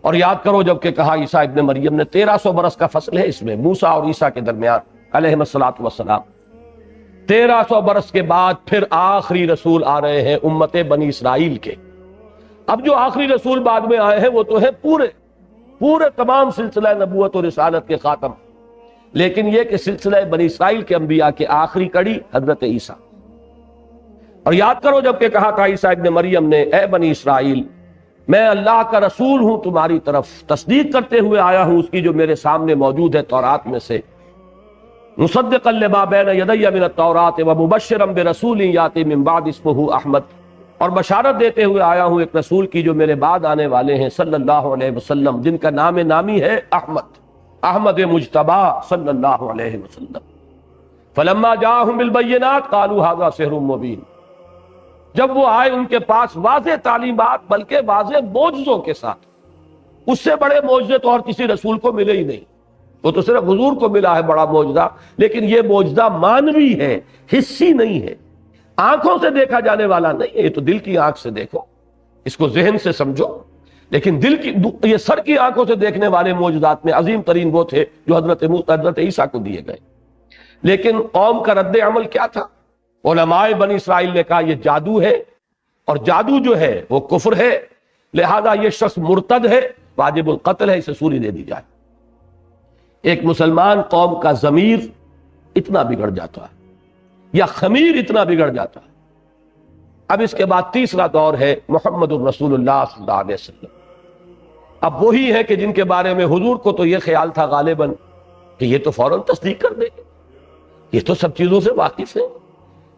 اور یاد کرو جب کہ کہا عیسیٰ ابن مریم نے، 1300 برس کا فصل ہے اس میں موسیٰ اور عیسیٰ کے درمیان علیہ الصلوۃ والسلام۔ 1300 برس کے بعد پھر آخری رسول آ رہے ہیں امت بنی اسرائیل کے۔ اب جو آخری رسول بعد میں آئے ہیں وہ تو ہے پورے تمام سلسلہ نبوت و رسالت کے خاتم، لیکن یہ کہ سلسلہ بنی اسرائیل کے انبیاء کے آخری کڑی حضرت عیسیٰ۔ اور یاد کرو جب کہ کہا تھا عیسیٰ ابن مریم نے، اے بنی اسرائیل میں اللہ کا رسول ہوں تمہاری طرف، تصدیق کرتے ہوئے آیا ہوں اس کی جو میرے سامنے موجود ہے تورات میں سے، مصدقا لما بین یدی من التوراۃ ومبشرا برسول یاتی من بعد اسمہ احمد، اور بشارت دیتے ہوئے آیا ہوں ایک رسول کی جو میرے بعد آنے والے ہیں صلی اللہ علیہ وسلم، جن کا نام نامی ہے احمد مجتبی صلی اللہ علیہ وسلم۔ فلما جاءہم بالبینات قالوا ھذا سحر مبین، جب وہ آئے ان کے پاس واضح تعلیمات بلکہ واضح معجزوں کے ساتھ، اس سے بڑے معجزے تو اور کسی رسول کو ملے ہی نہیں، وہ تو صرف حضور کو ملا ہے بڑا معجزہ، لیکن یہ معجزہ مانوی ہے، حسی نہیں ہے، آنکھوں سے دیکھا جانے والا نہیں ہے، یہ تو دل کی آنکھ سے دیکھو، اس کو ذہن سے سمجھو، لیکن دل کی یہ سر کی آنکھوں سے دیکھنے والے معجزات میں عظیم ترین وہ تھے جو حضرت عیسیٰ کو دیے گئے۔ لیکن قوم کا رد عمل کیا تھا؟ علماء بنی اسرائیل نے کہا یہ جادو ہے، اور جادو جو ہے وہ کفر ہے، لہذا یہ شخص مرتد ہے، واجب القتل ہے، اسے سولی دے دی جائے۔ ایک مسلمان قوم کا ضمیر اتنا بگڑ جاتا ہے، یا خمیر اتنا بگڑ جاتا ہے اب اس کے بعد تیسرا دور ہے محمد الرسول اللہ صلی اللہ علیہ وسلم. اب وہی ہے کہ جن کے بارے میں حضور کو تو یہ خیال تھا غالباً کہ یہ تو فوراً تصدیق کر دیں گے، یہ تو سب چیزوں سے واقف ہیں،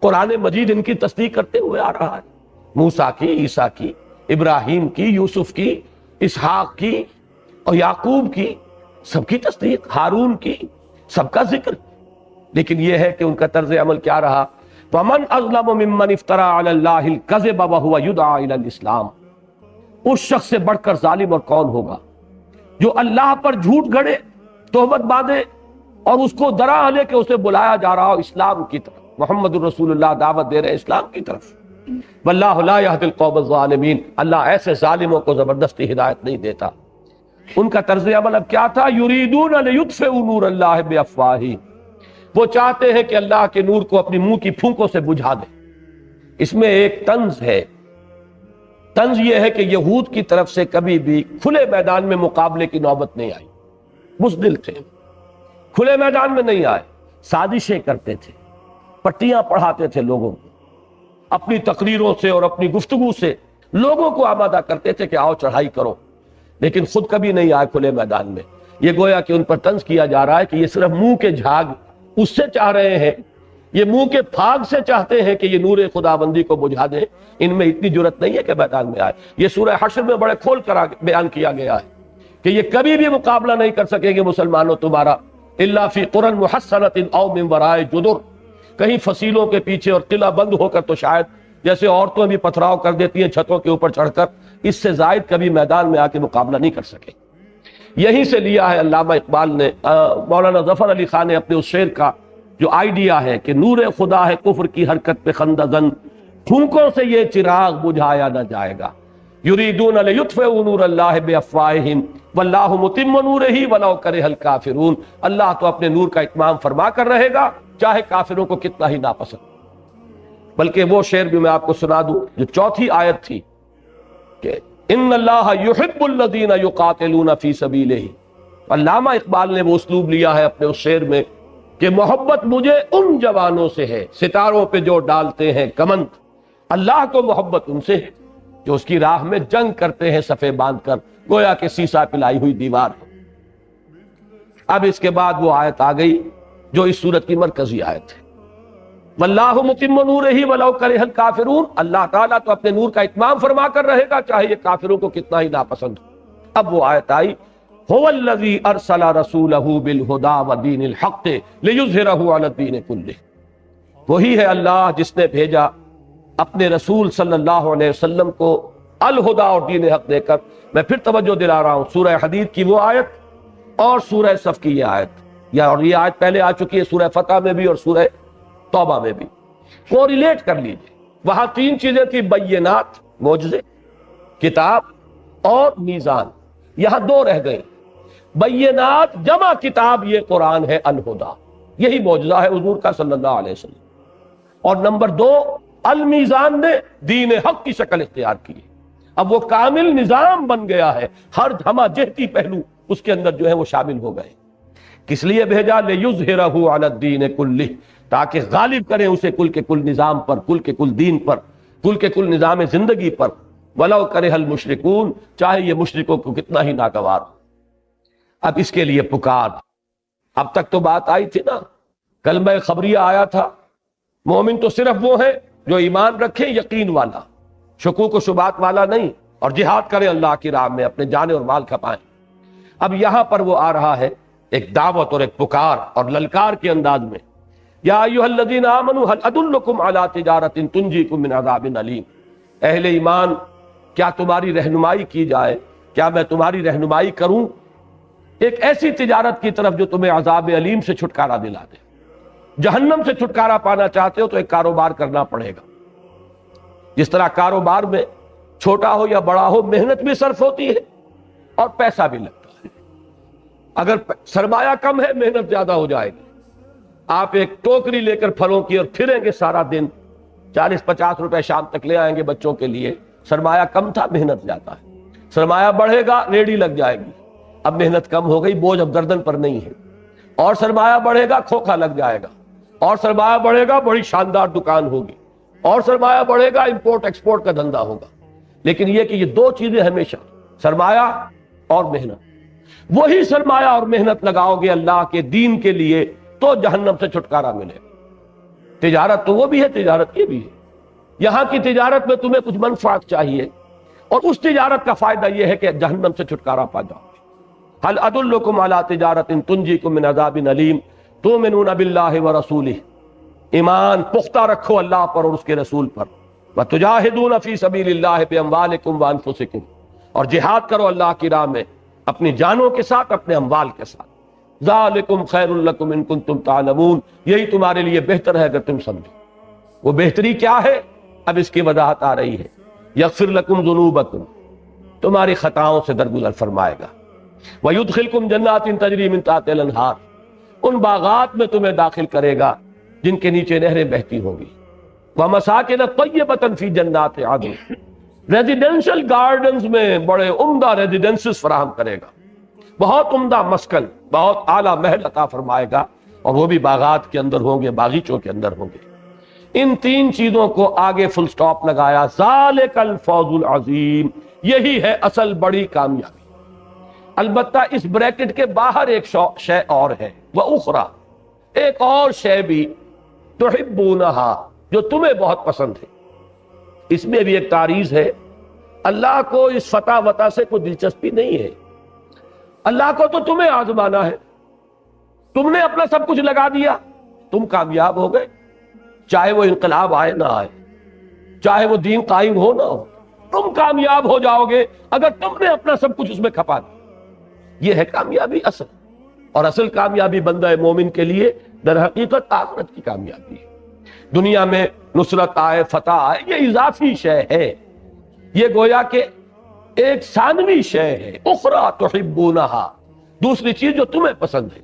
قرآن مجید ان کی تصدیق کرتے ہوئے آ رہا ہے، موسیٰ کی، عیسیٰ کی، ابراہیم کی، یوسف کی، اسحاق کی اور یعقوب کی، سب کی تصدیق، ہارون کی، سب کا ذکر. لیکن یہ ہے کہ ان کا طرز عمل کیا رہا؟ وَمَنْ أَظْلَمُ مِمَّنِ افْتَرَىٰ عَلَى اللَّهِ الْكَذِبَ وَهُوَ يُدْعَىٰ إِلَى الْإِسْلَامِ. اس شخص سے بڑھ کر ظالم اور کون ہوگا جو اللہ پر جھوٹ گھڑے، تہمت باندھے اور اس کو ڈرا لے کہ اسے بلایا جا رہا ہو اسلام کی طرف. محمد الرسول اللہ دعوت دے رہے اسلام کی طرف. واللہ لا يهدي القوم الظالمین، اللہ ایسے ظالموں کو زبردستی ہدایت نہیں دیتا. ان کا طرز عمل اب کیا تھا؟ یریدون لیطفئوا نور اللہ بافواہہم، وہ چاہتے ہیں کہ اللہ کے نور کو اپنی منہ کی پھونکوں سے بجھا دیں. اس میں ایک طنز ہے. طنز یہ ہے کہ یہود کی طرف سے کبھی بھی کھلے میدان میں مقابلے کی نوبت نہیں آئی. بزدل تھے، کھلے میدان میں نہیں آئے، سازشیں کرتے تھے، پٹیاں پڑھاتے تھے لوگوں کو، اپنی تقریروں سے اور اپنی گفتگو سے لوگوں کو آمادہ کرتے تھے کہ آؤ چڑھائی کرو، لیکن خود کبھی نہیں آئے کھلے میدان میں. یہ گویا کہ ان پر طنز کیا جا رہا ہے کہ یہ صرف منہ کے جھاگ اس سے چاہ رہے ہیں، یہ منہ کے پھاگ سے چاہتے ہیں کہ یہ نور خداوندی کو بجھا دیں. ان میں اتنی جرت نہیں ہے کہ میدان میں آئے. یہ سورہ حشر میں بڑے کھول کر بیان کیا گیا ہے کہ یہ کبھی بھی مقابلہ نہیں کر سکیں گے مسلمانوں تمہارا، الا فی قرى محصنۃ او من وراء جدر، کہیں فصیلوں کے پیچھے اور قلعہ بند ہو کر، تو شاید جیسے عورتوں بھی پتھراؤ کر دیتی ہیں چھتوں کے اوپر چڑھ کر، اس سے زائد کبھی میدان میں آ کے مقابلہ نہیں کر سکے. یہیں سے لیا ہے علامہ اقبال نے، مولانا ظفر علی خان نے اپنے اس شعر کا جو آئیڈیا ہے کہ نور خدا ہے کفر کی حرکت پہ خندہ زن، پھونکوں سے یہ چراغ بجھایا نہ جائے گا. یریدون لیطفئوا نور اللہ بافواہہم واللہ متم نورہ ولو کرہ الکافرون، اللہ تو اپنے نور کا اتمام فرما کر رہے گا چاہے کافروں کو کتنا ہی ناپسند. بلکہ وہ شعر بھی میں آپ کو سنا دوں جو چوتھی آیت تھی کہ ان اللہ یحب الذین یقاتلون فی سبیلہ. علامہ اقبال نے وہ اسلوب لیا ہے اپنے اس شعر میں کہ محبت مجھے ان جوانوں سے ہے ستاروں پہ جو ڈالتے ہیں کمند، اللہ کو محبت ان سے ہے جو اس کی راہ میں جنگ کرتے ہیں صفے باندھ کر، گویا کہ سیسا پلائی ہوئی دیوار. اب اس کے بعد وہ آیت آ گئی جو اس سورت کی مرکزی آیت ہے، واللہ متم نورہ ولو کرہ الکافرون، اللہ تعالیٰ تو اپنے نور کا اتمام فرما کر رہے گا چاہے یہ کافروں کو کتنا ہی ناپسند ہو. اب وہ آیت آئی، هو الذی ارسل رسولہ بالہدی ودین الحق لیظہرہ علی الدین کلہ. وہی ہے اللہ جس نے بھیجا اپنے رسول صلی اللہ علیہ وسلم کو الہدی اور دین حق دے کر. میں پھر توجہ دلا رہا ہوں، سورہ حدید کی وہ آیت اور سورہ صف کی یہ آیت، اور یہ آیت پہلے آ چکی ہے سورہ فتح میں بھی اور سورہ توبہ میں بھی، کو ریلیٹ کر لیجئے. وہاں تین چیزیں تھی، بینات معجزے، کتاب اور میزان. یہاں دو رہ گئے، بینات جمع کتاب، یہ قرآن ہے الہدی، یہی معجزہ ہے حضور کا صلی اللہ علیہ وسلم. اور نمبر دو، المیزان نے دین حق کی شکل اختیار کی. اب وہ کامل نظام بن گیا ہے، ہر ہمہ جہتی پہلو اس کے اندر جو ہے وہ شامل ہو گئے. کس لیے بھیجا؟ لیظہرہ علی الدین کلہ، تاکہ غالب کریں اسے کل کے کل نظام پر، کل کے کل دین پر، کل کے کل نظام زندگی پر. ولو کرہ المشرکون، چاہے یہ مشرکوں کو کتنا ہی ناگوار ہو. اب اس کے لیے پکار. اب تک تو بات آئی تھی نا، کلمہ خبریہ آیا تھا، مومن تو صرف وہ ہے جو ایمان رکھیں یقین والا، شکوک و شبہات والا نہیں، اور جہاد کریں اللہ کی راہ میں، اپنے جان اور مال کھپائیں. اب یہاں پر وہ آ رہا ہے ایک دعوت اور ایک پکار اور للکار کے انداز میں، یا ایھا الذین آمنوا هل ادلکم علی تجارۃ تنجیکم من عذاب علیم. اہل ایمان، کیا تمہاری رہنمائی کی جائے، کیا میں تمہاری رہنمائی کروں ایک ایسی تجارت کی طرف جو تمہیں عذاب علیم سے چھٹکارا دلا دے. جہنم سے چھٹکارا پانا چاہتے ہو تو ایک کاروبار کرنا پڑے گا. جس طرح کاروبار میں چھوٹا ہو یا بڑا ہو محنت بھی صرف ہوتی ہے اور پیسہ بھی لگتا ہے. اگر سرمایہ کم ہے محنت زیادہ ہو جائے گی. آپ ایک ٹوکری لے کر پھلوں کی اور پھریں گے سارا دن، 40-50 روپے شام تک لے آئیں گے بچوں کے لیے. سرمایہ کم تھا، محنت زیادہ ہے. سرمایہ بڑھے گا، ریڑھی لگ جائے گی، اب محنت کم ہو گئی، بوجھ اب گردن پر نہیں ہے. اور سرمایہ بڑھے گا، کھوکھا لگ جائے گا. اور سرمایہ بڑھے گا، بڑی شاندار دکان ہوگی. اور سرمایہ بڑھے گا، امپورٹ ایکسپورٹ کا دھندا ہوگا. لیکن یہ کہ یہ دو چیزیں ہمیشہ، سرمایہ اور محنت، وہی سرمایہ اور محنت لگاؤ گے اللہ کے دین کے لیے تو جہنم سے چھٹکارا ملے گا. تجارت تو وہ بھی ہے، تجارت یہ بھی ہے. یہاں کی تجارت میں تمہیں کچھ منفعت چاہیے، اور اس تجارت کا فائدہ یہ ہے کہ جہنم سے چھٹکارا پا جاؤ گے. هل ادلکم علی تجارت تنجیکم من عذاب علیم تؤمنون باللہ ورسولہ، ایمان پختہ رکھو اللہ پر اور اس کے رسول پر. وتجاہدون فی سبیل اللہ باموالکم وانفسکم، اور جہاد کرو اللہ کی راہ میں اپنی جانوں کے ساتھ، اپنے اموال کے ساتھ. ذالکم خیر لکم ان کنتم تعلمون، یہی تمہارے لیے بہتر ہے اگر تم سمجھو. وہ بہتری کیا ہے؟ اب اس کی وضاحت آ رہی ہے. یغفر لکم ذنوبکم، تمہاری خطاؤں سے درگزر فرمائے گا. وَيُدْخِلْكُمْ جَنَّاتٍ تَجْرِي مِن تحتها الْأَنْهَارُ، ان باغات میں تمہیں داخل کرے گا جن کے نیچے نہریں بہتی ہوں گی. وَمَسَاكِنَ طَيِّبَةً فِي جَنَّاتِ عَدْنٍ، ریزیڈینشل گارڈنز میں بڑے عمدہ ریزیڈنسز فراہم کرے گا، بہت عمدہ مسکن، بہت اعلیٰ محل عطا فرمائے گا، اور وہ بھی باغات کے اندر ہوں گے، باغیچوں کے اندر ہوں گے. ان تین چیزوں کو آگے فل سٹاپ لگایا. ذالک الفوز العظیم، یہی ہے اصل بڑی کامیابی. البتہ اس بریکٹ کے باہر ایک شے اور ہے، وَأُخْرَى، ایک اور شے بھی، تُحِبُّونَهَا، جو تمہیں بہت پسند ہے. اس میں بھی ایک تعریض ہے. اللہ کو اس فتح وطا سے کوئی دلچسپی نہیں ہے. اللہ کو تو تمہیں آزمانا ہے. تم نے اپنا سب کچھ لگا دیا، تم کامیاب ہو گئے، چاہے وہ انقلاب آئے نہ آئے، چاہے وہ دین قائم ہو نہ ہو، تم کامیاب ہو جاؤ گے اگر تم نے اپنا سب کچھ اس میں کھپا دیا. یہ ہے کامیابی اصل. اور اصل کامیابی بندہ مومن کے لیے در حقیقت آخرت کی کامیابی ہے. دنیا میں نصرت آئے، فتح آئے، یہ اضافی شے ہے، یہ گویا کہ ایک ثانوی شے ہے. اخرى تحبونها، دوسری چیز جو تمہیں پسند ہے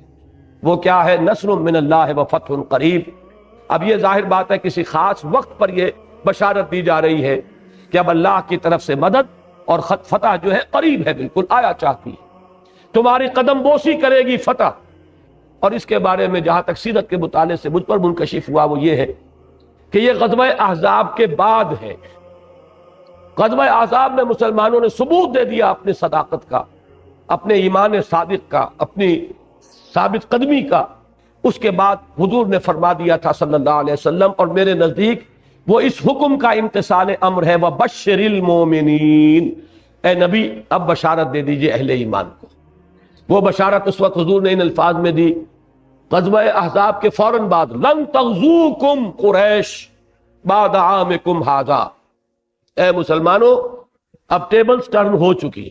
وہ کیا ہے؟ نصر من اللہ وفتح قریب. اب یہ ظاہر بات ہے کسی خاص وقت پر یہ بشارت دی جا رہی ہے کہ اب اللہ کی طرف سے مدد اور فتح جو ہے قریب ہے، بالکل آیا چاہتی ہے. تمہاری قدم بوسی کرے گی فتح. اور اس کے بارے میں جہاں تک سیرت کے مطالعے سے مجھ پر منکشف ہوا وہ یہ ہے کہ یہ غزوہ احزاب کے بعد ہے. غزوہ احزاب میں مسلمانوں نے ثبوت دے دیا اپنی صداقت کا، اپنے ایمان صادق کا، اپنی ثابت قدمی کا. اس کے بعد حضور نے فرما دیا تھا صلی اللہ علیہ وسلم، اور میرے نزدیک وہ اس حکم کا امتثال امر ہے، وَبَشِّرِ الْمُؤْمِنِينَ، اے نبی اب بشارت دے دیجئے اہل ایمان کو. وہ بشارت اس وقت حضور نے ان الفاظ میں دی غزوہ احزاب کے فوراً بعد، لن تغزوکم قریش بعد عامکم ھذا، اے مسلمانوں اب ٹیبلز ٹرن ہو چکی،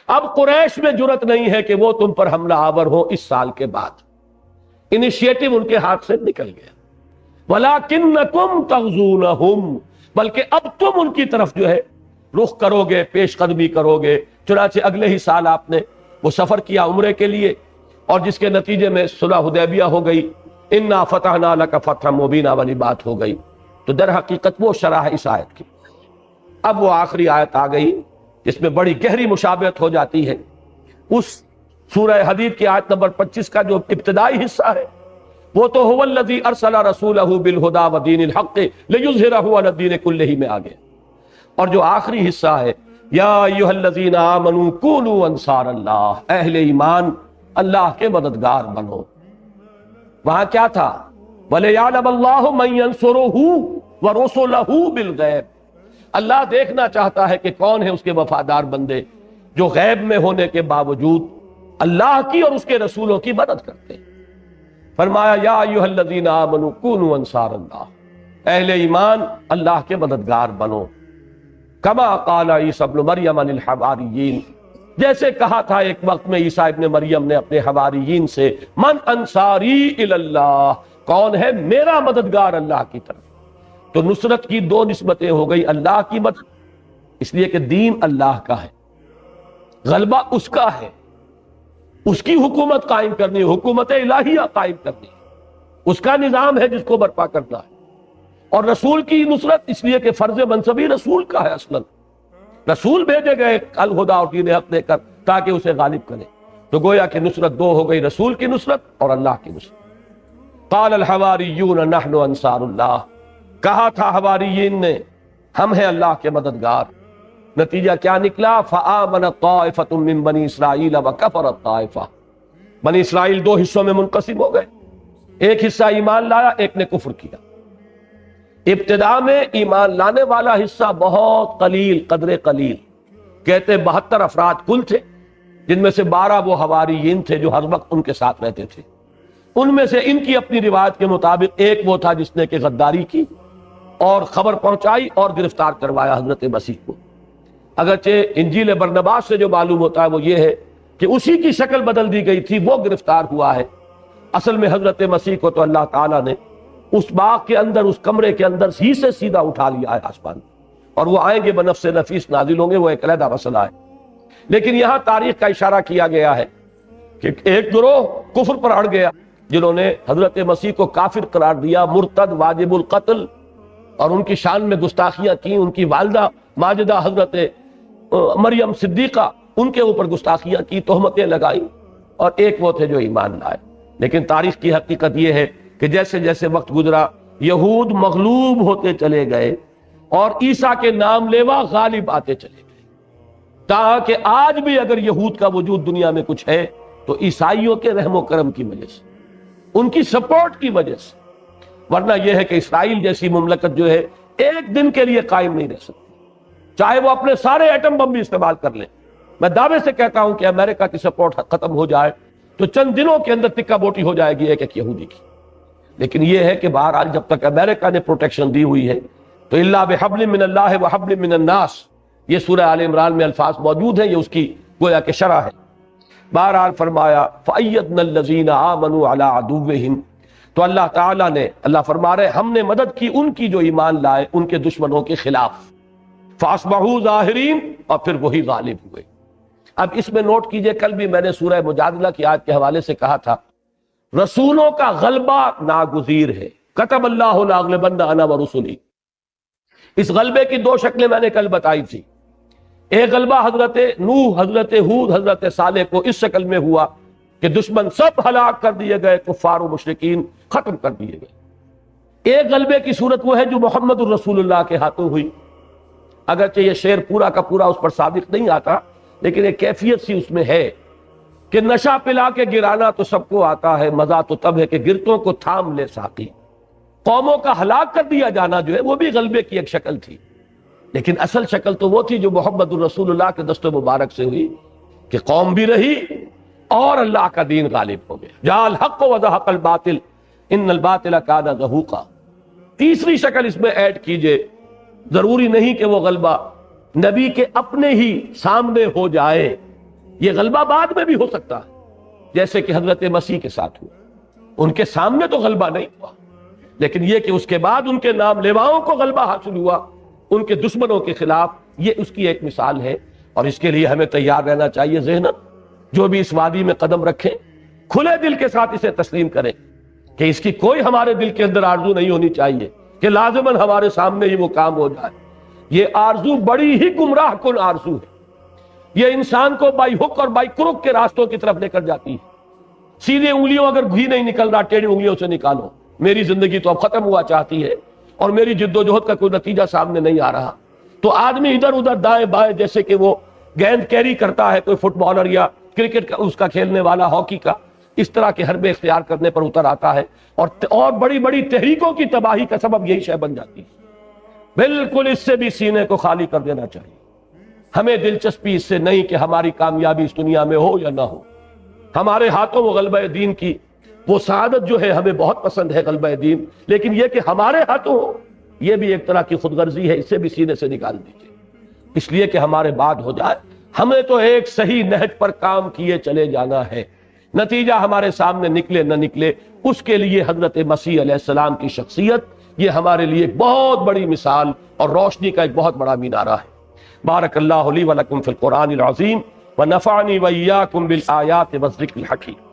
اب قریش میں جرت نہیں ہے کہ وہ تم پر حملہ آور ہو اس سال کے بعد. انیشیٹو ان کے ہاتھ سے نکل گیا. وَلَكِنَّكُمْ تَغْزُونَهُمْ، بلکہ اب تم ان کی طرف جو ہے رخ کرو گے، پیش قدمی کرو گے. چنانچہ اگلے ہی سال آپ نے وہ سفر کیا عمرے کے لیے، اور جس کے نتیجے میں صلح حدیبیہ ہو گئی. اِنَّا فَتَحْنَا لَكَ فَتْحًا مُبِينًا والی بات ہو گئی. تو در حقیقت وہ شرح اس آیت کی. اب وہ آخری آیت آ گئی جس میں بڑی گہری مشابہت ہو جاتی ہے اس سورہ حدید کی آیت نمبر 25 کا جو ابتدائی حصہ ہے. وہ تو هو الذی ارسل رسولہ بالہدی ودین الحق لیظہرہ علی الدین کلہ میں آ گیا. اور جو آخری حصہ ہے، یا ایھا الذین آمنوا کونوا انصار اللہ، اہل ایمان اللہ کے مددگار بنو. وہاں کیا تھا؟ وَلِيَعْلَمَ اللَّهُ مَن يَنصُرُهُ وَرُسُلَهُ بِالْغَیبِ، اللہ دیکھنا چاہتا ہے کہ کون ہے اس کے وفادار بندے جو غیب میں ہونے کے باوجود اللہ کی اور اس کے رسولوں کی مدد کرتے ہیں. فرمایا یا ایھا الذین آمنوا کونوا انصار اللہ، اہل ایمان اللہ کے مددگار بنو. کما قال عیسی ابن مریم للحواریین، جیسے کہا تھا ایک وقت میں عیسیٰ ابن مریم نے اپنے حواریین سے، من انصاری الی اللہ، کون ہے میرا مددگار اللہ کی طرف. تو نصرت کی دو نسبتیں ہو گئی، اللہ کی مدد، اس لیے کہ دین اللہ کا ہے، غلبہ اس کا ہے، اس کی حکومت قائم کرنی، حکومت الہیہ قائم کرنی، اس کا نظام ہے جس کو برپا کرنا ہے. اور رسول کی نصرت اس لیے کہ فرض منصبی رسول کا ہے. اصلا رسول بھیجے گئے الہدیٰ اور دین حق دے کر تاکہ اسے غالب کرے. تو گویا کہ نصرت دو ہو گئی، رسول کی نصرت اور اللہ کی نصرت. قال الحواریون نحن انصار اللہ، کہا تھا حواریین نے ہم ہیں اللہ کے مددگار، نتیجہ کیا نکلا؟ فآمنت طائفۃ من بنی اسرائیل وکفرت طائفہ، بنی اسرائیل دو حصوں میں منقسم ہو گئے، ایک حصہ ایمان لایا، ایک نے کفر کیا۔ ابتدا میں ایمان لانے والا حصہ بہت قلیل، قدر قلیل، کہتے 72 افراد کل تھے، جن میں سے 12 وہ حواریین تھے جو ہر وقت ان کے ساتھ رہتے تھے۔ ان میں سے ان کی اپنی روایت کے مطابق ایک وہ تھا جس نے کہ غداری کی اور خبر پہنچائی اور گرفتار کروایا حضرت مسیح کو۔ اگرچہ انجیل برنباس سے جو معلوم ہوتا ہے وہ یہ ہے کہ اسی کی شکل بدل دی گئی تھی، وہ گرفتار ہوا ہے۔ اصل میں حضرت مسیح کو تو اللہ تعالیٰ نے اس باغ کے اندر، اس کمرے کے اندر ہی سے سیدھا اٹھا لیا ہے آسمان، اور وہ آئیں گے بنفس نفیس نازل ہوں گے، وہ ایک علیحدہ مسئلہ ہے۔ لیکن یہاں تاریخ کا اشارہ کیا گیا ہے کہ ایک گروہ کفر پر اڑ گیا، جنہوں نے حضرت مسیح کو کافر قرار دیا، مرتد، واجب القتل، اور ان کی شان میں گستاخیاں کی۔ ان کی والدہ ماجدہ حضرت مریم صدیقہ، ان کے اوپر گستاخیاں کی، تہمتیں لگائی، اور ایک وہ تھے جو ایمان لائے۔ لیکن تاریخ کی حقیقت یہ ہے کہ جیسے جیسے وقت گزرا یہود مغلوب ہوتے چلے گئے اور عیسیٰ کے نام لیوا غالب آتے چلے گئے، تاکہ آج بھی اگر یہود کا وجود دنیا میں کچھ ہے تو عیسائیوں کے رحم و کرم کی وجہ سے، ان کی سپورٹ کی وجہ سے، ورنہ یہ ہے کہ اسرائیل جیسی مملکت جو ہے ایک دن کے لیے قائم نہیں رہ سکتی، چاہے وہ اپنے سارے ایٹم بم بھی استعمال کر لیں۔ میں دعوے سے کہتا ہوں کہ امریکہ کی سپورٹ ختم ہو جائے تو چند دنوں کے اندر ٹکا بوٹی ہو جائے گی ایک ایک یہودی کی۔ لیکن یہ ہے کہ بہرحال جب تک امریکہ نے پروٹیکشن دی ہوئی ہے تو الا بحبل من اللہ وحبل من الناس، یہ سورہ آل عمران میں الفاظ موجود ہیں، یہ اس کی گویا کہ شرح ہے۔ بہرحال فرمایا فَأَيَّدْنَا الَّذِينَ آمَنُوا عَلَىٰ عَدُوِّهِمْ، تو اللہ تعالیٰ نے، اللہ فرما رہے ہم نے مدد کی ان کی جو ایمان لائے ان کے دشمنوں کے خلاف، فَأَصْبَحُوا ظَاهِرِينَ، اور پھر وہی غالب ہوئے۔ اب اس میں نوٹ کیجئے، کل بھی میں نے سورہ مجادلہ کی آیت کے حوالے سے کہا تھا رسولوں کا غلبہ ناگزیر ہے، کتب اللہ لأغلبن انا ورسلی۔ اس غلبے کی دو شکلیں میں نے کل بتائی تھی۔ ایک غلبہ حضرت نوح، حضرت ہود، حضرت صالح کو اس شکل میں ہوا کہ دشمن سب ہلاک کر دیے گئے، کفار و مشرکین ختم کر دیے گئے۔ ایک غلبے کی صورت وہ ہے جو محمد الرسول اللہ کے ہاتھوں ہوئی۔ اگرچہ یہ شعر پورا کا پورا اس پر صادق نہیں آتا، لیکن ایک کیفیت سی اس میں ہے کہ نشہ پلا کے گرانا تو سب کو آتا ہے، مزہ تو تب ہے کہ گرتوں کو تھام لے ساقی۔ قوموں کا ہلاک کر دیا جانا جو ہے وہ بھی غلبے کی ایک شکل تھی، لیکن اصل شکل تو وہ تھی جو محمد الرسول اللہ کے دست مبارک سے ہوئی کہ قوم بھی رہی اور اللہ کا دین غالب ہو گیا۔ جاء الحق وزهق الباطل ان الباطل کان زہوقا۔ تیسری شکل اس میں ایڈ کیجئے، ضروری نہیں کہ وہ غلبہ نبی کے اپنے ہی سامنے ہو جائے، یہ غلبہ بعد میں بھی ہو سکتا ہے، جیسے کہ حضرت مسیح کے ساتھ ہوا۔ ان کے سامنے تو غلبہ نہیں ہوا، لیکن یہ کہ اس کے بعد ان کے نام لیواؤں کو غلبہ حاصل ہوا ان کے دشمنوں کے خلاف، یہ اس کی ایک مثال ہے۔ اور اس کے لیے ہمیں تیار رہنا چاہیے ذہناً، جو بھی اس وادی میں قدم رکھیں کھلے دل کے ساتھ اسے تسلیم کریں کہ اس کی کوئی ہمارے دل کے اندر آرزو نہیں ہونی چاہیے کہ لازماً ہمارے سامنے ہی وہ کام ہو جائے۔ یہ آرزو بڑی ہی گمراہ کن آرزو ہے، یہ انسان کو بائی ہک اور بائی کرک کے راستوں کی طرف لے کر جاتی ہے۔ سیدھے انگلیوں اگر گھی نہیں نکل رہا، ٹیڑھی انگلیوں سے نکالو، میری زندگی تو اب ختم ہوا چاہتی ہے اور میری جد و جہد کا کوئی نتیجہ سامنے نہیں آ رہا، تو آدمی ادھر ادھر دائیں بائیں جیسے کہ وہ گیند کیری کرتا ہے کوئی فٹ بالر یا کرکٹ کا اس کا کھیلنے والا، ہاکی کا، اس طرح کے حربے اختیار کرنے پر اتر آتا ہے، اور بڑی بڑی تحریکوں کی تباہی کا سبب یہی شے بن جاتی ہے۔ بالکل اس سے بھی سینے کو خالی کر دینا چاہیے۔ ہمیں دلچسپی اس سے نہیں کہ ہماری کامیابی اس دنیا میں ہو یا نہ ہو، ہمارے ہاتھوں وہ غلبہ دین کی وہ سعادت جو ہے ہمیں بہت پسند ہے، غلبہ دین، لیکن یہ کہ ہمارے ہاتھوں ہو یہ بھی ایک طرح کی خود غرضی ہے، اسے بھی سینے سے نکال دیجیے، اس لیے کہ ہمارے بعد ہو جائے۔ ہمیں تو ایک صحیح نہج پر کام کیے چلے جانا ہے، نتیجہ ہمارے سامنے نکلے نہ نکلے، اس کے لیے حضرت مسیح علیہ السلام کی شخصیت یہ ہمارے لیے ایک بہت بڑی مثال اور روشنی کا ایک بہت بڑا مینارہ ہے۔ بارک اللہ لی ولکم فی القرآن العظیم ونفعنی وإیاکم بالآیات والذکر الحکیم۔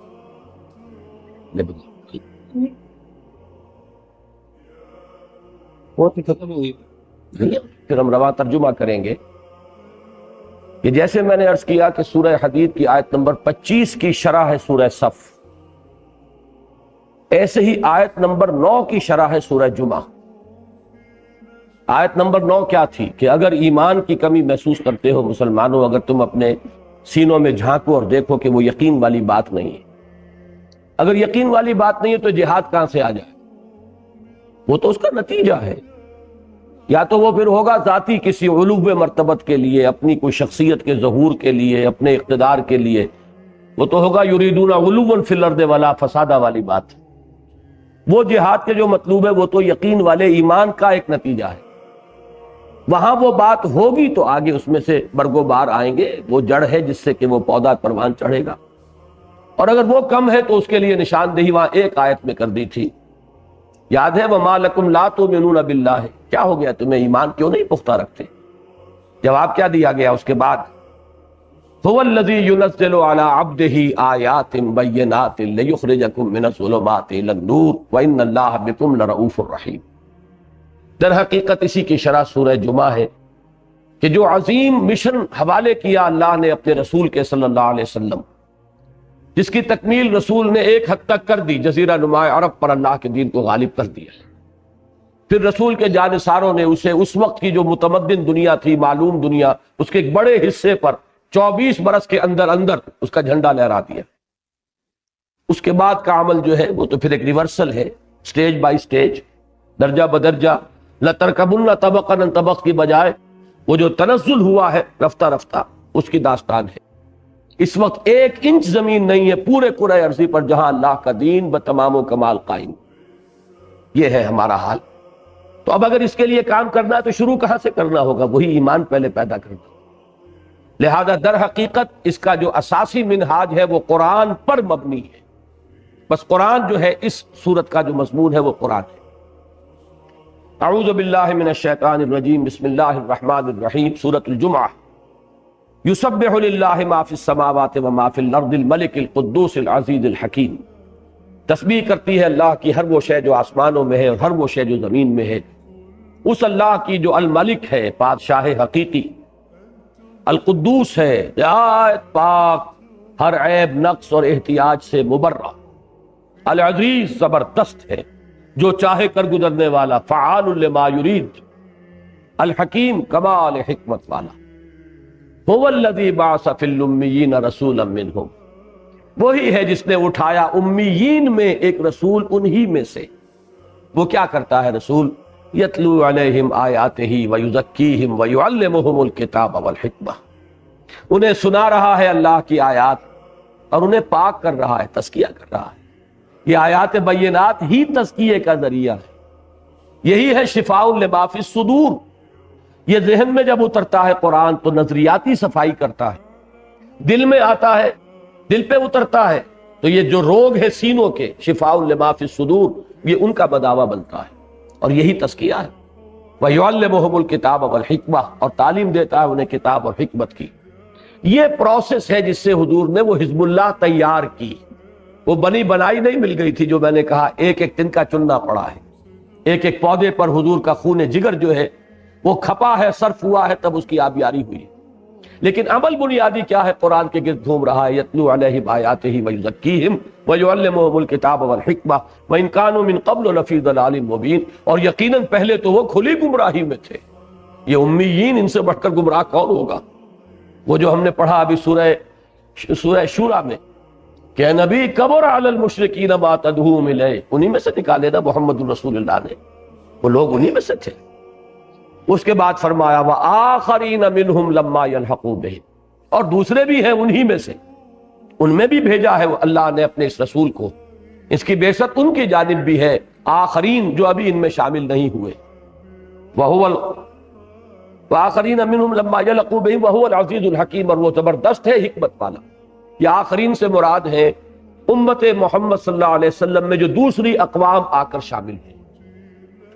پھر ہم رواں ترجمہ کریں گے کہ جیسے میں نے عرض کیا کہ سورہ حدید کی آیت نمبر 25 کی شرح ہے سورہ صف، ایسے ہی آیت نمبر 9 کی شرح ہے سورہ جمعہ۔ آیت نمبر 9 کیا تھی کہ اگر ایمان کی کمی محسوس کرتے ہو مسلمانوں، اگر تم اپنے سینوں میں جھانکو اور دیکھو کہ وہ یقین والی بات نہیں ہے، اگر یقین والی بات نہیں ہے تو جہاد کہاں سے آ جائے؟ وہ تو اس کا نتیجہ ہے، یا تو وہ پھر ہوگا ذاتی کسی علو مرتبت کے لیے، اپنی کوئی شخصیت کے ظہور کے لیے، اپنے اقتدار کے لیے، وہ تو ہوگا یریدون علوا فی الارض ولا فسادا والی بات۔ وہ جہاد کے جو مطلوب ہے وہ تو یقین والے ایمان کا ایک نتیجہ ہے، وہاں وہ بات ہوگی تو آگے اس میں سے برگو بار آئیں گے، وہ جڑ ہے جس سے کہ وہ پودا پروان چڑھے گا۔ اور اگر وہ کم ہے تو اس کے لیے نشاندہی وہاں ایک آیت میں کر دی تھی، یاد ہے وَمَا لَكُمْ لَا تُؤْمِنُونَ بِاللَّهِ، کیا ہو گیا تمہیں ایمان کیوں نہیں پختہ رکھتے؟ جواب کیا دیا گیا اس کے بعد؟ هُوَ الَّذِي يُنَزِّلُ عَلَىٰ عَبْدِهِ آيَاتٍ بَيِّنَاتٍ لِيُخْرِجَكُم مِّنَ الظُّلُمَاتِ إِلَى النُّورِ وَإِنَّ اللَّهَ بِكُمْ لَرَءُوفٌ رَحِيمٌ۔ در حقیقت اسی کی شرح سورہ جمعہ ہے کہ جو عظیم مشن حوالے کیا اللہ نے اپنے رسول کے صلی اللہ علیہ وسلم، جس کی تکمیل رسول نے ایک حد تک کر دی، جزیرہ نما عرب پر اللہ کے دین کو غالب کر دیا۔ پھر رسول کے جانثاروں نے اسے اس وقت کی جو متمدن دنیا تھی، معلوم دنیا، اس کے ایک بڑے حصے پر 24 برس کے اندر اندر اس کا جھنڈا لہرا دیا۔ اس کے بعد کا عمل جو ہے وہ تو پھر ایک ریورسل ہے، سٹیج بائی سٹیج، درجہ بدرجہ، لَتَرْكَبُنَّ طَبَقًا عَن طَبَقٍ کی بجائے وہ جو تنزل ہوا ہے رفتہ رفتہ، اس کی داستان ہے۔ اس وقت 1 انچ زمین نہیں ہے پورے کرۂ ارضی پر جہاں اللہ کا دین بتمام و کمال قائم۔ یہ ہے ہمارا حال۔ تو اب اگر اس کے لیے کام کرنا ہے تو شروع کہاں سے کرنا ہوگا؟ وہی ایمان پہلے پیدا کرنا۔ لہذا در حقیقت اس کا جو اساسی منہاج ہے وہ قرآن پر مبنی ہے۔ بس قرآن جو ہے، اس صورت کا جو مضمون ہے وہ قرآن ہے۔ اعوذ باللہ من الشیطان الرجیم، بسم اللہ الرحمن الرحیم، سورۃ الجمعہ۔ یسبح للہ ما فی السماوات وما فی الارض الملک القدوس العزیز الحکیم۔ تسبیح کرتی ہے اللہ کی ہر وہ شے جو آسمانوں میں ہے اور ہر وہ شے جو زمین میں ہے، اس اللہ کی جو الملک ہے، بادشاہ حقیقی، القدوس ہے، نہایت پاک، ہر عیب نقص اور احتیاج سے مبرہ، العزیز زبردست ہے، جو چاہے کر گزرنے والا، فعال لما یرید، الحکیم کمال حکمت والا۔ هو الذی بعث فی الامیین رسولا منہم، وہی ہے جس نے اٹھایا امیین میں ایک رسول انہی میں سے۔ وہ کیا کرتا ہے رسول؟ یتلو علیہم آیاتہ ویزکیہم ویعلمہم الکتاب والحکمہ، انہیں سنا رہا ہے اللہ کی آیات اور انہیں پاک کر رہا ہے، تزکیہ کر رہا ہے۔ یہ آیات بینات ہی تزکیے کا ذریعہ ہے، یہی ہے شفاء لما فی الصدور۔ یہ ذہن میں جب اترتا ہے قرآن تو نظریاتی صفائی کرتا ہے، دل میں آتا ہے، دل پہ اترتا ہے تو یہ جو روگ ہے سینوں کے، شفاء لما فی الصدور، یہ ان کا بداوا بنتا ہے، اور یہی تزکیہ ہے۔ وَيُعَلِّمُهُمُ الْكِتَابَ وَالْحِکْمَةَ، اور تعلیم دیتا ہے انہیں کتاب اور حکمت کی۔ یہ پروسیس ہے جس سے حضور نے وہ حزب اللہ تیار کی۔ وہ بنی بنائی نہیں مل گئی تھی، جو میں نے کہا ایک ایک تن کا چننا پڑا ہے، ایک ایک پودے پر حضور کا خون جگر جو ہے وہ کھپا ہے، صرف ہوا ہے، تب اس کی آبیاری ہوئی۔ لیکن عمل بنیادی کیا ہے؟ قرآن کے گرد گھوم رہا ہے، یتلو علیہم آیاتہ ویزکیہم ویعلمہم الکتاب والحکمہ وان کانوا من قبل لفی ضلال مبین، اور یقیناً پہلے تو وہ کھلی گمراہی میں تھے۔ یہ امیین، ان سے بڑھ کر گمراہ کون ہوگا؟ وہ جو ہم نے پڑھا ابھی سورہ شورا میں کہ نبی کبر علی المشرکین ما تدعوہم الیہ، انہی میں سے نکالے نا محمد الرسول اللہ نے، وہ لوگ انہی میں سے تھے۔ اس کے بعد فرمایا وآخرین منہم لما یلحقوا بہم، اور دوسرے بھی ہیں انہی میں سے، ان میں بھی بھیجا ہے اللہ نے اپنے اس رسول کو، اس کی بعثت ان کی جانب بھی ہے، آخرین جو ابھی ان میں شامل نہیں ہوئے۔ وآخرین منہم لما یلحقوا بہم وہو العزیز الحکیم، اور وہ زبردست ہے، حکمت والا۔ یہ آخرین سے مراد ہے امت محمد صلی اللہ علیہ وسلم میں جو دوسری اقوام آ کر شامل ہیں۔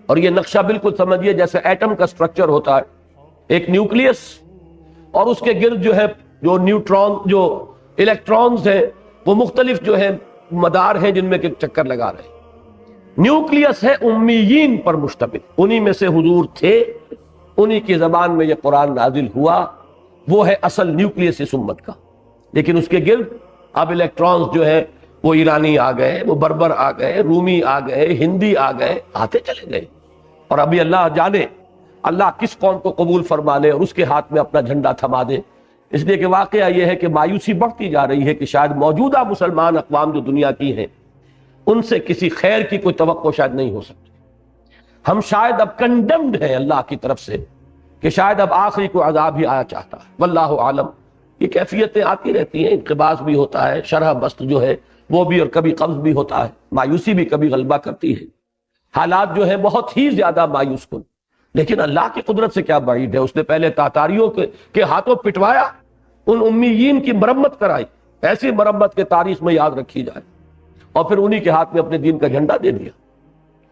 اور یہ نقشہ بالکل سمجھیے جیسے ایٹم کا سٹرکچر ہوتا ہے، ایک نیوکلیس اور اس کے گرد جو ہے جو نیوٹران، جو الیکٹرانز ہیں، وہ مختلف جو ہے مدار ہیں جن میں کہ چکر لگا رہے ہیں۔ نیوکلیس ہے امیین پر مشتمل، انہی میں سے حضور تھے، انہی کی زبان میں یہ قرآن نازل ہوا، وہ ہے اصل نیوکلیس اس امت کا۔ لیکن اس کے گرد اب الیکٹرانز جو ہے وہ ایرانی آ گئے، وہ بربر آ گئے، رومی آ گئے، ہندی آ گئے، آتے چلے گئے، اور ابھی اللہ جانے اللہ کس قوم کو قبول فرما لے اور اس کے ہاتھ میں اپنا جھنڈا تھما دے۔ اس لیے کہ واقعہ یہ ہے کہ مایوسی بڑھتی جا رہی ہے کہ شاید موجودہ مسلمان اقوام جو دنیا کی ہیں ان سے کسی خیر کی کوئی توقع شاید نہیں ہو سکتی۔ ہم شاید اب کنڈمڈ ہیں اللہ کی طرف سے کہ شاید اب آخری کو عذاب ہی آیا چاہتا ہے، واللہ عالم۔ یہ کیفیتیں آتی رہتی ہیں، انقباض بھی ہوتا ہے، شرح بست جو ہے وہ بھی، اور کبھی قبض بھی ہوتا ہے، مایوسی بھی کبھی غلبہ کرتی ہے، حالات جو ہیں بہت ہی زیادہ مایوس کن۔ لیکن اللہ کی قدرت سے کیا بعید ہے، اس نے پہلے تاتاریوں کے ہاتھوں پٹوایا، ان امیین کی مرمت کرائی، ایسی مرمت کے تاریخ میں یاد رکھی جائے، اور پھر انہی کے ہاتھ میں اپنے دین کا جھنڈا دے دیا۔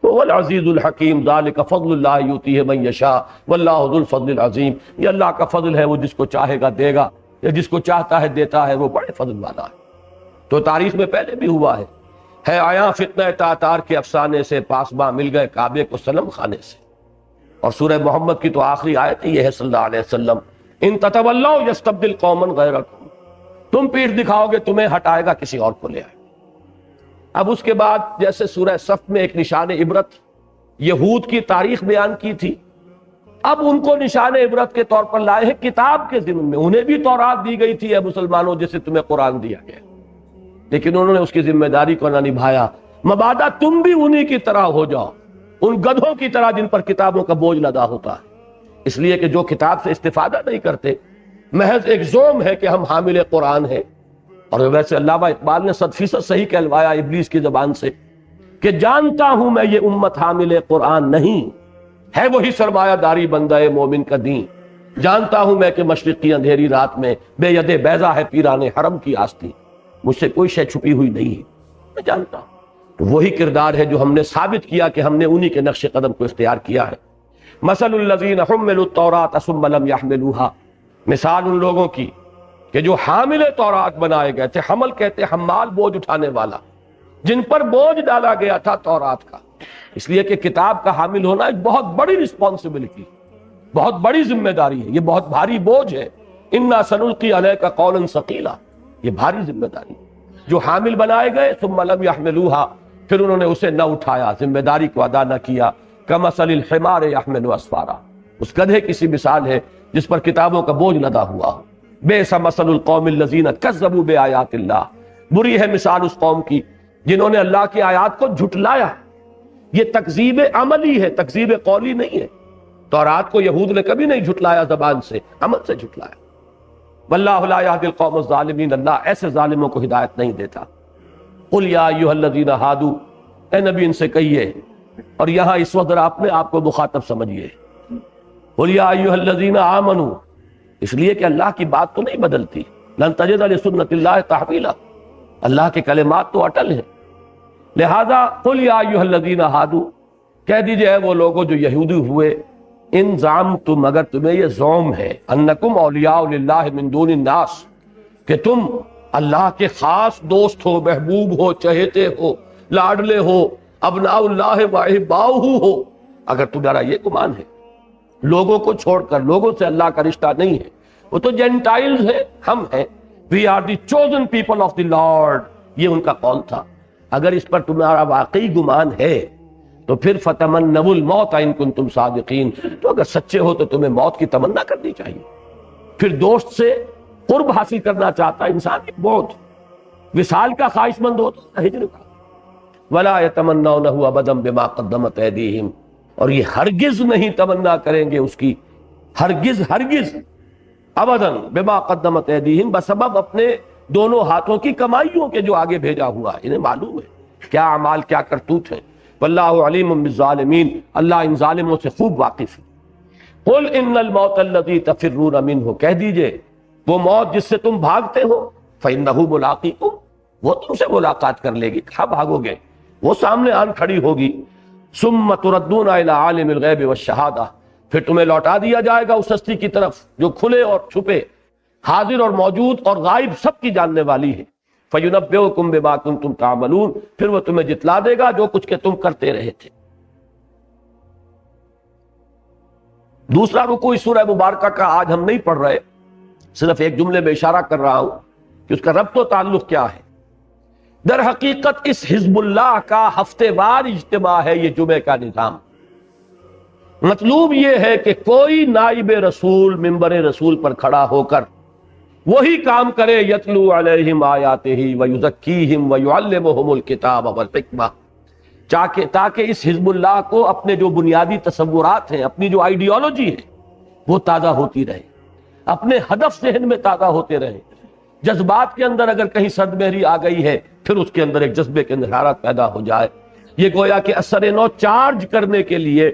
وہ العزیز الحکیم، ذالک فضل اللہ یؤتیہ من یشاء واللہ ذو الفضل العظیم۔ یہ اللہ کا فضل ہے، وہ جس کو چاہے گا دے گا، یا جس کو چاہتا ہے دیتا ہے، وہ بڑے فضل والا ہے۔ تو تاریخ میں پہلے بھی ہوا ہے آیا فتنہ تاتار کے افسانے سے پاسباں مل گئے کعبے کو صنم خانے سے۔ اور سورہ محمد کی تو آخری آیت یہ ہے صلی اللہ علیہ وسلم، ان تتولوا یستبدل قوما غیرکم، تم پیٹھ دکھاؤ گے تمہیں ہٹائے گا کسی اور کو لے آئے۔ اب اس کے بعد جیسے سورہ صف میں ایک نشان عبرت یہود کی تاریخ بیان کی تھی، اب ان کو نشان عبرت کے طور پر لائے ہیں کتاب کے ضمن میں۔ انہیں بھی تورات دی گئی تھی اے مسلمانوں، جسے تمہیں قرآن دیا گیا، لیکن انہوں نے اس کی ذمہ داری کو نہ نبھایا۔ مبادا تم بھی انہی کی طرح ہو جاؤ، ان گدھوں کی طرح جن پر کتابوں کا بوجھ لدا ہوتا ہے، اس لیے کہ جو کتاب سے استفادہ نہیں کرتے، محض ایک زوم ہے کہ ہم حامل قرآن ہیں۔ اور ویسے علامہ اقبال نے 100% صحیح کہلوایا ابلیس کی زبان سے کہ جانتا ہوں میں یہ امت حامل قرآن نہیں ہے، وہی سرمایہ داری بندہ مومن کا دین۔ جانتا ہوں میں کہ مشرق کی اندھیری رات میں بے ید بیضا ہے پیران حرم کی آستی، مجھ سے کوئی شے چھپی ہوئی نہیں ہے، میں جانتا ہوں۔ تو وہی کردار ہے جو ہم نے ثابت کیا کہ ہم نے انہی کے نقش قدم کو اختیار کیا ہے۔ مثل الذین حملوا التوراۃ ثم لم يحملوها، مثال ان لوگوں کی کہ جو حامل تورات بنائے گئے تھے، حمل کہتے حمال، بوجھ اٹھانے والا، جن پر بوجھ ڈالا گیا تھا تورات کا۔ اس لیے کہ کتاب کا حامل ہونا ایک بہت بڑی رسپانسبلٹی، بہت بڑی ذمہ داری ہے، یہ بہت بھاری بوجھ ہے۔ انا سنلقی علیک قولا ثقیلا، یہ بھاری ذمہ داری۔ جو حامل بنائے گئے ثم لم يحملوها، پھر انہوں نے اسے نہ اٹھایا، ذمہ داری کو ادا نہ کیا۔ کمثل الحمار يحمل اسفارا، اس گدھے کی سی مثال ہے جس پر کتابوں کا بوجھ لدا ہوا۔ بئس مثل القوم الذین کذبوا بآیات اللہ، بری ہے مثال اس قوم کی جنہوں نے اللہ کی آیات کو جھٹلایا۔ یہ تکذیب عملی ہے، تکذیب قولی نہیں ہے۔ تورات کو یہود نے کبھی نہیں جھٹلایا زبان سے، عمل سے جھٹلایا۔ واللہ لا یہدی القوم الظالمین، اللہ ایسے ظالموں کو ہدایت نہیں دیتا۔ قل یا ایھا الذین ہادوا، اے نبی ان سے کہیے، اور یہاں اس وقت ذرا اپنے آپ کو مخاطب سمجھیے، قل یا ایھا الذین آمنوا، اس لیے کہ اللہ کی بات تو نہیں بدلتی، لن تجد لسنت اللہ تحویلا، اللہ کے کلمات تو اٹل ہیں۔ لہذا قل یا ایھا الذین ہادوا، کہہ دیجئے اے وہ لوگوں جو یہودی ہوئے، ان زعمتم، اگر تمہیں یہ زوم ہے، انکم اولیاء للہ من دون الناس، کہ تم اللہ کے خاص دوست ہو، محبوب ہو، چہیتے ہو، لاڈلے ہو، ابناء اللہ و احباؤہ ہو، اگر تمہارا یہ گمان ہے، لوگوں کو چھوڑ کر، لوگوں سے اللہ کا رشتہ نہیں ہے، وہ تو جینٹائلز ہیں، ہم ہیں، we are the chosen people of the Lord, یہ ان کا قول تھا۔ اگر اس پر تمہارا واقعی گمان ہے تو پھر فتمنوا الموت ان کنتم صادقین، تو اگر سچے ہو تو تمہیں موت کی تمنا کرنی چاہیے۔ پھر دوست سے قرب حاصل کرنا چاہتا انسان کی موت، وصال کا خواہش مند ہو تو ہجر کا۔ ولا يتمنونه ابدا بما قدمت ایدیہم، اور یہ ہرگز نہیں تمنا کریں گے اس کی، ہرگز ہرگز، ابداً بما قدمت ایدیہم، بسبب اپنے دونوں ہاتھوں کی کمائیوں کے جو آگے بھیجا ہوا ہے، انہیں معلوم ہے کیا اعمال کیا کرتوت ہیں۔ واللہ علیم بالظالمین، اللہ ان ظالموں سے خوب واقف ہے۔ قل ان الموت الذی تفرون منہ، کہہ دیجئے وہ موت جس سے تم بھاگتے ہو، فإنہ ملاقیکم، وہ تم سے ملاقات کر لے گی۔ کہاں بھاگو گے؟ وہ سامنے آن کھڑی ہوگی۔ ثم تردون الی عالم الغیب والشہادہ، پھر تمہیں لوٹا دیا جائے گا اس ہستی کی طرف جو کھلے اور چھپے، حاضر اور موجود اور غائب سب کی جاننے والی ہے۔ فَيُنَبِّئُكُم بِمَا كُنتُمْ تَعْمَلُونَ، پھر وہ تمہیں جتلا دے گا جو کچھ کہ تم کرتے رہے تھے۔ دوسرا رکوع اس سورہ مبارکہ کا آج ہم نہیں پڑھ رہے، صرف ایک جملے میں اشارہ کر رہا ہوں کہ اس کا ربط و تعلق کیا ہے۔ در حقیقت اس حزب اللہ کا ہفتے وار اجتماع ہے یہ جمعے کا نظام۔ مطلوب یہ ہے کہ کوئی نائب رسول ممبر رسول پر کھڑا ہو کر وہی کام کرے، یتلو علیہم آیاتہ ویزکیہم ویعلمہم الکتاب والحکمہ، تاکہ اس حزب اللہ کو اپنے جو بنیادی تصورات ہیں، اپنی جو آئیڈیالوجی ہے وہ تازہ ہوتی رہے، اپنے ہدف ذہن میں تازہ ہوتے رہے۔ جذبات کے اندر اگر کہیں سرد مہری آ گئی ہے، پھر اس کے اندر ایک جذبے کے اندر حرارت پیدا ہو جائے۔ یہ گویا کہ اثر نو چارج کرنے کے لیے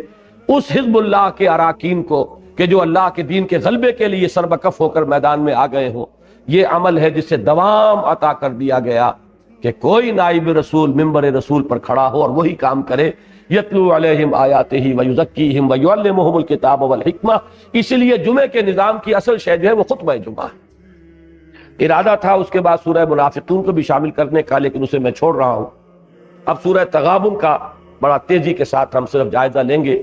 اس حزب اللہ کے اراکین کو کہ جو اللہ کے دین کے غلبے کے لیے سربکف ہو کر میدان میں آ گئے ہوں، یہ عمل ہے جس سے دوام عطا کر دیا گیا کہ کوئی نائب رسول ممبر رسول پر کھڑا ہو اور وہی کام کرے، یتلو علیہم آیاتہ ویزکیہم ویعلمہم الکتاب والحکمہ۔ اس لیے جمعے کے نظام کی اصل شے جو ہے وہ خطبہ جمعہ ہے۔ ارادہ تھا اس کے بعد سورہ منافقون کو بھی شامل کرنے کا، لیکن اسے میں چھوڑ رہا ہوں۔ اب سورہ تغابن کا بڑا تیزی کے ساتھ ہم صرف جائزہ لیں گے۔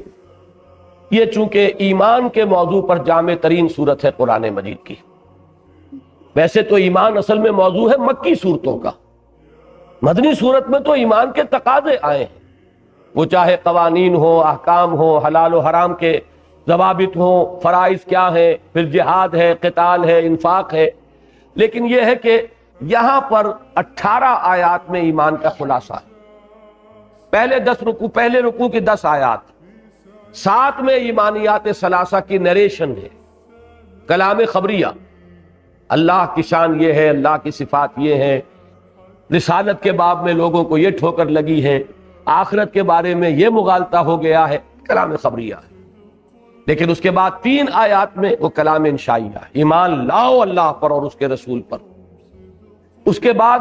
یہ چونکہ ایمان کے موضوع پر جامع ترین صورت ہے قرآن مجید کی۔ ویسے تو ایمان اصل میں موضوع ہے مکی صورتوں کا، مدنی صورت میں تو ایمان کے تقاضے آئے ہیں، وہ چاہے قوانین ہو، احکام ہو، حلال و حرام کے ضوابط ہوں، فرائض کیا ہے، پھر جہاد ہے، قتال ہے، انفاق ہے۔ لیکن یہ ہے کہ یہاں پر 18 آیات میں ایمان کا خلاصہ ہے۔ پہلے رکوع کی 10 آیات، 7 میں ایمانیات ثلاثہ کی نریشن ہے، کلام خبریہ، اللہ کی شان یہ ہے، اللہ کی صفات یہ ہے، رسالت کے باب میں لوگوں کو یہ ٹھوکر لگی ہے، آخرت کے بارے میں یہ مغالطہ ہو گیا ہے، کلام خبریہ ہے۔ لیکن اس کے بعد 3 آیات میں وہ کلام انشائیہ ہے، ایمان لاؤ اللہ پر اور اس کے رسول پر۔ اس کے بعد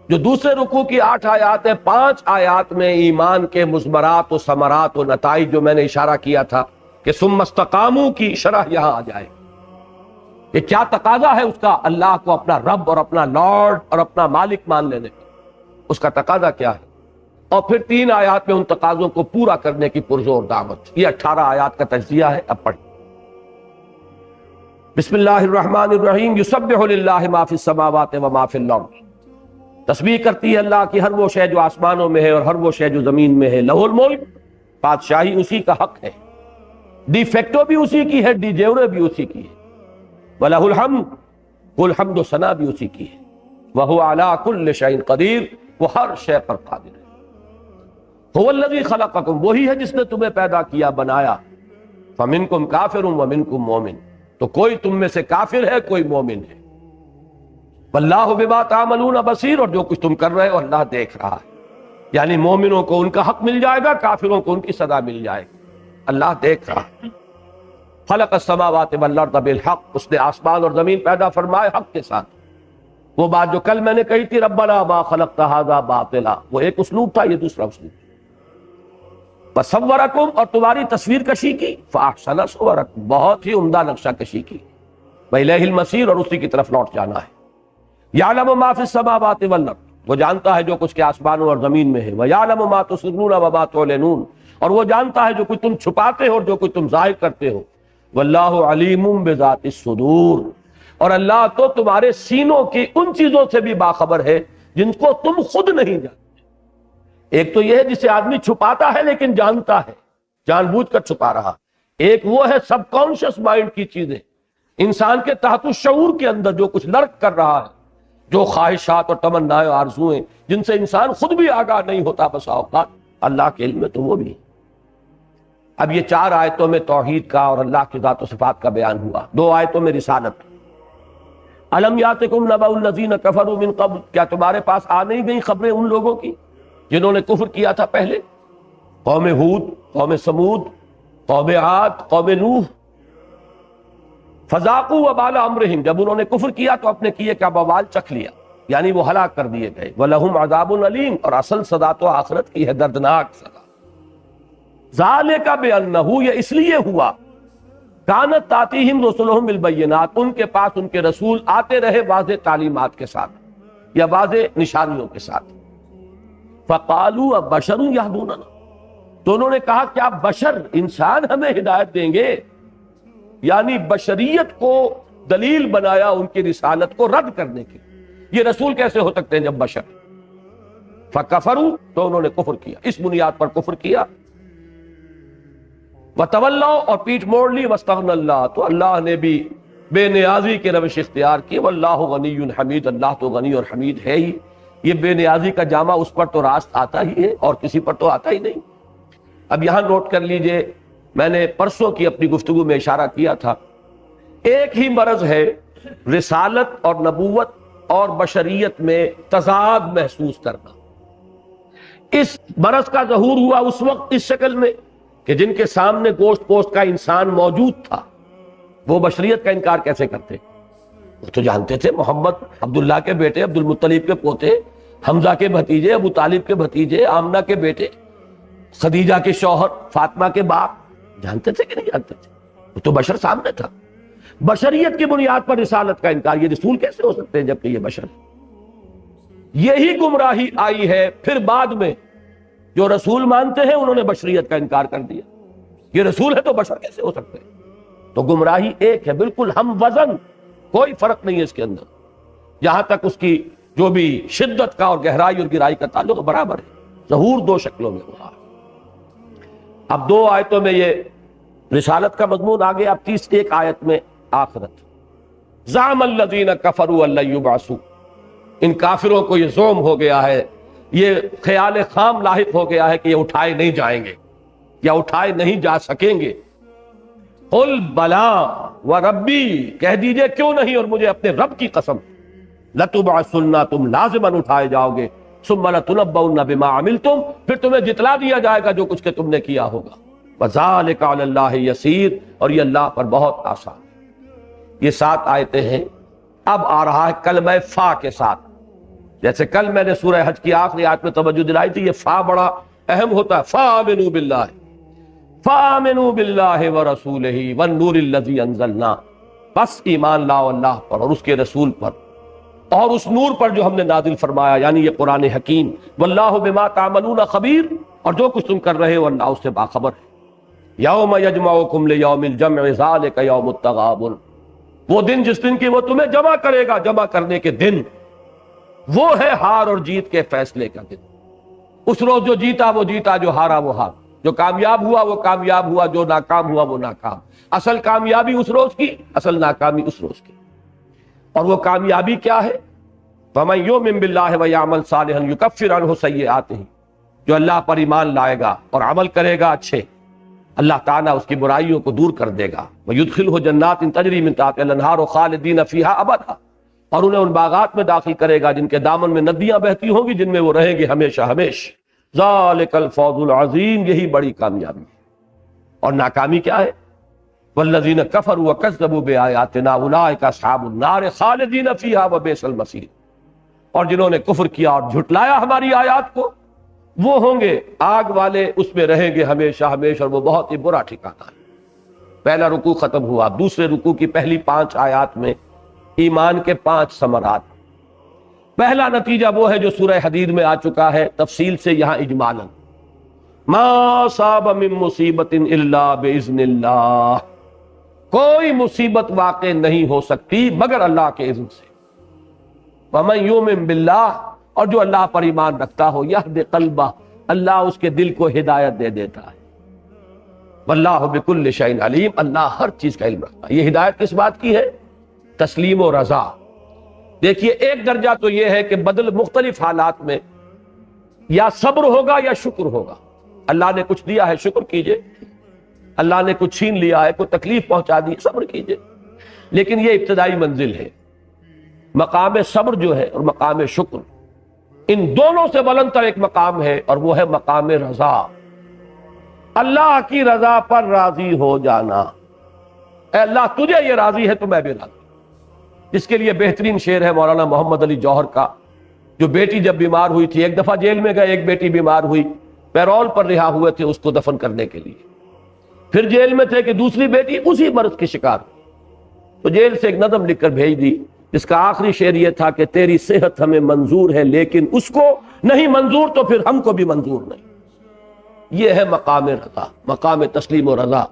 جو دوسرے رکوع کی 8 آیات ہیں، 5 آیات میں ایمان کے مضمرات و ثمرات و نتائج، جو میں نے اشارہ کیا تھا کہ ثم استقاموا کی شرح یہاں آ جائے۔ یہ کیا تقاضا ہے اس کا؟ اللہ کو اپنا رب اور اپنا لارڈ اور اپنا مالک مان لینے کا، اس کا تقاضا کیا ہے؟ اور پھر 3 آیات میں ان تقاضوں کو پورا کرنے کی پرزور دعوت۔ یہ 18 آیات کا تجزیہ ہے۔ اب پڑھیں۔ بسم اللہ الرحمن الرحیم، یسبح للہ ما فی السماوات و ما فی الارض۔ تسبیح کرتی ہے اللہ کی ہر وہ شے جو آسمانوں میں ہے اور ہر وہ شے جو زمین میں ہے۔ لہ الملک، بادشاہی اسی کا حق ہے، ڈی فیکٹو بھی اسی کی ہے، ڈی جیورے بھی اسی کی ہے۔ وَلَهُ الْحَمْدُ، وہ الحمد و ثنا بھی اسی کی ہے۔ وَهُوَ عَلَىٰ كُلِّ شَيْءٍ قَدِيرٌ، وہ ہر شے پر قادر ہے۔ هُوَ الَّذِي خَلَقَكُمْ، وہی ہے جس نے تمہیں پیدا کیا، بنایا۔ فَمِنْكُمْ كَافِرٌ وَمِنْكُمْ مُؤْمِنٌ، تو کوئی تم میں سے کافر ہے، کوئی مومن ہے۔ وَاللَّهُ بِمَا تَعْمَلُونَ بَصِيرٌ، اور جو کچھ تم کر رہے ہو اللہ دیکھ رہا ہے۔ یعنی مومنوں کو ان کا حق مل جائے گا، کافروں کو ان کی سزا مل جائے گی، اللہ دیکھ رہا ہے۔ خلق السماوات والارض بالحق، اس نے آسمان اور زمین پیدا فرمائے حق کے ساتھ۔ وہ بات جو کل میں نے کہی تھی، ربنا ما خلقت ھذا باطلا، وہ ایک اسلوب تھا، یہ دوسرا اسلوب۔ وصورکم، اور تمہاری تصویر کشی کی، فاحسن صورکم، بہت ہی عمدہ نقشہ کشی کی۔ والیہ المصیر، اور اسی کی طرف لوٹ جانا ہے۔ یعلم ما فی السماوات والارض، وہ جانتا ہے جو کچھ کے آسمانوں اور زمین میں ہے۔ ویعلم ما تسرون وما تعلنون، اور وہ جانتا ہے جو کچھ تم چھپاتے ہو اور جو کچھ تم ظاہر کرتے ہو۔ واللہ علیم بذات الصدور، اور اللہ تو تمہارے سینوں کی ان چیزوں سے بھی باخبر ہے جن کو تم خود نہیں جانتے۔ ایک تو یہ ہے جسے آدمی چھپاتا ہے لیکن جانتا ہے، جان بوجھ کر چھپا رہا۔ ایک وہ ہے سب کانشس مائنڈ کی چیزیں، انسان کے تحت الشعور کے اندر جو کچھ لرک کر رہا ہے، جو خواہشات اور تمنائیں اور آرزوئیں جن سے انسان خود بھی آگاہ نہیں ہوتا بسا اوقات، اللہ کے علم میں تو وہ بھی۔ اب یہ 4 آیتوں میں توحید کا اور اللہ کی ذات و صفات کا بیان ہوا، 2 آیتوں میں رسالت۔ الم یاتکم نبأ الذین کفروا من قبل، کیا تمہارے پاس آ نہیں گئی خبریں ان لوگوں کی جنہوں نے کفر کیا تھا پہلے؟ قوم ہود، قوم سمود، قوم عاد، قوم نوح۔ فذاقوا وبال امرہم، جب انہوں نے کفر کیا تو اپنے کیے کا بوال چکھ لیا، یعنی وہ ہلاک کر دیے گئے۔ ولہم عذاب علیم، اور اصل سزا تو آخرت کی ہے، دردناک سزا۔ ذالک بانہ، یہ اس لیے ہوا، کانت تاتیہم رسلہم بالبینات، ان کے پاس ان کے رسول آتے رہے واضح تعلیمات کے ساتھ یا واضح نشانیوں کے ساتھ۔ فقالوا بشر یہدوننا، تو انہوں نے کہا کیا بشر، انسان ہمیں ہدایت دیں گے؟ یعنی بشریت کو دلیل بنایا ان کی رسالت کو رد کرنے کی، یہ رسول کیسے ہو سکتے ہیں جب بشر؟ فکفروا، تو انہوں نے کفر کیا، اس بنیاد پر کفر کیا۔ وَتَوَلَّوْا اور پیٹھ موڑ لی، وَاسْتَغْنَى اللَّهُ تو اللہ نے بھی بے نیازی کے روش اختیار کی، وَاللَّهُ غَنِيٌّ حَمِيدٌ اللہ تو غنی اور حمید ہے ہی۔ یہ بے نیازی کا جامع اس پر تو راست آتا ہی ہے اور کسی پر تو آتا ہی نہیں۔ اب یہاں نوٹ کر لیجئے، میں نے پرسوں کی اپنی گفتگو میں اشارہ کیا تھا، ایک ہی مرض ہے رسالت اور نبوت اور بشریت میں تضاد محسوس کرنا۔ اس مرض کا ظہور ہوا اس وقت اس شکل میں کہ جن کے سامنے گوشت پوشت کا انسان موجود تھا، وہ بشریت کا انکار کیسے کرتے؟ وہ تو جانتے تھے محمد عبداللہ کے بیٹے، عبد المطلب کے پوتے، حمزہ کے بھتیجے، ابو طالب کے بھتیجے، آمنہ کے بیٹے، خدیجہ کے شوہر، فاطمہ کے باپ، جانتے تھے کہ نہیں جانتے تھے؟ وہ تو بشر سامنے تھا۔ بشریت کی بنیاد پر رسالت کا انکار، یہ رسول کیسے ہو سکتے ہیں جبکہ یہ بشر ہے؟ یہی گمراہی آئی ہے پھر بعد میں، جو رسول مانتے ہیں انہوں نے بشریت کا انکار کر دیا۔ یہ رسول ہے تو بشر کیسے ہو سکتے ہیں؟ تو گمراہی ایک ہے، بالکل ہم وزن، کوئی فرق نہیں ہے اس کے اندر، جہاں تک اس کی جو بھی شدت کا اور گہرائی اور گہرائی کا تعلق برابر ہے۔ ظہور دو شکلوں میں ہوا۔ اب دو آیتوں میں یہ رسالت کا مضمون آگے، اب ایک آیت میں آخرت۔ زعم الذین کفروا ان لن یبعثوا، ان کافروں کو یہ زعم ہو گیا ہے، یہ خیال خام لاحق ہو گیا ہے کہ یہ اٹھائے نہیں جائیں گے یا اٹھائے نہیں جا سکیں گے۔ قل بلا وربی، کہہ دیجئے کیوں نہیں، اور مجھے اپنے رب کی قسم، لتبعثن، تم لازماً اٹھائے جاؤ گے، ثم لتنبؤن بما عملتم، پھر تمہیں جتلا دیا جائے گا جو کچھ کہ تم نے کیا ہوگا۔ وذالک علی اللہ یسیر، اور یہ اللہ پر بہت آسان۔ یہ 7 آیتیں ہیں۔ اب آ رہا ہے کلمہ فا کے ساتھ، جیسے کل میں نے سورہ حج کی آخری آیت میں توجہ دلائی تھی، یہ فا بڑا اہم ہوتا ہے۔ فآمنوا باللہ، فآمنوا باللہ ورسولہ والنور الذی انزلنا، بس ایمان لاؤ اللہ پر اور اس کے رسول پر اور اس نور پر جو ہم نے نازل فرمایا، یعنی یہ قرآن حکیم۔ واللہ بما تعملون خبیر، اور جو کچھ تم کر رہے ہو اللہ اس سے باخبر ہے۔ یوم یجمعکم لیوم الجمع ذالک یوم التغابن، وہ دن جس دن کی وہ تمہیں جمع کرے گا، جمع کرنے کے دن، وہ ہے ہار اور جیت کے فیصلے کا دن۔ اس روز جو جیتا وہ جیتا، جو ہارا وہ ہار، جو کامیاب ہوا وہ کامیاب ہوا، جو ناکام ہوا وہ ناکام۔ اصل کامیابی اس روز کی، اصل ناکامی اس روز کی۔ اور وہ کامیابی کیا ہے؟ فَمَن يُؤْمِن بِاللَّهِ وَيَعْمَلْ صَالِحًا يُكَفِّرْ عَنْهُ سَيِّئَاتِهِ، جو اللہ پر ایمان لائے گا اور عمل کرے گا اچھے، اللہ تعالیٰ اس کی برائیوں کو دور کر دے گا۔ وَيُدْخِلْهُ جَنَّاتٍ تَجْرِي مِن تحتها الْأَنْهَارُ خَالِدِينَ فِيهَا أَبَدًا، اور انہیں ان باغات میں داخل کرے گا جن کے دامن میں ندیاں بہتی ہوں گی، جن میں وہ رہیں گے ہمیشہ ہمیش۔ ذَلِكَ الْفَوْزُ الْعَظِيمُ، یہی بڑی کامیابی ہے۔ اور ناکامی کیا ہے؟ وَالَّذِينَ كَفَرُوا وَكَذَّبُوا بِآيَاتِنَا أُولَٰئِكَ أَصْحَابُ النَّارِ خَالِدِينَ فِيهَا وَبِئْسَ الْمَصِيرُ، اور جنہوں نے کفر کیا اور جھٹلایا ہماری آیات کو، وہ ہوں گے آگ والے، اس میں رہیں گے ہمیشہ ہمیشہ، اور وہ بہت ہی برا ٹھکانہ ہے۔ پہلا رکوع ختم ہوا۔ دوسرے رکوع کی پہلی 5 آیات میں ایمان کے 5 ثمرات۔ پہلا نتیجہ وہ ہے جو سورہ حدید میں آ چکا ہے تفصیل سے، یہاں اجمالاً، ما صاب من مصیبت الا باذن اللہ، کوئی مصیبت واقع نہیں ہو سکتی مگر اللہ کے اذن سے۔ ومن یؤمن باللہ، اور جو اللہ پر ایمان رکھتا ہو، یہد قلبہ، اللہ اس کے دل کو ہدایت دے دیتا ہے۔ واللہ بکل شیء علیم، اللہ ہر چیز کا علم رکھتا ہے۔ یہ ہدایت کس بات کی ہے؟ تسلیم و رضا۔ دیکھیے ایک درجہ تو یہ ہے کہ بدل مختلف حالات میں یا صبر ہوگا یا شکر ہوگا۔ اللہ نے کچھ دیا ہے شکر کیجئے، اللہ نے کچھ چھین لیا ہے، کوئی تکلیف پہنچا دی، صبر کیجئے۔ لیکن یہ ابتدائی منزل ہے۔ مقام صبر جو ہے اور مقام شکر، ان دونوں سے بلندتر ایک مقام ہے اور وہ ہے مقام رضا، اللہ کی رضا پر راضی ہو جانا۔ اے اللہ تجھے یہ راضی ہے تو میں بھی راضی، جس کے لیے بہترین شعر ہے مولانا محمد علی جوہر کا، جو بیٹی جب بیمار ہوئی تھی، ایک دفعہ جیل میں گئے، ایک بیٹی بیمار ہوئی، پیرول پر رہا ہوئے تھے اس کو دفن کرنے کے لیے، پھر جیل میں تھے کہ دوسری بیٹی اسی مرض کی شکار، تو جیل سے ایک نظم لکھ کر بھیج دی جس کا آخری شعر یہ تھا کہ تیری صحت ہمیں منظور ہے لیکن اس کو نہیں منظور تو پھر ہم کو بھی منظور نہیں۔ یہ ہے مقام رضا، مقام تسلیم و رضا،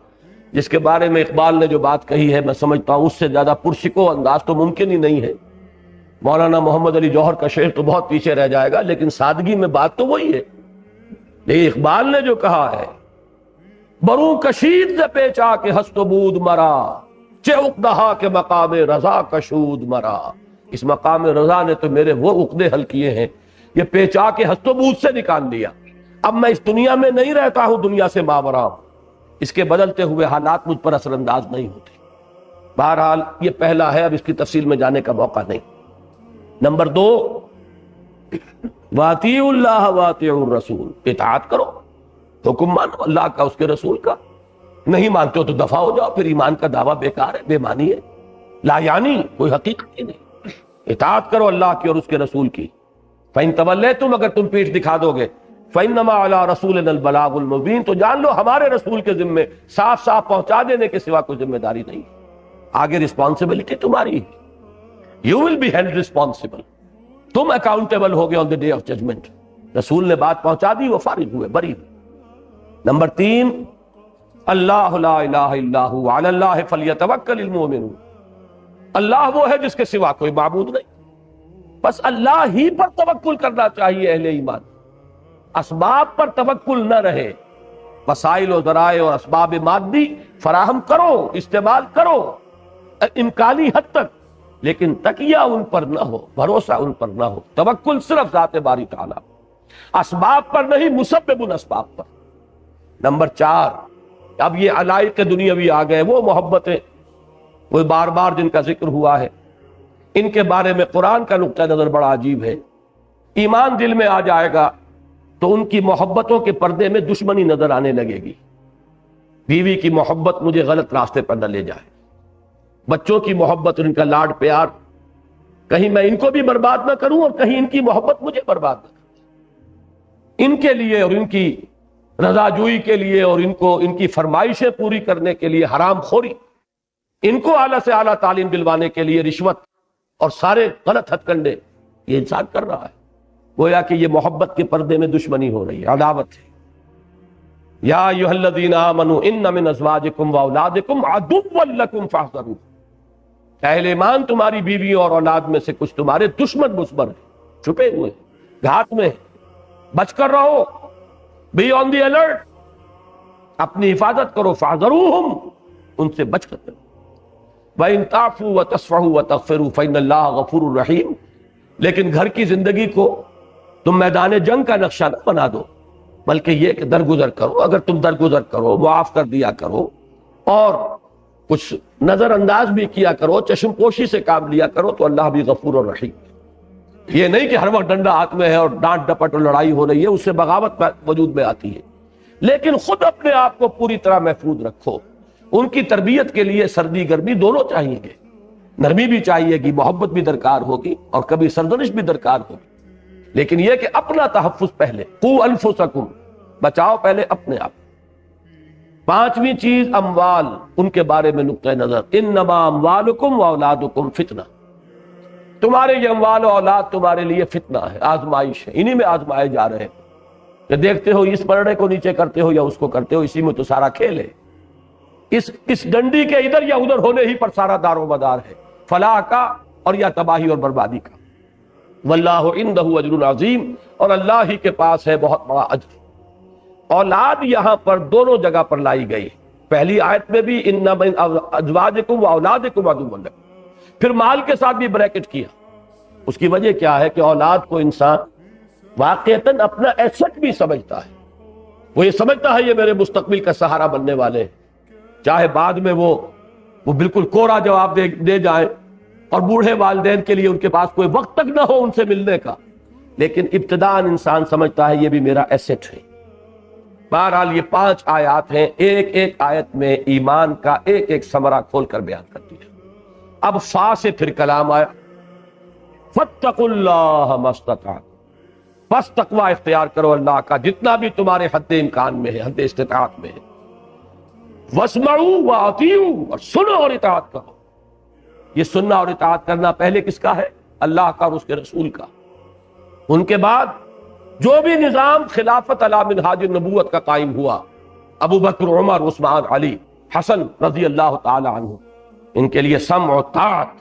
جس کے بارے میں اقبال نے جو بات کہی ہے، میں سمجھتا ہوں اس سے زیادہ پرشکو انداز تو ممکن ہی نہیں ہے۔ مولانا محمد علی جوہر کا شعر تو بہت پیچھے رہ جائے گا، لیکن سادگی میں بات تو وہی ہے۔ لیکن اقبال نے جو کہا ہے بروں کشید سے پیچا کے ہست و بود مرا، چہ عقدہا کے مقام رضا کشود مرا۔ اس مقام رضا نے تو میرے وہ عقدے حل کیے ہیں، یہ پیچا کے ہست و بود سے نکال دیا۔ اب میں اس دنیا میں نہیں رہتا ہوں، دنیا سے ماوراء ہوں، اس کے بدلتے ہوئے حالات مجھ پر اثر انداز نہیں ہوتے۔ بہرحال یہ پہلا ہے، اب اس کی تفصیل میں جانے کا موقع نہیں۔ نمبر 2، وَأَطِیعُوا اللَّهَ وَأَطِیعُوا الرَّسُولَ، اطاعت کرو، حکم مانو اللہ کا، اس کے رسول کا۔ نہیں مانتے ہو تو دفع ہو جاؤ، پھر ایمان کا دعویٰ بیکار ہے، بے معنی ہے، لا یعنی کوئی حقیقت ہی نہیں۔ اطاعت کرو اللہ کی اور اس کے رسول کی۔ فَإِن تَوَلَّیْتُمْ، اگر تم پیٹھ دکھا دو گے، فَإِنَّمَا عَلَىٰ رَسُولِنَا الْبَلَاغُ الْمُبِينُ، تو جان لو ہمارے رسول کے ذمے صاف صاف پہنچا دینے کے سوا کوئی ذمہ داری نہیں، آگے رسپانسبلٹی تمہاری ہے، you will be held responsible, تم اکاؤنٹیبل ہوگے on the day of judgment. رسول نے بات پہنچا دی، وہ فارغ ہوئے، بری ہوئے۔ نمبر 3، اللہ لا الہ الا ہو علی اللہ فلیتوکل المؤمنون، اللہ وہ ہے جس کے سوا کوئی معبود نہیں، بس اللہ ہی پر توکل کرنا چاہیے اہل ایمان۔ اسباب پر توکل نہ رہے، وسائل و ذرائع اور اسباب مادی فراہم کرو، استعمال کرو امکانی حد تک، لیکن تکیہ ان پر نہ ہو، بھروسہ ان پر نہ ہو، توکل صرف ذات باری تعالیٰ، اسباب پر نہیں، مسبب الاسباب پر۔ نمبر 4، اب یہ علائق دنیاوی آ گئے، وہ محبتیں، وہ بار بار جن کا ذکر ہوا ہے، ان کے بارے میں قرآن کا نقطہ نظر بڑا عجیب ہے۔ ایمان دل میں آ جائے گا تو ان کی محبتوں کے پردے میں دشمنی نظر آنے لگے گی۔ بیوی کی محبت مجھے غلط راستے پر نہ لے جائے، بچوں کی محبت اور ان کا لاڈ پیار، کہیں میں ان کو بھی برباد نہ کروں اور کہیں ان کی محبت مجھے برباد نہ کروں۔ ان کے لیے اور ان کی رضا جوئی کے لیے اور ان کی فرمائشیں پوری کرنے کے لیے حرام خوری، ان کو اعلیٰ سے اعلیٰ تعلیم دلوانے کے لیے رشوت اور سارے غلط ہتھ کنڈے یہ انسان کر رہا ہے۔ گویا کہ یہ محبت کے پردے میں دشمنی ہو رہی ہے، عداوت ہے۔ یا ایھا الذین آمنوا ان من ازواجکم واولادکم عدوا لکم فاحذروہ، اہل ایمان تمہاری بیویوں اور اولاد میں سے کچھ تمہارے دشمن مصبر ہیں، چھپے ہوئے ہیں، گھات میں ہیں، بچ کر رہو، بی آن دی الرٹ، اپنی حفاظت کرو، فاحذروہم، ان سے بچ کر کرو۔ وَإِن تَعْفُوا وَتَصْفَحُوا وَتَغْفِرُوا فَإِنَّ اللَّهَ غَفُورٌ رَحِيمٌ، لیکن گھر کی زندگی کو تم میدان جنگ کا نقشہ نہ بنا دو، بلکہ یہ کہ درگزر کرو، اگر تم درگزر کرو، معاف کر دیا کرو، اور کچھ نظر انداز بھی کیا کرو، چشم پوشی سے کام لیا کرو، تو اللہ بھی غفور اور رحیم۔ یہ نہیں کہ ہر وقت ڈنڈا ہاتھ میں ہے اور ڈانٹ ڈپٹ اور لڑائی ہو رہی ہے، اس سے بغاوت وجود میں آتی ہے، لیکن خود اپنے آپ کو پوری طرح محفوظ رکھو۔ ان کی تربیت کے لیے سردی گرمی دونوں چاہیے گے، نرمی بھی چاہیے گی، محبت بھی درکار ہوگی، اور کبھی سرزنش بھی درکار ہوگی، لیکن یہ کہ اپنا تحفظ پہلے، قوا انفسکم، بچاؤ پہلے اپنے آپ۔ 5ویں چیز اموال، ان کے بارے میں نقطہ نظر، انما اموالکم واولادکم فتنہ، تمہارے یہ اموال و اولاد تمہارے لیے فتنہ ہے، آزمائش ہے، انہی میں آزمائے جا رہے ہیں کہ دیکھتے ہو اس پرڑے کو نیچے کرتے ہو یا اس کو کرتے ہو، اسی میں تو سارا کھیل ہے، اس ڈنڈی کے ادھر یا ادھر ہونے ہی پر سارا دار و مدار ہے، فلاح کا اور یا تباہی اور بربادی کا۔ واللہ عندہ اجر عظیم، اور اللہ ہی کے پاس ہے بہت بڑا اجر۔ اولاد یہاں پر دونوں جگہ پر لائی گئی، پہلی آیت میں بھی ان من ازواجکم واولادکم عدو لکم، پھر مال کے ساتھ بھی بریکٹ کیا۔ اس کی وجہ کیا ہے کہ اولاد کو انسان واقعتاً اپنا ایسٹ بھی سمجھتا ہے، وہ یہ سمجھتا ہے یہ میرے مستقبل کا سہارا بننے والے ہیں، چاہے بعد میں وہ بالکل کوڑا جواب دے جائیں اور بوڑھے والدین کے لیے ان کے پاس کوئی وقت تک نہ ہو ان سے ملنے کا، لیکن ابتداءً انسان سمجھتا ہے یہ بھی میرا ایسٹ ہے۔ بہرحال یہ 5 آیات ہیں، ایک ایک آیت میں ایمان کا ایک ایک ثمرہ کھول کر بیان کرتی ہے۔ اب فا سے پھر کلام آیا، فاتقوا اللہ ما استطعتم، بس تقوی اختیار کرو اللہ کا جتنا بھی تمہارے حد امکان میں ہے، حد استطاعت میں ہے، واسمعوا واطیعوا، اور سنو اور اطاعت کرو۔ یہ سننا اور اطاعت کرنا پہلے کس کا ہے؟ اللہ کا اور اس کے رسول کا۔ ان کے بعد جو بھی نظام خلافت علی منہاج النبوت کا قائم ہوا، ابو بکر، عمر، عثمان، علی، حسن رضی اللہ تعالی عنہ، ان کے لیے سمع و طاعت۔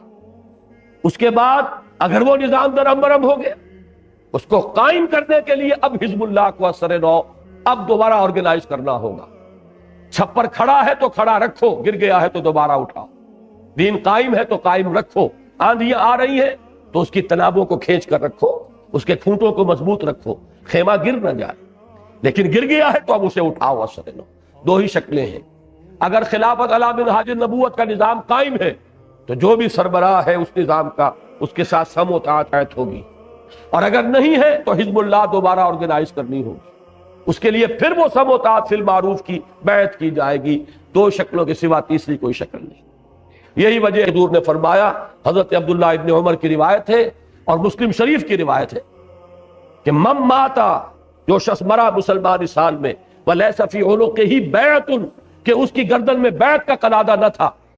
اس کے بعد اگر وہ نظام درہم برہم ہو گیا، اس کو قائم کرنے کے لیے اب حزب اللہ کو اثر نو اب دوبارہ آرگنائز کرنا ہوگا، چھپر کھڑا ہے تو کھڑا رکھو، گر گیا ہے تو دوبارہ اٹھاؤ، دین قائم ہے تو قائم رکھو، آندھیاں آ رہی ہیں تو اس کی تنابوں کو کھینچ کر رکھو، اس کے کھوٹوں کو مضبوط رکھو، خیمہ گر نہ جائے، لیکن گر گیا ہے تو اب اسے اٹھاؤ اثر لو۔ دو ہی شکلیں ہیں، اگر خلافت علی منہاج النبوت کا نظام قائم ہے تو جو بھی سربراہ ہے اس نظام کا اس کے ساتھ سم و طاعت ہوگی، اور اگر نہیں ہے تو حزب اللہ دوبارہ آرگنائز کرنی ہوگی، اس کے لیے پھر وہ سم و طاعت فی المعروف کی بیعت کی جائے گی، دو شکلوں کے سوا تیسری کوئی شکل نہیں۔ یہی وجہ حضور نے فرمایا، حضرت عبداللہ ابن عمر کی روایت ہے اور مسلم شریف کی روایت ہے کہ من ماتا، جو شخص مرا مسلمان سال میں، ولیس فی عنقہ بیعۃ، کہ اس کی گردن میں بیعت کا قلادہ نہ تھا،